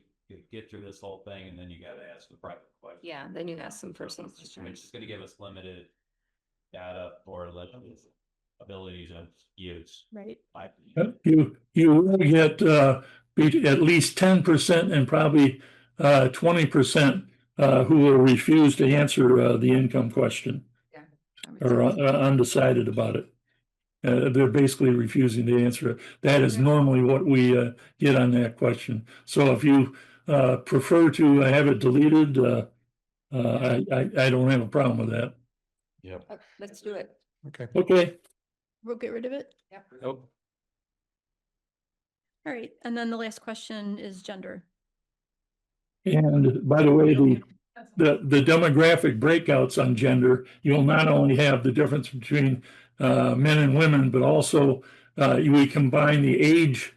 get through this whole thing and then you gotta ask the private question. Yeah, then you ask some personal It's questions. just gonna give us limited data or limited ability to use. right? You will get at least 10% and probably 20% who will refuse to answer the income question Yeah. I would or say so. undecided about it. They're basically refusing to answer it. That is normally what we get on that question. So if you prefer to have it deleted, I don't have a problem with that. Yep. Let's do it. Okay. Okay. We'll get rid of it. Yep. Nope. All right, and then the last question is gender. And by the way, the demographic breakouts on gender, you'll not only have the difference between men and women, but also we combine the age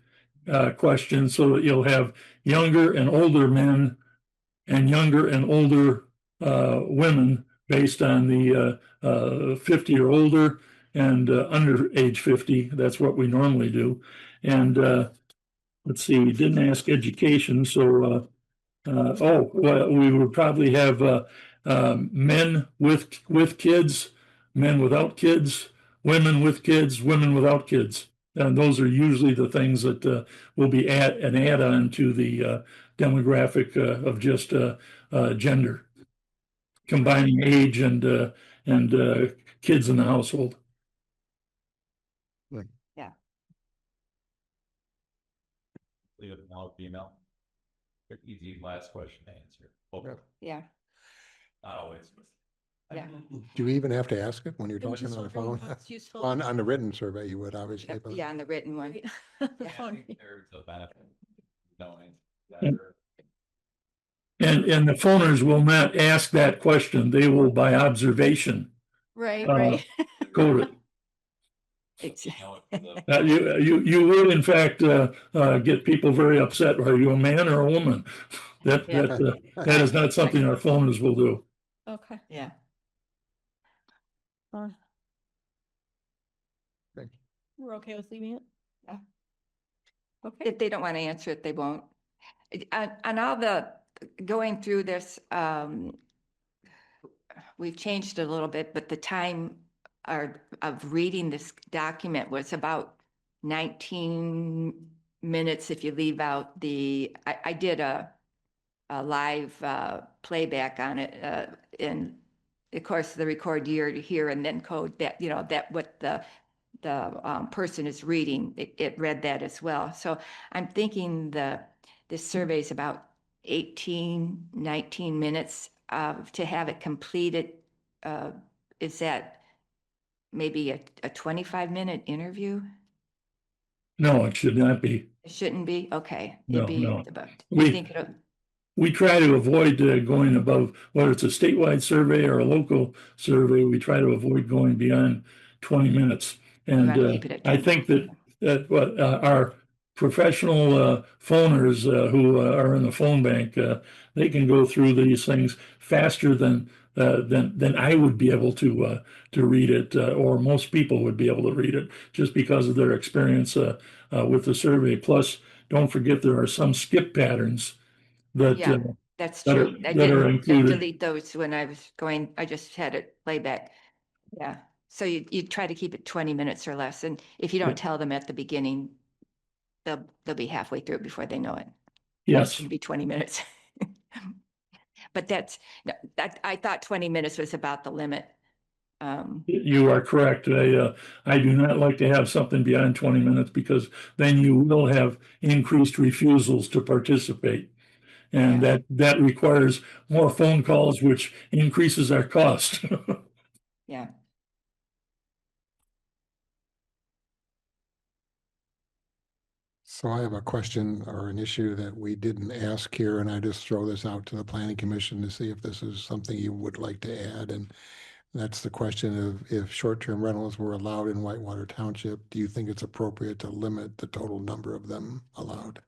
question so that you'll have younger and older men and younger and older women based on the 50 or older and under age 50. That's what we normally do. And let's see, we didn't ask education, so well, we would probably have men with kids, men without kids, women with kids, women without kids. And those are usually the things that will be an add-on to the demographic of just gender, combining age and kids in the household. Yeah. Leave it male, female. Easy last question to answer. Hopefully. Yeah. Not always. Yeah. Do you even have to ask it when you're It was talking just on the hoping phone? it's useful. On the written survey, you would obviously. but- Yeah, on the written one. The Yeah, I phone. think there's a benefit knowing And- better. And the phoners will not ask that question. They will, by observation, Right, Uh, right. code it. Exactly. You will in fact get people very upset. Are you a man or a woman? That is not something our phoners will do. Okay. Yeah. We're okay with leaving it? Yeah. Okay. If they don't want to answer it, they won't. On all the, going through this, we've changed it a little bit, but the time of reading this document was about 19 minutes if you leave out I did a live playback on it, and of course the record year to hear and then code that, that what the person is reading, it read that as well. So I'm thinking this survey is about 18, 19 minutes to have it completed. Is that maybe a 25-minute interview? No, it should not be. It shouldn't be? Okay. No, It'd be no. about, We- you think it'll, We try to avoid going above, whether it's a statewide survey or a local survey, we try to avoid going beyond 20 minutes. And wanna keep it at I 20. think that what our professional phoners who are in the phone bank, they can go through these things faster than I would be able to read it, or most people would be able to read it, just because of their experience with the survey. Plus, don't forget there are some skip patterns that yeah, that's that true. are- I that are didn't included. delete those when I was going, I just had it playback. Yeah. So you try to keep it 20 minutes or less. And if you don't tell them at the beginning, they'll be halfway through it before they know it. Yes, It'll be 20 minutes. But I thought 20 minutes was about the limit. you are correct. I do not like to have something beyond 20 minutes because then you will have increased refusals to participate. And Yeah. that requires more phone calls, which increases our cost. Yeah. So I have a question or an issue that we didn't ask here, and I just throw this out to the planning commission to see if this is something you would like to add. And that's the question of if short-term rentals were allowed in Whitewater Township, do you think it's appropriate to limit the total number of them allowed?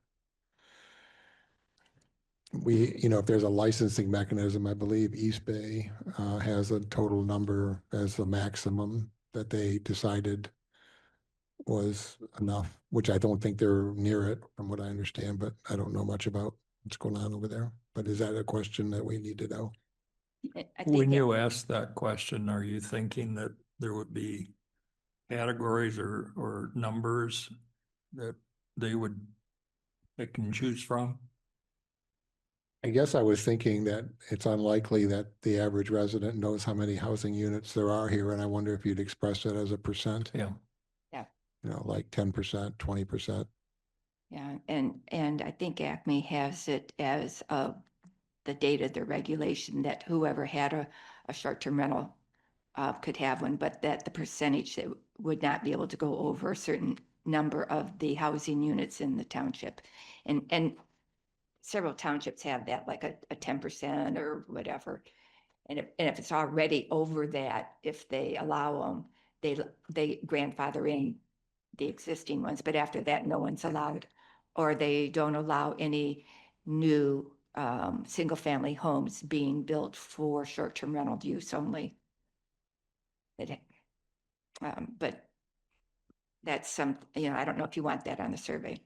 if there's a licensing mechanism, I believe East Bay has a total number as the maximum that they decided was enough, which I don't think they're near it from what I understand, but I don't know much about what's going on over there. But is that a question that we need to know? I think When that- you ask that question, are you thinking that there would be categories or numbers that they can choose from? I guess I was thinking that it's unlikely that the average resident knows how many housing units there are here, and I wonder if you'd express it as a percent. Yeah. Like 10%, 20%. Yeah, and I think Acme has it as the data, the regulation that whoever had a short-term rental could have one, but that the percentage that would not be able to go over a certain number of the housing units in the township. And several townships have that, like a 10% or whatever. And if it's already over that, if they allow them, they grandfather in the existing ones, but after that, no one's allowed. Or they don't allow any new single-family homes being built for short-term rental use only. But that's some, I don't know if you want that on the survey.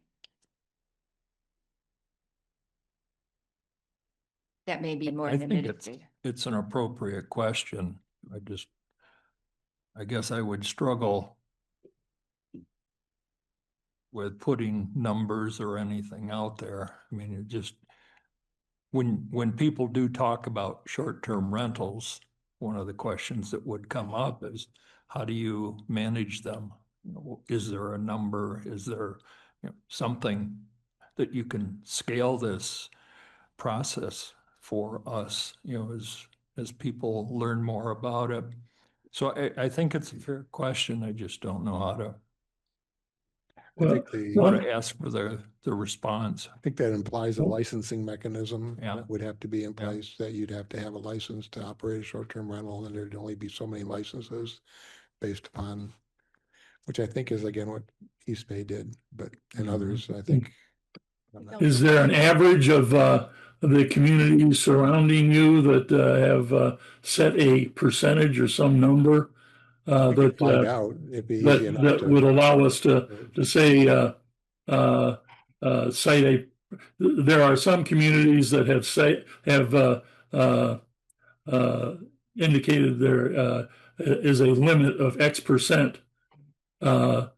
That may be more I think administrative. it's an appropriate question. I guess I would struggle with putting numbers or anything out there. I mean, it just, when people do talk about short-term rentals, one of the questions that would come up is, how do you manage them? Is there a number? Is there something that you can scale this process for us, as people learn more about it? So I think it's a fair question. I just don't know how to I think ask for the response. I think that implies a Oh. licensing mechanism Yeah. that would have to be in place, that you'd have to have a license to operate a short-term rental, and there'd only be so many licenses based upon, which I think is again what East Bay did, but and others, I think. Is there an average of the communities surrounding you that have set a percentage or some number We could that find out. It'd be easy enough that to. would allow us to say cite a? There are some communities that have indicated there is a limit of X percent of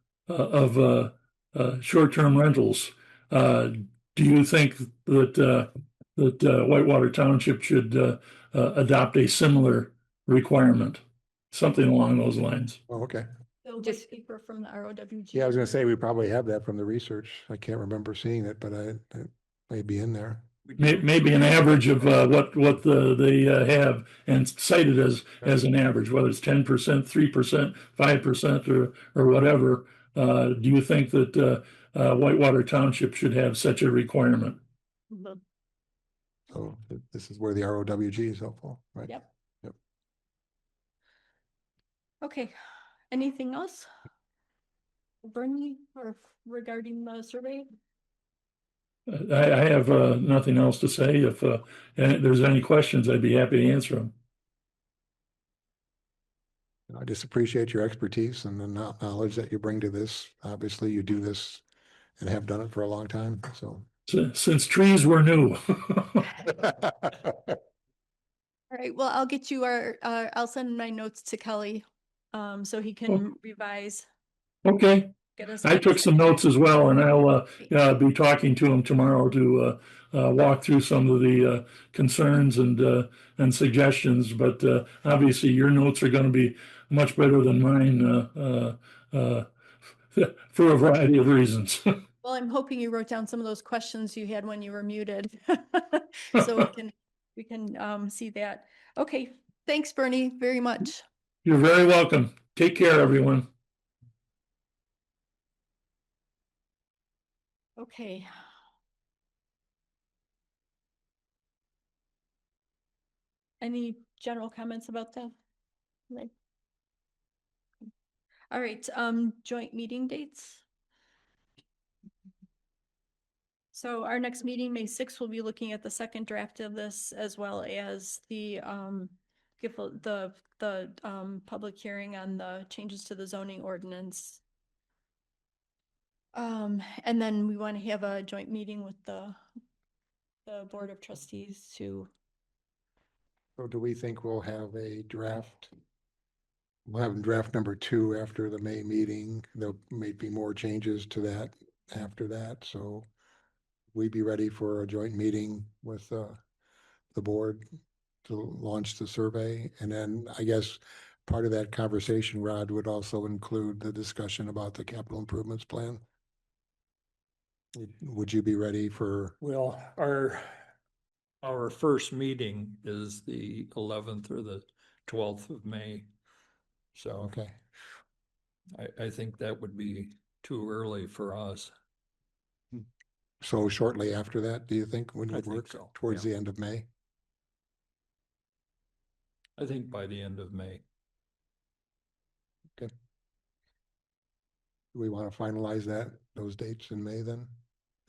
short-term rentals. Do you think that Whitewater Township should adopt a similar requirement, something along those lines? Oh, okay. The Just- white paper from the ROWG. Yeah, I was gonna say, we probably have that from the research. I can't remember seeing it, but it may be in there. Maybe an average of what they have and cite it as an average, whether it's 10%, 3%, 5%, or whatever. Do you think that Whitewater Township should have such a requirement? So this is where the ROWG is helpful, right? Yep. Yep. Okay, anything else? Bernie, or regarding the survey? I have nothing else to say. If there's any questions, I'd be happy to answer them. I just appreciate your expertise and the knowledge that you bring to this. Obviously, you do this and have done it for a long time, so. Since trees were new. All right, well, I'll get you I'll send my notes to Kelly, so he can revise. Okay. Get us. I took some notes as well, and I'll be talking to him tomorrow to walk through some of the concerns and suggestions. But obviously, your notes are going to be much better than mine for a variety of reasons. Well, I'm hoping you wrote down some of those questions you had when you were muted, so we can see that. Okay, thanks, Bernie, very much. You're very welcome. Take care, everyone. Okay. Any general comments about that? Like- All right, joint meeting dates. So our next meeting, May 6th, we'll be looking at the second draft of this as well as the public hearing on the changes to the zoning ordinance. And then we want to have a joint meeting with the Board of Trustees to, So do we think we'll have a draft? We'll have draft number 2 after the May meeting. There may be more changes to that after that, so we be ready for a joint meeting with the board to launch the survey. And then I guess part of that conversation, Rod, would also include the discussion about the capital improvements plan. Would you be ready for? Well, our first meeting is the 11th or the 12th of May. So Okay, I think that would be too early for us. so shortly after that, do you think would I think work so, towards yeah. the end of May? I think by the end of May. Okay. Do we want to finalize those dates in May then,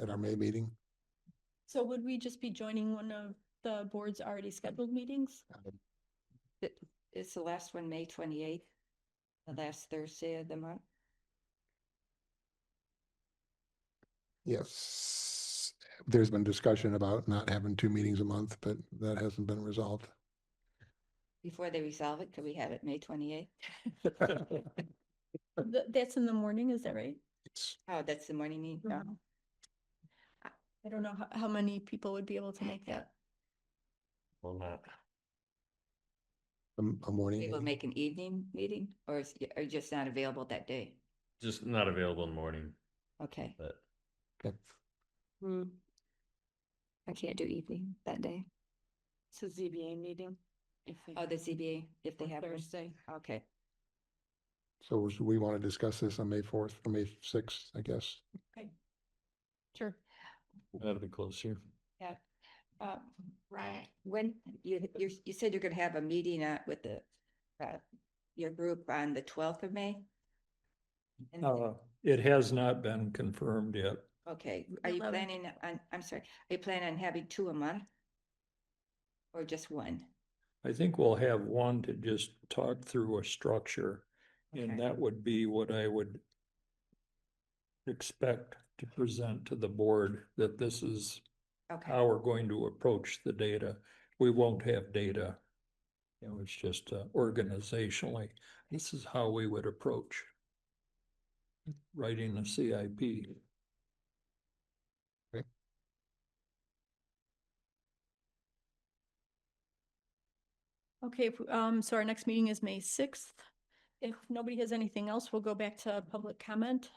at our May meeting? so would we just be joining one of the board's already scheduled meetings? It's the last one, May 28th, the last Thursday of the month. Yes, there's been discussion about not having 2 meetings a month, but that hasn't been resolved. Before they resolve it, could we have it May 28th? That's in the morning, is that right? Oh, that's the morning meeting? No. I don't know how many people would be able to make that. Well, not. A morning We will meeting? make an evening meeting, or are you just not available that day? Just not available in the morning, Okay. but Okay. I can't do evening that day. It's a ZBA meeting. Oh, the ZBA, if they have one? Thursday. Okay. So should we want to discuss this on May 4th or May 6th, I guess? Okay. Sure. That'll be close here. Yeah. Right. When you said you're gonna have a meeting with the your group on the 12th of May? And It has not been confirmed yet. okay, are you 11th. planning on, I'm sorry, are you planning on having 2 a month? Or just one? I think we'll have one to just talk through a structure. And Okay. that would be what I would expect to present to the board, that this is Okay, how we're going to approach the data. We won't have data. You know, it's just organizationally, this is how we would approach writing a CIP. Okay, so our next meeting is May 6th. If nobody has anything else, we'll go back to public comment.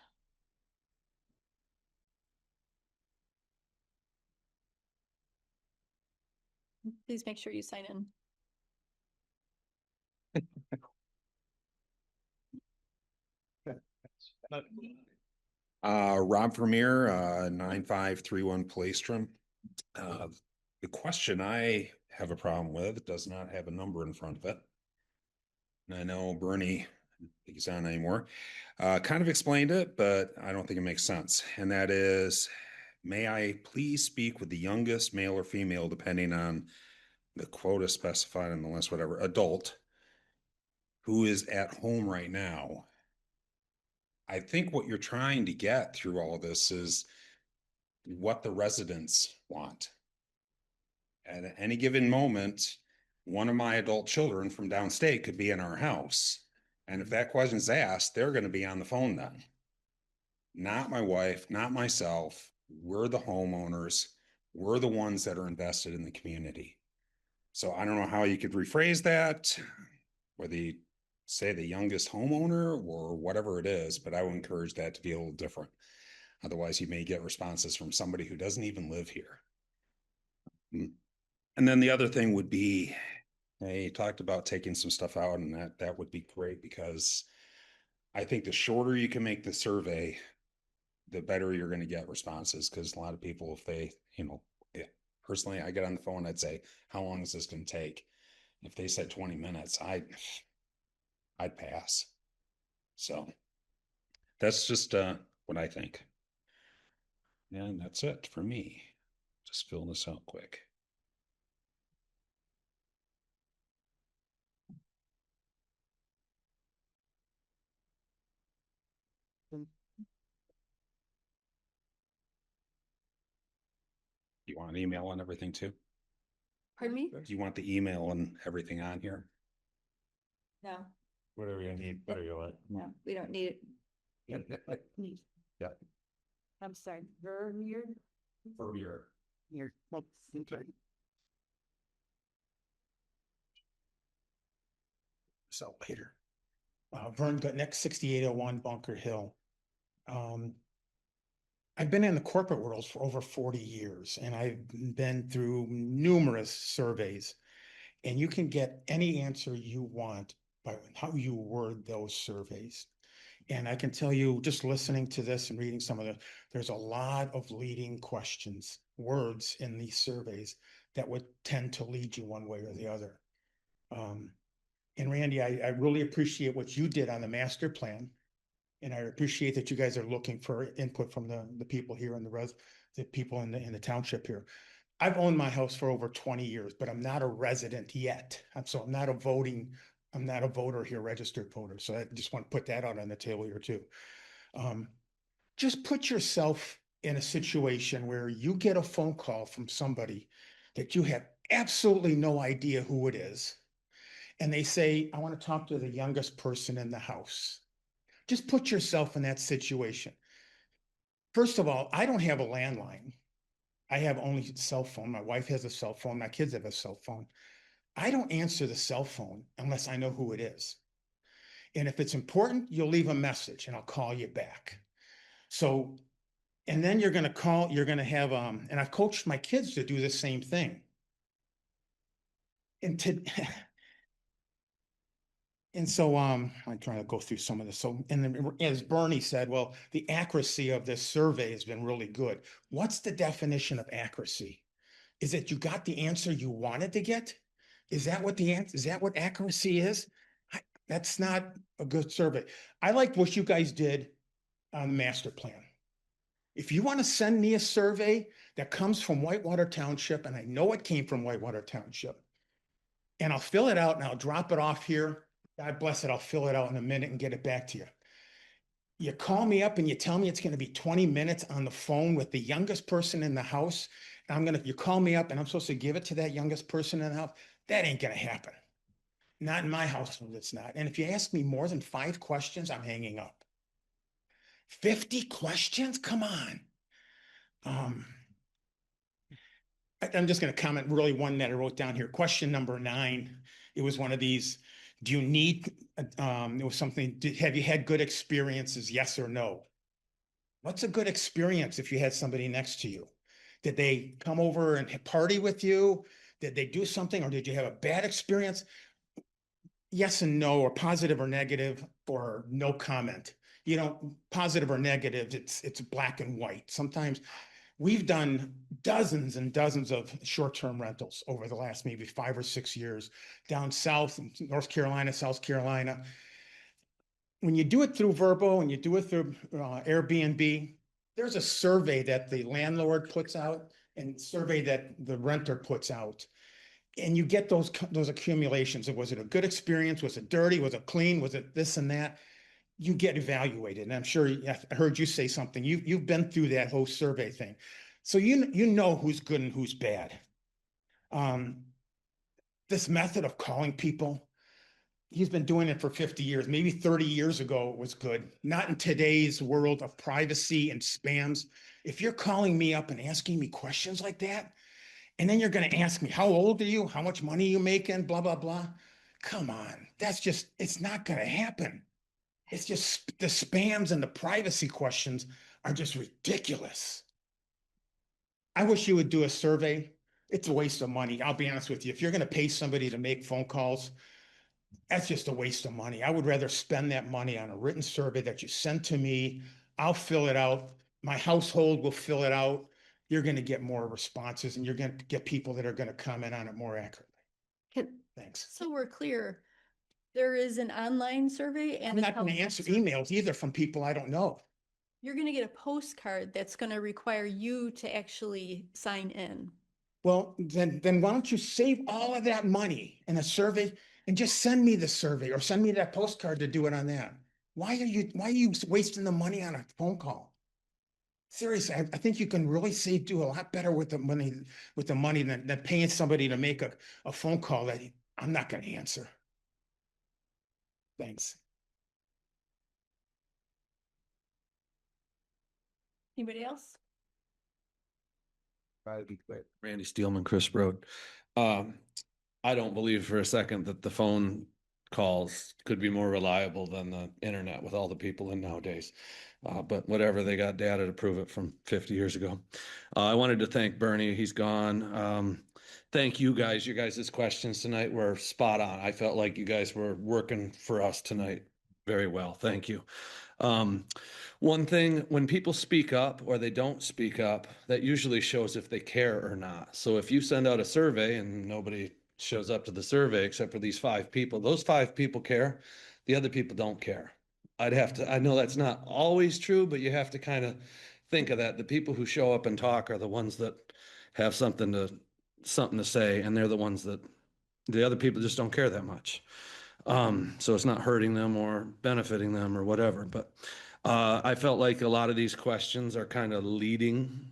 Please make sure you sign in. Rob Vermeer, 9531 Playstrom. The question I have a problem with does not have a number in front of it. And I know Bernie, I don't think he's on anymore, kind of explained it, but I don't think it makes sense. And that is, may I please speak with the youngest male or female, depending on the quota specified in the list, whatever, adult, who is at home right now. I think what you're trying to get through all of this is what the residents want. At any given moment, one of my adult children from downstate could be in our house. And if that question is asked, they're going to be on the phone then. Not my wife, not myself. We're the homeowners. We're the ones that are invested in the community. So I don't know how you could rephrase that, whether you say the youngest homeowner or whatever it is, but I would encourage that to be a little different. Otherwise, you may get responses from somebody who doesn't even live here. And then the other thing would be, you talked about taking some stuff out, and that would be great, because I think the shorter you can make the survey, the better you're going to get responses. Because a lot of people, if they, personally, I get on the phone, I'd say, how long is this going to take? If they said 20 minutes, I'd pass. So that's just what I think. And that's it for me. Just fill this out quick. You want an email and everything too? Pardon me? Do you want the email and everything on here? No, Whatever you need, whatever you want. no, we don't need it. Please. Yeah. I'm sorry, Vermeer. For your. Here. So later. Vern Gutnick, 6801 Bunker Hill. I've been in the corporate world for over 40 years, and I've been through numerous surveys, and you can get any answer you want by how you word those surveys. And I can tell you, just listening to this and reading some of the, there's a lot of leading questions, words in these surveys that would tend to lead you one way or the other. And Randy, I really appreciate what you did on the master plan. And I appreciate that you guys are looking for input from the people here in the people in the township here. I've owned my house for over 20 years, but I'm not a resident yet. I'm not a voter here, registered voter. So I just want to put that out on the table here too. Just put yourself in a situation where you get a phone call from somebody that you have absolutely no idea who it is. And they say, I want to talk to the youngest person in the house. Just put yourself in that situation. First of all, I don't have a landline. I have only a cell phone. My wife has a cell phone. My kids have a cell phone. I don't answer the cell phone unless I know who it is. And if it's important, you'll leave a message and I'll call you back. So, and then you're going to call, you're going to have, and I've coached my kids to do the same thing. And so I'm trying to go through some of this. So, and then, as Bernie said, well, the accuracy of this survey has been really good. What's the definition of accuracy? Is it you got the answer you wanted to get? Is that what the answer, is that what accuracy is? That's not a good survey. I liked what you guys did on the master plan. If you want to send me a survey that comes from Whitewater Township, and I know it came from Whitewater Township, and I'll fill it out and I'll drop it off here. God bless it. I'll fill it out in a minute and get it back to you. You call me up and you tell me it's going to be 20 minutes on the phone with the youngest person in the house. And you call me up and I'm supposed to give it to that youngest person in the house. That ain't going to happen. Not in my household, it's not. And if you ask me more than 5 questions, I'm hanging up. 50 questions? Come on. I'm just going to comment really one that I wrote down here. Question number 9. It was one of these. Do you need, it was something, have you had good experiences? Yes or no? What's a good experience if you had somebody next to you? Did they come over and party with you? Did they do something, or did you have a bad experience? Yes and no, or positive or negative, or no comment. You know, positive or negative, it's black and white. Sometimes we've done dozens and dozens of short-term rentals over the last maybe 5 or 6 years down south, North Carolina, South Carolina. When you do it through Verbo and you do it through Airbnb, there's a survey that the landlord puts out and survey that the renter puts out. And you get those accumulations of, was it a good experience? Was it dirty? Was it clean? Was it this and that? You get evaluated. And I'm sure I heard you say something. You've been through that whole survey thing. So you know who's good and who's bad. This method of calling people, he's been doing it for 50 years. Maybe 30 years ago it was good. Not in today's world of privacy and spams. If you're calling me up and asking me questions like that, and then you're going to ask me, how old are you? How much money are you making? Blah, blah, blah. Come on. That's just, it's not going to happen. It's just the spams and the privacy questions are just ridiculous. I wish you would do a survey. It's a waste of money. I'll be honest with you. If you're going to pay somebody to make phone calls, that's just a waste of money. I would rather spend that money on a written survey that you send to me. I'll fill it out. My household will fill it out. You're going to get more responses and you're going to get people that are going to comment on it more accurately. Thanks. So we're clear. There is an online survey and I'm not going to answer emails either from people I don't know. you're gonna get a postcard that's gonna require you to actually sign in. Well, then why don't you save all of that money in a survey and just send me the survey or send me that postcard to do it on that? Why are you wasting the money on a phone call? Seriously, I think you can really do a lot better with the money, than paying somebody to make a phone call that I'm not gonna answer. Thanks. Anybody else? Try to be quick. Randy Steelman, Chris Road. I don't believe for a second that the phone calls could be more reliable than the internet with all the people in nowadays. But whatever, they got data to prove it from 50 years ago. I wanted to thank Bernie. He's gone. Thank you guys. You guys' questions tonight were spot on. I felt like you guys were working for us tonight very well. Thank you. One thing, when people speak up or they don't speak up, that usually shows if they care or not. So if you send out a survey and nobody shows up to the survey except for these 5 people, those 5 people care, the other people don't care. I know that's not always true, but you have to kind of think of that. The people who show up and talk are the ones that have something to say, and they're the ones that the other people just don't care that much. So it's not hurting them or benefiting them or whatever. But I felt like a lot of these questions are kind of leading,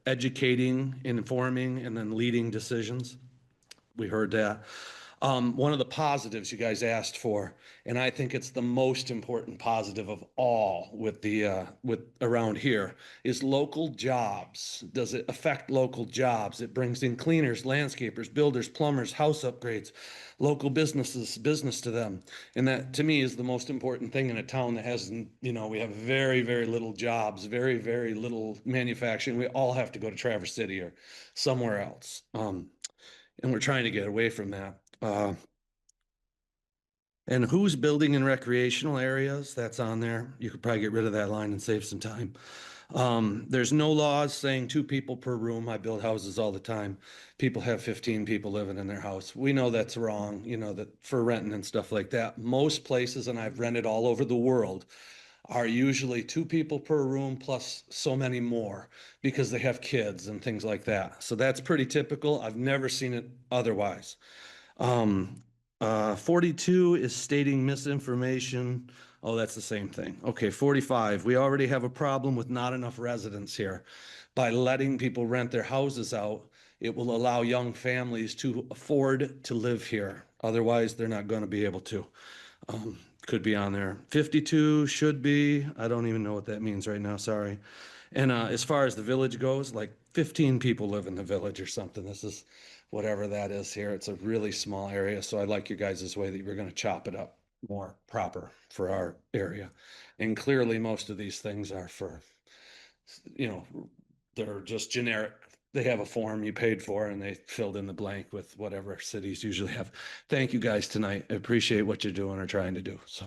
educating, informing, and then leading decisions. We heard that. One of the positives you guys asked for, and I think it's the most important positive of all with around here, is local jobs. Does it affect local jobs? It brings in cleaners, landscapers, builders, plumbers, house upgrades, local business to them. And that to me is the most important thing in a town that has, we have very, very little jobs, very, very little manufacturing. We all have to go to Traverse City or somewhere else. And we're trying to get away from that. And who's building in recreational areas? That's on there. You could probably get rid of that line and save some time. There's no laws saying 2 people per room. I build houses all the time. People have 15 people living in their house. We know that's wrong, that for renting and stuff like that. Most places, and I've rented all over the world, are usually 2 people per room plus so many more because they have kids and things like that. So that's pretty typical. I've never seen it otherwise. 42 is stating misinformation. Oh, that's the same thing. Okay, 45, we already have a problem with not enough residents here. By letting people rent their houses out, it will allow young families to afford to live here. Otherwise, they're not going to be able to. Could be on there. 52 should be. I don't even know what that means right now. Sorry. And as far as the village goes, like 15 people live in the village or something. This is whatever that is here. It's a really small area. So I like your guys' way that you're going to chop it up more proper for our area. And clearly most of these things are for, they're just generic. They have a form you paid for and they filled in the blank with whatever cities usually have. Thank you guys tonight. I appreciate what you're doing or trying to do. So.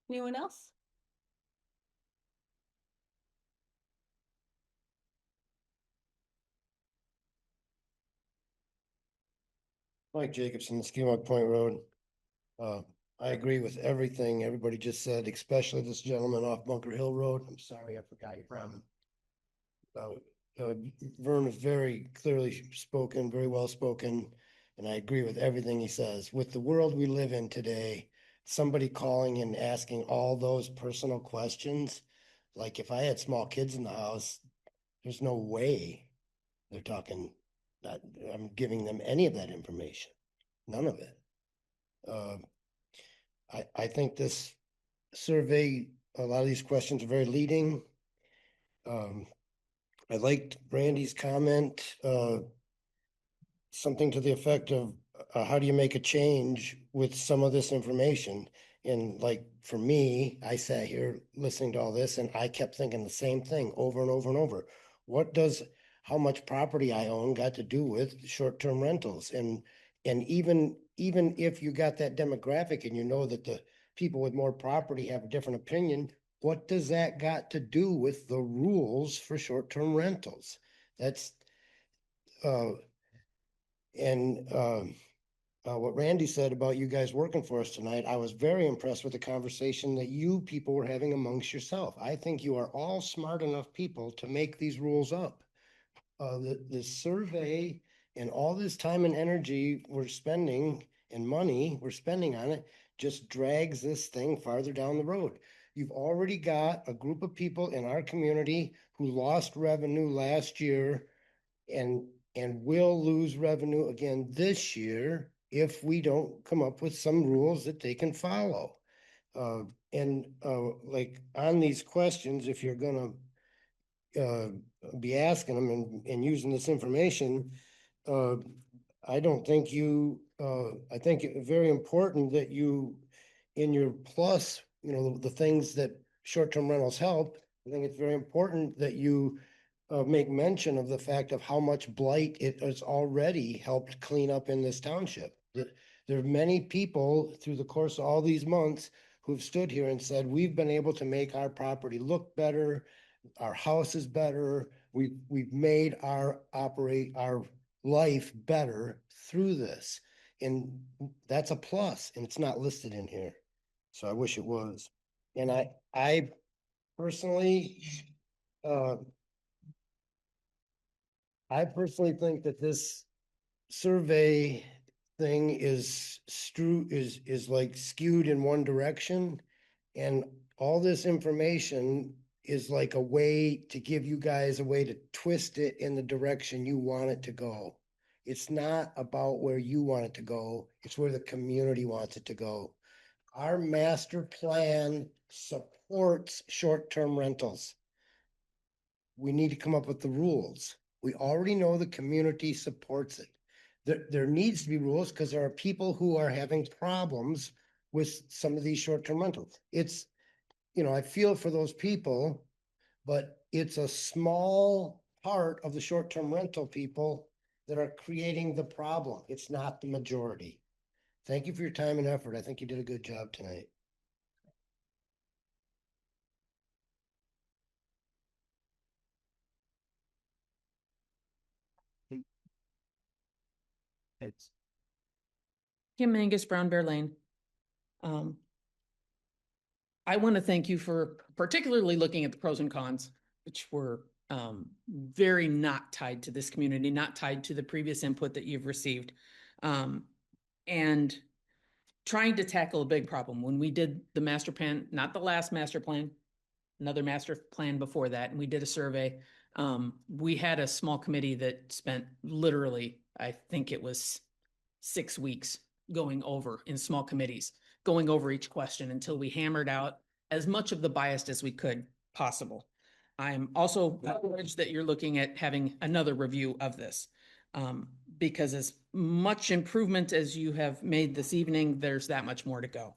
Anyone else? Mike Jacobson, Skewmark Point Road. I agree with everything everybody just said, especially this gentleman off Bunker Hill Road. I'm sorry, I forgot your problem. Vern is very clearly spoken, very well spoken, and I agree with everything he says. With the world we live in today, somebody calling and asking all those personal questions, like if I had small kids in the house, there's no way they're talking that I'm giving them any of that information. None of it. I think this survey, a lot of these questions are very leading. I liked Randy's comment, something to the effect of, how do you make a change with some of this information? And like, for me, I sat here listening to all this and I kept thinking the same thing over and over and over. What does how much property I own got to do with short-term rentals? And even if you got that demographic and you know that the people with more property have a different opinion, what does that got to do with the rules for short-term rentals? That's and what Randy said about you guys working for us tonight. I was very impressed with the conversation that you people were having amongst yourself. I think you are all smart enough people to make these rules up. The survey and all this time and energy we're spending and money we're spending on it just drags this thing farther down the road. You've already got a group of people in our community who lost revenue last year and will lose revenue again this year if we don't come up with some rules that they can follow. Like on these questions, if you're gonna be asking them and using this information, I don't think I think it's very important that you, in your plus, the things that short-term rentals help, I think it's very important that you make mention of the fact of how much blight it has already helped clean up in this township. There are many people through the course of all these months who've stood here and said, we've been able to make our property look better, our house is better, we've made our life better through this. And that's a plus, and it's not listed in here. So I wish it was. And I personally, I personally think that this survey thing is like skewed in one direction. And all this information is like a way to give you guys a way to twist it in the direction you want it to go. It's not about where you want it to go. It's where the community wants it to go. Our master plan supports short-term rentals. We need to come up with the rules. We already know the community supports it. There needs to be rules because there are people who are having problems with some of these short-term rentals. It's, I feel for those people, but it's a small part of the short-term rental people that are creating the problem. It's not the majority. Thank you for your time and effort. I think you did a good job tonight. It's Kim Angus, Brown Bear Lane. I want to thank you for particularly looking at the pros and cons, which were very not tied to this community, not tied to the previous input that you've received, and trying to tackle a big problem. When we did the master plan, not the last master plan, another master plan before that, and we did a survey, we had a small committee that spent literally, I think it was 6 weeks going over in small committees, going over each question until we hammered out as much of the bias as we could possible. I'm also encouraged that you're looking at having another review of this, because as much improvement as you have made this evening, there's that much more to go.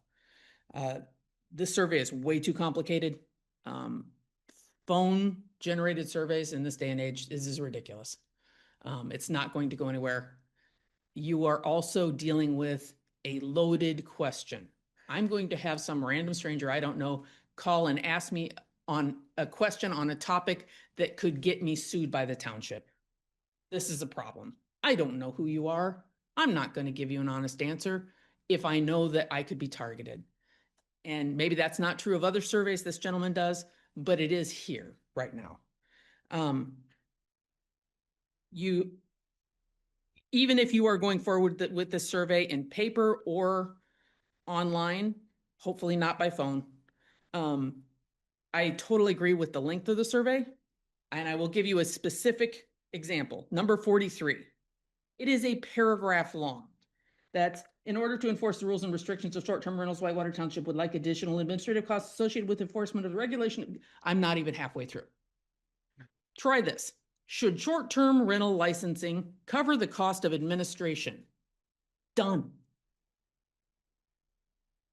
This survey is way too complicated. Phone generated surveys in this day and age is ridiculous. It's not going to go anywhere. You are also dealing with a loaded question. I'm going to have some random stranger I don't know call and ask me on a question on a topic that could get me sued by the township. This is a problem. I don't know who you are. I'm not going to give you an honest answer if I know that I could be targeted. And maybe that's not true of other surveys this gentleman does, but it is here right now. Even if you are going forward with this survey in paper or online, hopefully not by phone, I totally agree with the length of the survey, and I will give you a specific example. Number 43. It is a paragraph long. That's in order to enforce the rules and restrictions of short-term rentals, Whitewater Township would like additional administrative costs associated with enforcement of the regulation. I'm not even halfway through. Try this. Should short-term rental licensing cover the cost of administration? Done.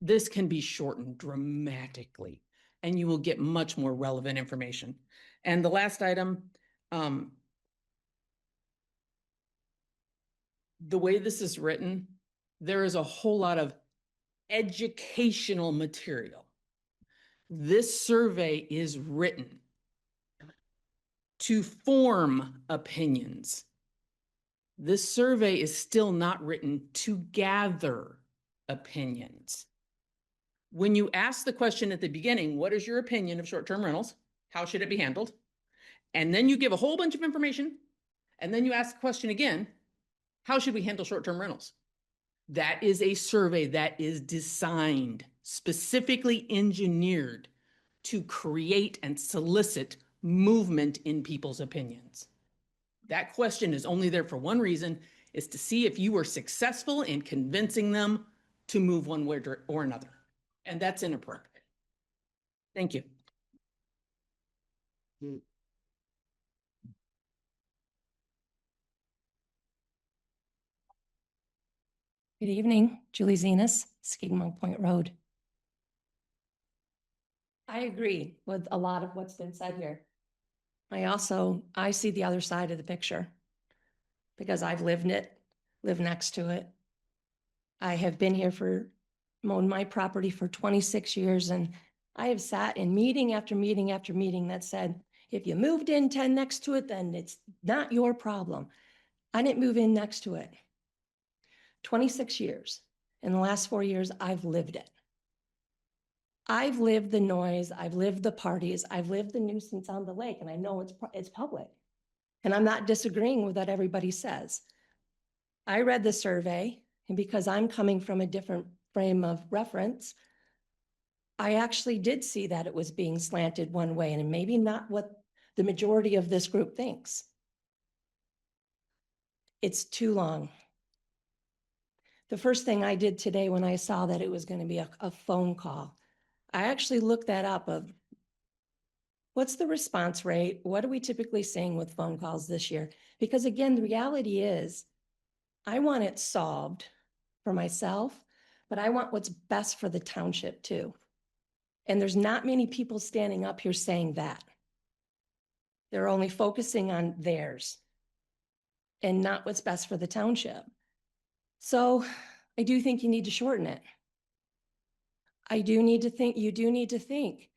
This can be shortened dramatically, and you will get much more relevant information. And the last item, the way this is written, there is a whole lot of educational material. This survey is written to form opinions, This survey is still not written to gather opinions. When you ask the question at the beginning, what is your opinion of short-term rentals? How should it be handled? And then you give a whole bunch of information, and then you ask the question again, how should we handle short-term rentals? That is a survey that is designed, specifically engineered to create and solicit movement in people's opinions. That question is only there for one reason, is to see if you were successful in convincing them to move one way or another. And that's inappropriate. Thank you. Good evening, Julie Zenas, Skidmore Point Road. I agree with a lot of what's been said here. I see the other side of the picture because I've lived next to it. I have been here mowed my property for 26 years, and I have sat in meeting after meeting after meeting that said, if you moved in 10 next to it, then it's not your problem. I didn't move in next to it. 26 years. In the last 4 years, I've lived it. I've lived the noise, I've lived the parties, I've lived the nuisance on the lake, and I know it's public. And I'm not disagreeing with what everybody says. I read the survey, and because I'm coming from a different frame of reference, I actually did see that it was being slanted one way, and maybe not what the majority of this group thinks. It's too long. The first thing I did today when I saw that it was going to be a phone call, I actually looked that up of what's the response rate? What are we typically seeing with phone calls this year? Because again, the reality is I want it solved for myself, but I want what's best for the township too. And there's not many people standing up here saying that. They're only focusing on theirs and not what's best for the township. So I do think you need to shorten it. You do need to think,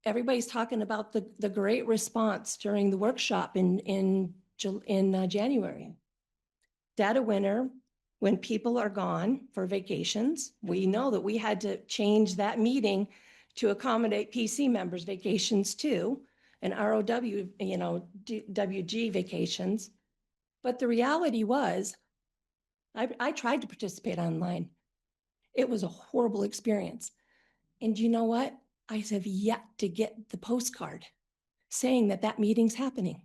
everybody's talking about the great response during the workshop in January. Dead of winter, when people are gone for vacations, we know that we had to change that meeting to accommodate PC members' vacations too, and ROW, WG vacations. But the reality was, I tried to participate online. It was a horrible experience. And you know what? I have yet to get the postcard saying that meeting's happening.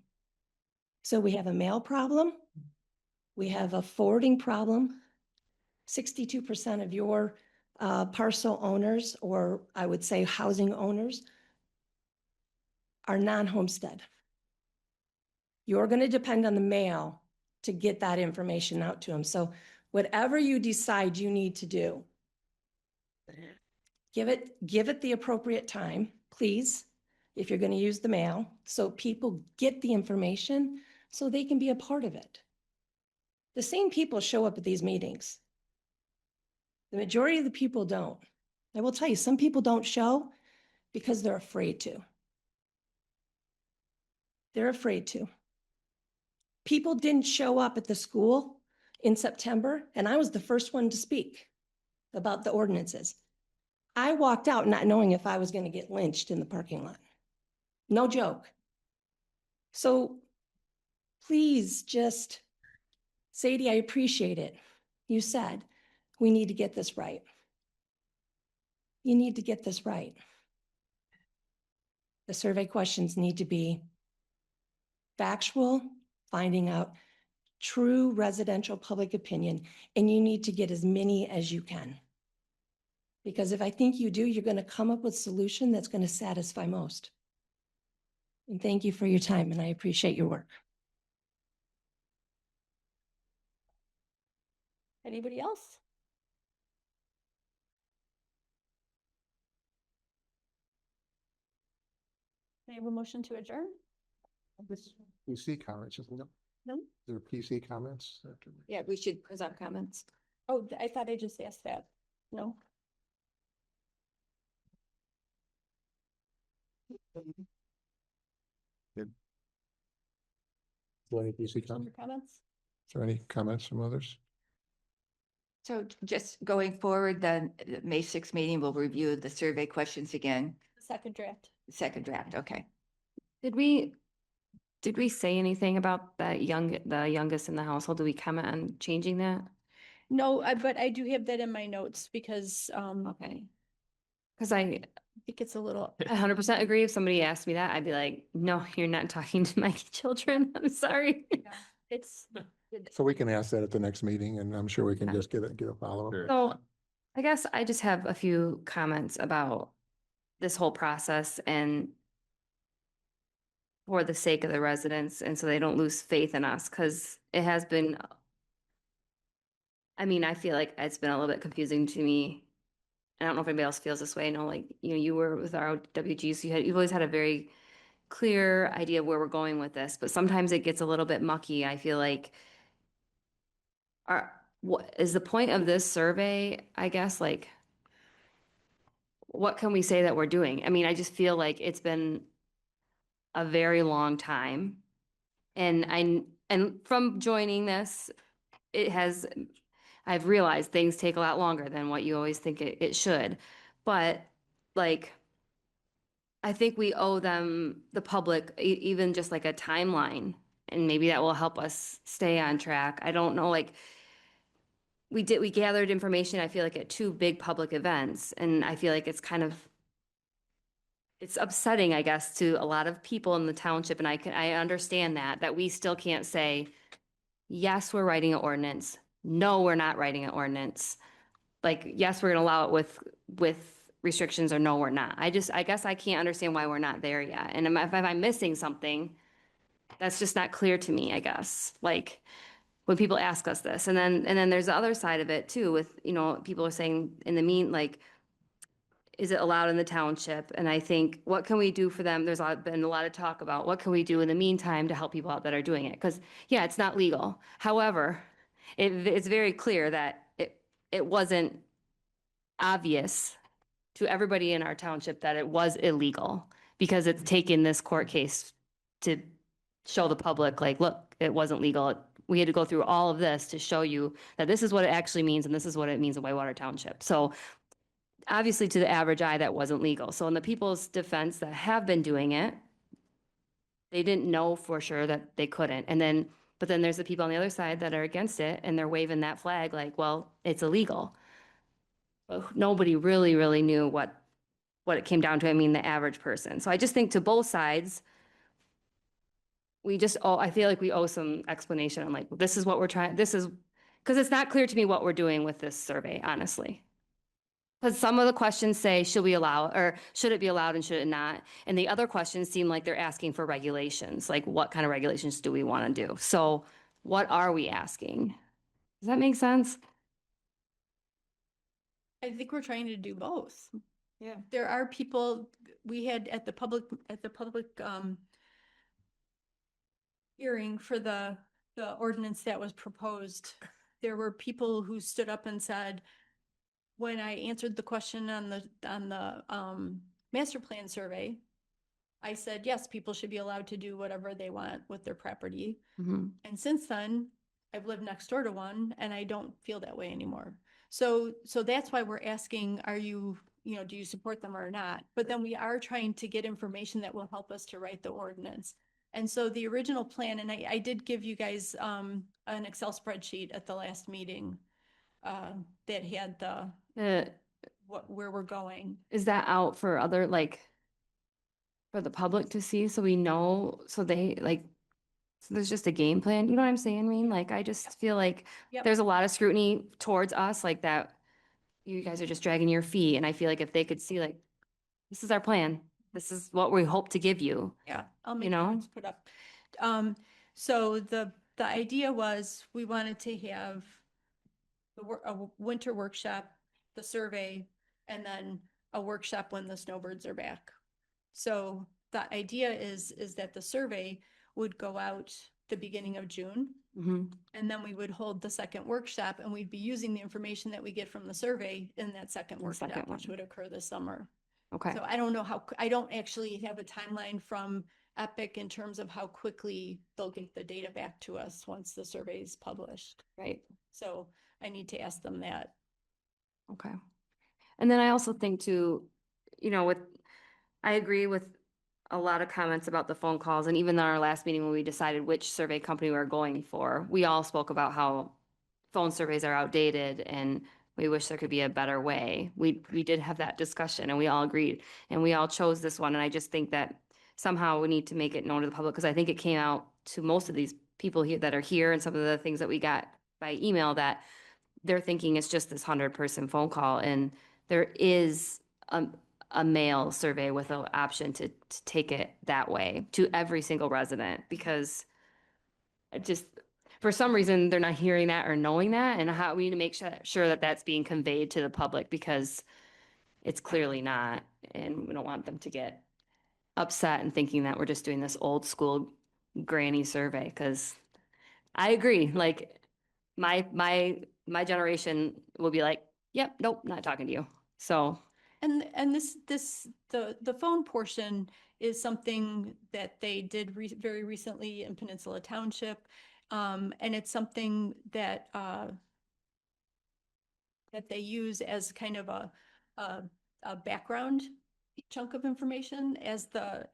So we have a mail problem. We have a forwarding problem. 62% of your parcel owners, or I would say housing owners, are non-homestead. You're going to depend on the mail to get that information out to them. So whatever you decide you need to do, give it the appropriate time, please, if you're going to use the mail, so people get the information so they can be a part of it. The same people show up at these meetings. The majority of the people don't. I will tell you, some people don't show because they're afraid to. They're afraid to. People didn't show up at the school in September, and I was the first one to speak about the ordinances. I walked out not knowing if I was going to get lynched in the parking lot. No joke. So please just, Sadie, I appreciate it. You said we need to get this right. You need to get this right. The survey questions need to be factual, finding out true residential public opinion, and you need to get as many as you can. Because if I think you do, you're going to come up with a solution that's going to satisfy most. And thank you for your time, and I appreciate your work. Anybody else? Can I have a motion to adjourn? PC comments, isn't it? No? There are PC comments. Yeah, we should present comments. Oh, I thought I just asked that. No? Good. Do any PC Your comments? comments? Is there any comments from others? So just going forward, then the May 6th meeting, we'll review the survey questions again. The second draft. Second draft, okay. Did we say anything about the youngest in the household? Do we comment on changing that? No, but I do have that in my notes because, Okay. Because I think it's a little, 100% agree. If somebody asked me that, I'd be like, no, you're not talking to my children. I'm sorry. it's, So we can ask that at the next meeting, and I'm sure we can Yeah. just get a follow-up. Sure. So I guess I just have a few comments about this whole process and for the sake of the residents and so they don't lose faith in us, because it has been, I mean, I feel like it's been a little bit confusing to me. I don't know if anybody else feels this way. I know, like, you know, you were with our WG, so you've always had a very clear idea of where we're going with this, but sometimes it gets a little bit mucky. I feel like what is the point of this survey, I guess, like, what can we say that we're doing? I mean, I just feel like it's been a very long time. And from joining this, I've realized things take a lot longer than what you always think it should. But like, I think we owe them, the public, even just like a timeline, and maybe that will help us stay on track. I don't know, like, we gathered information, I feel like, at two big public events, and I feel like it's upsetting, I guess, to a lot of people in the township, and I understand that we still can't say, yes, we're writing an ordinance. No, we're not writing an ordinance. Like, yes, we're gonna allow it with restrictions, or no, we're not. I guess I can't understand why we're not there yet. And if I'm missing something, that's just not clear to me, I guess. Like, when people ask us this, and then there's the other side of it too, with, you know, people are saying like, is it allowed in the township? And I think, what can we do for them? There's been a lot of talk about what can we do in the meantime to help people out that are doing it? Because, yeah, it's not legal. However, it's very clear that it wasn't obvious to everybody in our township that it was illegal, because it's taken this court case to show the public, like, look, it wasn't legal. We had to go through all of this to show you that this is what it actually means, and this is what it means in Whitewater Township. So obviously, to the average eye, that wasn't legal. So in the people's defense that have been doing it, they didn't know for sure that they couldn't. But then there's the people on the other side that are against it, and they're waving that flag like, well, it's illegal. But nobody really knew what it came down to. I mean, the average person. So I just think, to both sides, I feel like we owe some explanation on, like, this is what we're trying, because it's not clear to me what we're doing with this survey, honestly. Because some of the questions say, should we allow, or should it be allowed and should it not? And the other questions seem like they're asking for regulations, like, what kind of regulations do we want to do? So what are we asking? Does that make sense? I think we're trying to do both. Yeah. There are people, we had at the public hearing for the ordinance that was proposed, there were people who stood up and said, when I answered the question on the master plan survey, I said, yes, people should be allowed to do whatever they want with their property. Mhm. And since then, I've lived next door to one, and I don't feel that way anymore. So that's why we're asking, do you support them or not? But then we are trying to get information that will help us to write the ordinance. And so the original plan, and I did give you guys an Excel spreadsheet at the last meeting that had where we're going. Is that out for other, like, for the public to see, so we know, so they, like, so there's just a game plan, you know what I'm saying, Reen? Like, I just feel like Yep. there's a lot of scrutiny towards us, like, that you guys are just dragging your feet, and I feel like if they could see, like, this is our plan, this is what we hope to give you. Yeah, I'll You make know? notes put up. So the idea was, we wanted to have a winter workshop, the survey, and then a workshop when the snowbirds are back. So the idea is that the survey would go out the beginning of June. Mhm. And then we would hold the second workshop, and we'd be using the information that we get from the survey in that second The workshop, second which one. would occur this summer. Okay. So I don't know I don't actually have a timeline from Epic in terms of how quickly they'll get the data back to us once the survey is published. Right. So I need to ask them that. Okay. And then I also think too, I agree with a lot of comments about the phone calls, and even in our last meeting when we decided which survey company we were going for, we all spoke about how phone surveys are outdated and we wish there could be a better way. We did have that discussion and we all agreed and we all chose this one. And I just think that somehow we need to make it known to the public, because I think it came out to most of these people here that are here and some of the things that we got by email that they're thinking it's just this 100-person phone call, and there is a mail survey with an option to take it that way to every single resident, because it just, for some reason, they're not hearing that or knowing that, and how we need to make sure that that's being conveyed to the public, because it's clearly not, and we don't want them to get upset and thinking that we're just doing this old school granny survey, because I agree, like my generation will be like, yep, nope, not talking to you. So. And the phone portion is something that they did very recently in Peninsula Township. And it's something that they use as kind of a background chunk of information as the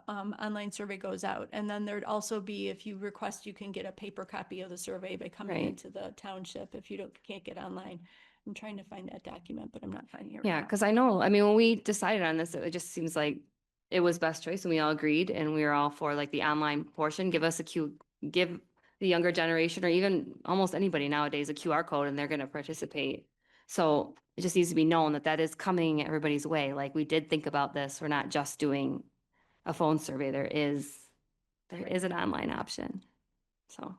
online survey goes out. And then there'd also be, if you request, you can get a paper copy of the survey by coming Right. into the township if you can't get online. I'm trying to find that document, but I'm not finding it right Yeah, now. because I know, I mean, when we decided on this, it just seems like it was best choice and we all agreed and we were all for like the online portion. Give the younger generation or even almost anybody nowadays a QR code and they're going to participate. So it just needs to be known that that is coming everybody's way. Like, we did think about this. We're not just doing a phone survey. There is an online option. So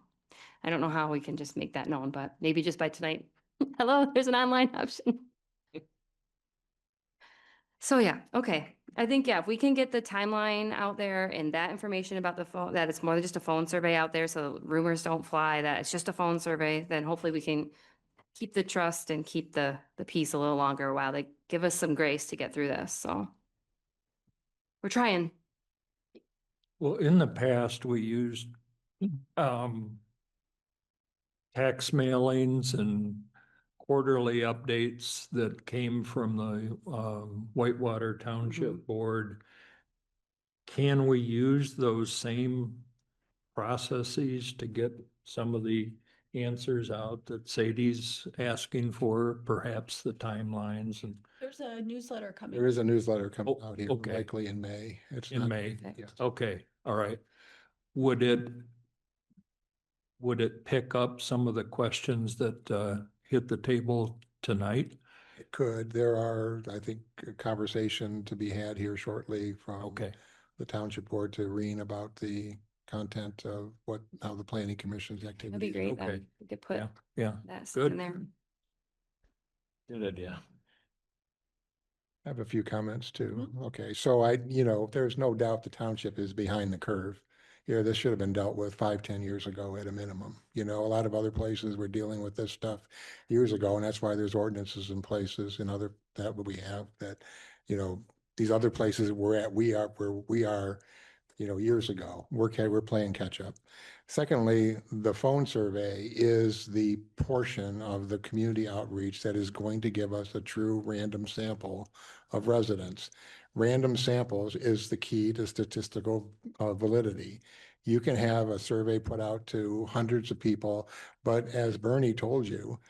I don't know how we can just make that known, but maybe just by tonight. Hello, there's an online option. So yeah, okay. I think, yeah, if we can get the timeline out there and that information about the phone, that it's more than just a phone survey out there, so rumors don't fly, that it's just a phone survey, then hopefully we can keep the trust and keep the peace a little longer while they give us some grace to get through this, so. We're trying. Well, in the past, we used tax mailings and quarterly updates that came from the Whitewater Township Board. Can we use those same processes to get some of the answers out that Sadie's asking for, perhaps the timelines and There's a newsletter coming. There is a newsletter coming Oh, out here, okay. likely in May. It's in not- May? Yes. Okay, all right. Would it pick up some of the questions that hit the table tonight? It could. There are, I think, a conversation to be had here shortly from Okay, the township board to Reen about the content of how the planning commission's That'd be activity. great okay. then. We could put yeah, yeah, that good. in there. Good idea. I have a few comments too. Mm-hmm. Okay, so there's no doubt the township is behind the curve. This should have been dealt with 5-10 years ago at a minimum. A lot of other places were dealing with this stuff years ago, and that's why there's ordinances in places and that we have that, these other places where we are, years ago. We're playing catch up. Secondly, the phone survey is the portion of the community outreach that is going to give us a true random sample of residents. Random samples is the key to statistical validity. You can have a survey put out to hundreds of people, but as Bernie told you,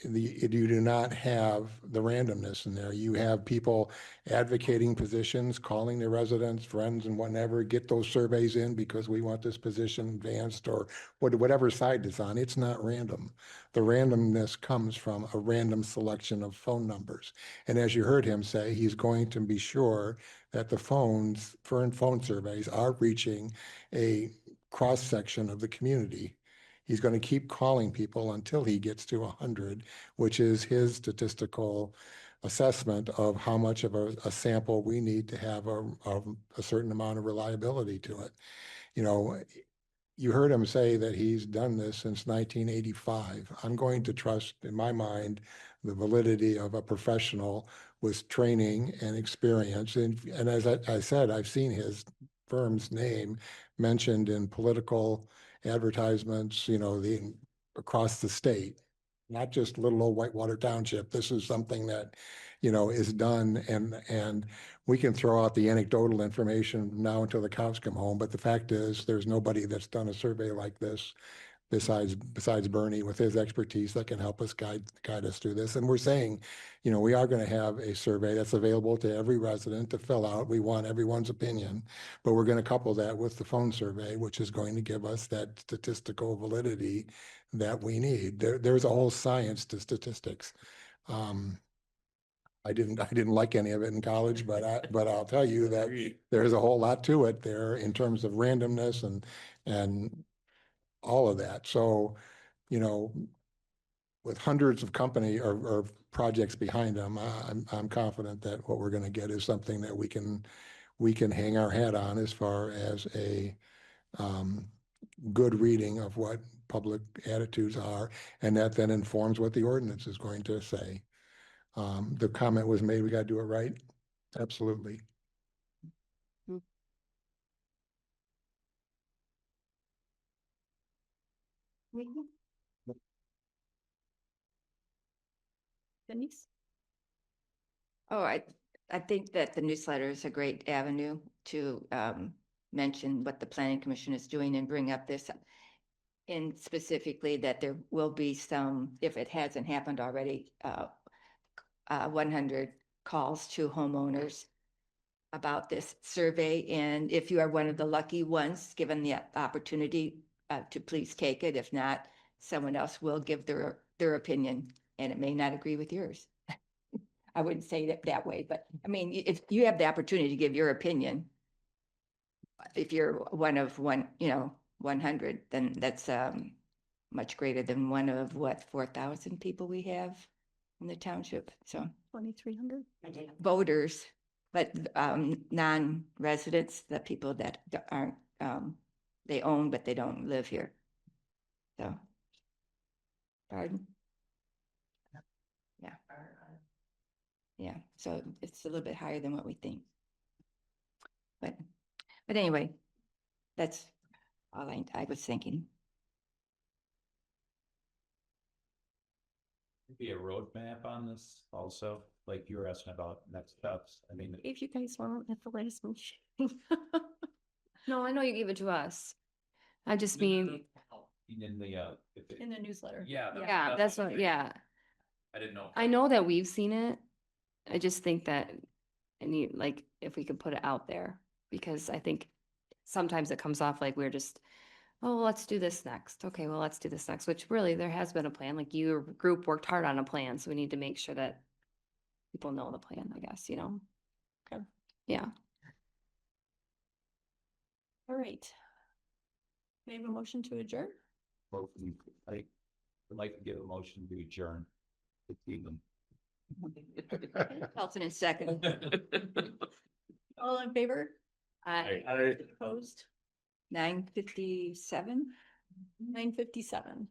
you do not have the randomness in there. You have people advocating positions, calling their residents, friends and whatever, get those surveys in because we want this position advanced or whatever side it's on. It's not random. The randomness comes from a random selection of phone numbers. And as you heard him say, he's going to be sure that the phone surveys are reaching a cross-section of the community. He's going to keep calling people until he gets to 100, which is his statistical assessment of how much of a sample we need to have a certain amount of reliability to it. You heard him say that he's done this since 1985. I'm going to trust, in my mind, the validity of a professional with training and experience. And as I said, I've seen his firm's name mentioned in political advertisements, across the state. Not just little old Whitewater Township. This is something that, is done, and we can throw out the anecdotal information now until the cows come home. But the fact is, there's nobody that's done a survey like this besides Bernie with his expertise that can help us guide us through this. And we're saying, we are going to have a survey that's available to every resident to fill out. We want everyone's opinion, but we're going to couple that with the phone survey, which is going to give us that statistical validity that we need. There's a whole science to statistics. I didn't like any of it in college, but I'll tell you that there's a whole lot to it there in terms of randomness and all of that. So, with hundreds of company or projects behind them, I'm confident that what we're going to get is something that we can hang our hat on as far as a good reading of what public attitudes are, and that then informs what the ordinance is going to say. The comment was made, we got to do it right. Absolutely. Denise? Oh, I think that the newsletter is a great avenue to mention what the planning commission is doing and bring up this. And specifically that there will be some, if it hasn't happened already, 100 calls to homeowners about this survey. And if you are one of the lucky ones, given the opportunity to please take it. If not, someone else will give their opinion, and it may not agree with yours. I wouldn't say it that way, but I mean, if you have the opportunity to give your opinion, if you're one of 100, then that's much greater than one of 4,000 people we have in the township. So 2,300 voters, but non-residents, the people that aren't, they own, but they don't live here. So, pardon? Yeah. Yeah, so it's a little bit higher than what we think. But anyway, that's all I was thinking. Be a roadmap on this also, like you were asking about next steps. I mean, if you guys want at the last meeting. No, I know you gave it to us. I just mean, in the In the newsletter. yeah, yeah, that's what, yeah. I didn't know. I know that we've seen it. I just think that like, if we could put it out there, because I think sometimes it comes off like we're just, oh, let's do this next. Okay, well, let's do this next, which really there has been a plan. Like your group worked hard on a plan. So we need to make sure that people know the plan, I guess, Okay. Yeah. All right. May I have a motion to adjourn? I would like to give a motion to adjourn. Elton in second. All in favor? I Opposed? 9:57. 9:57.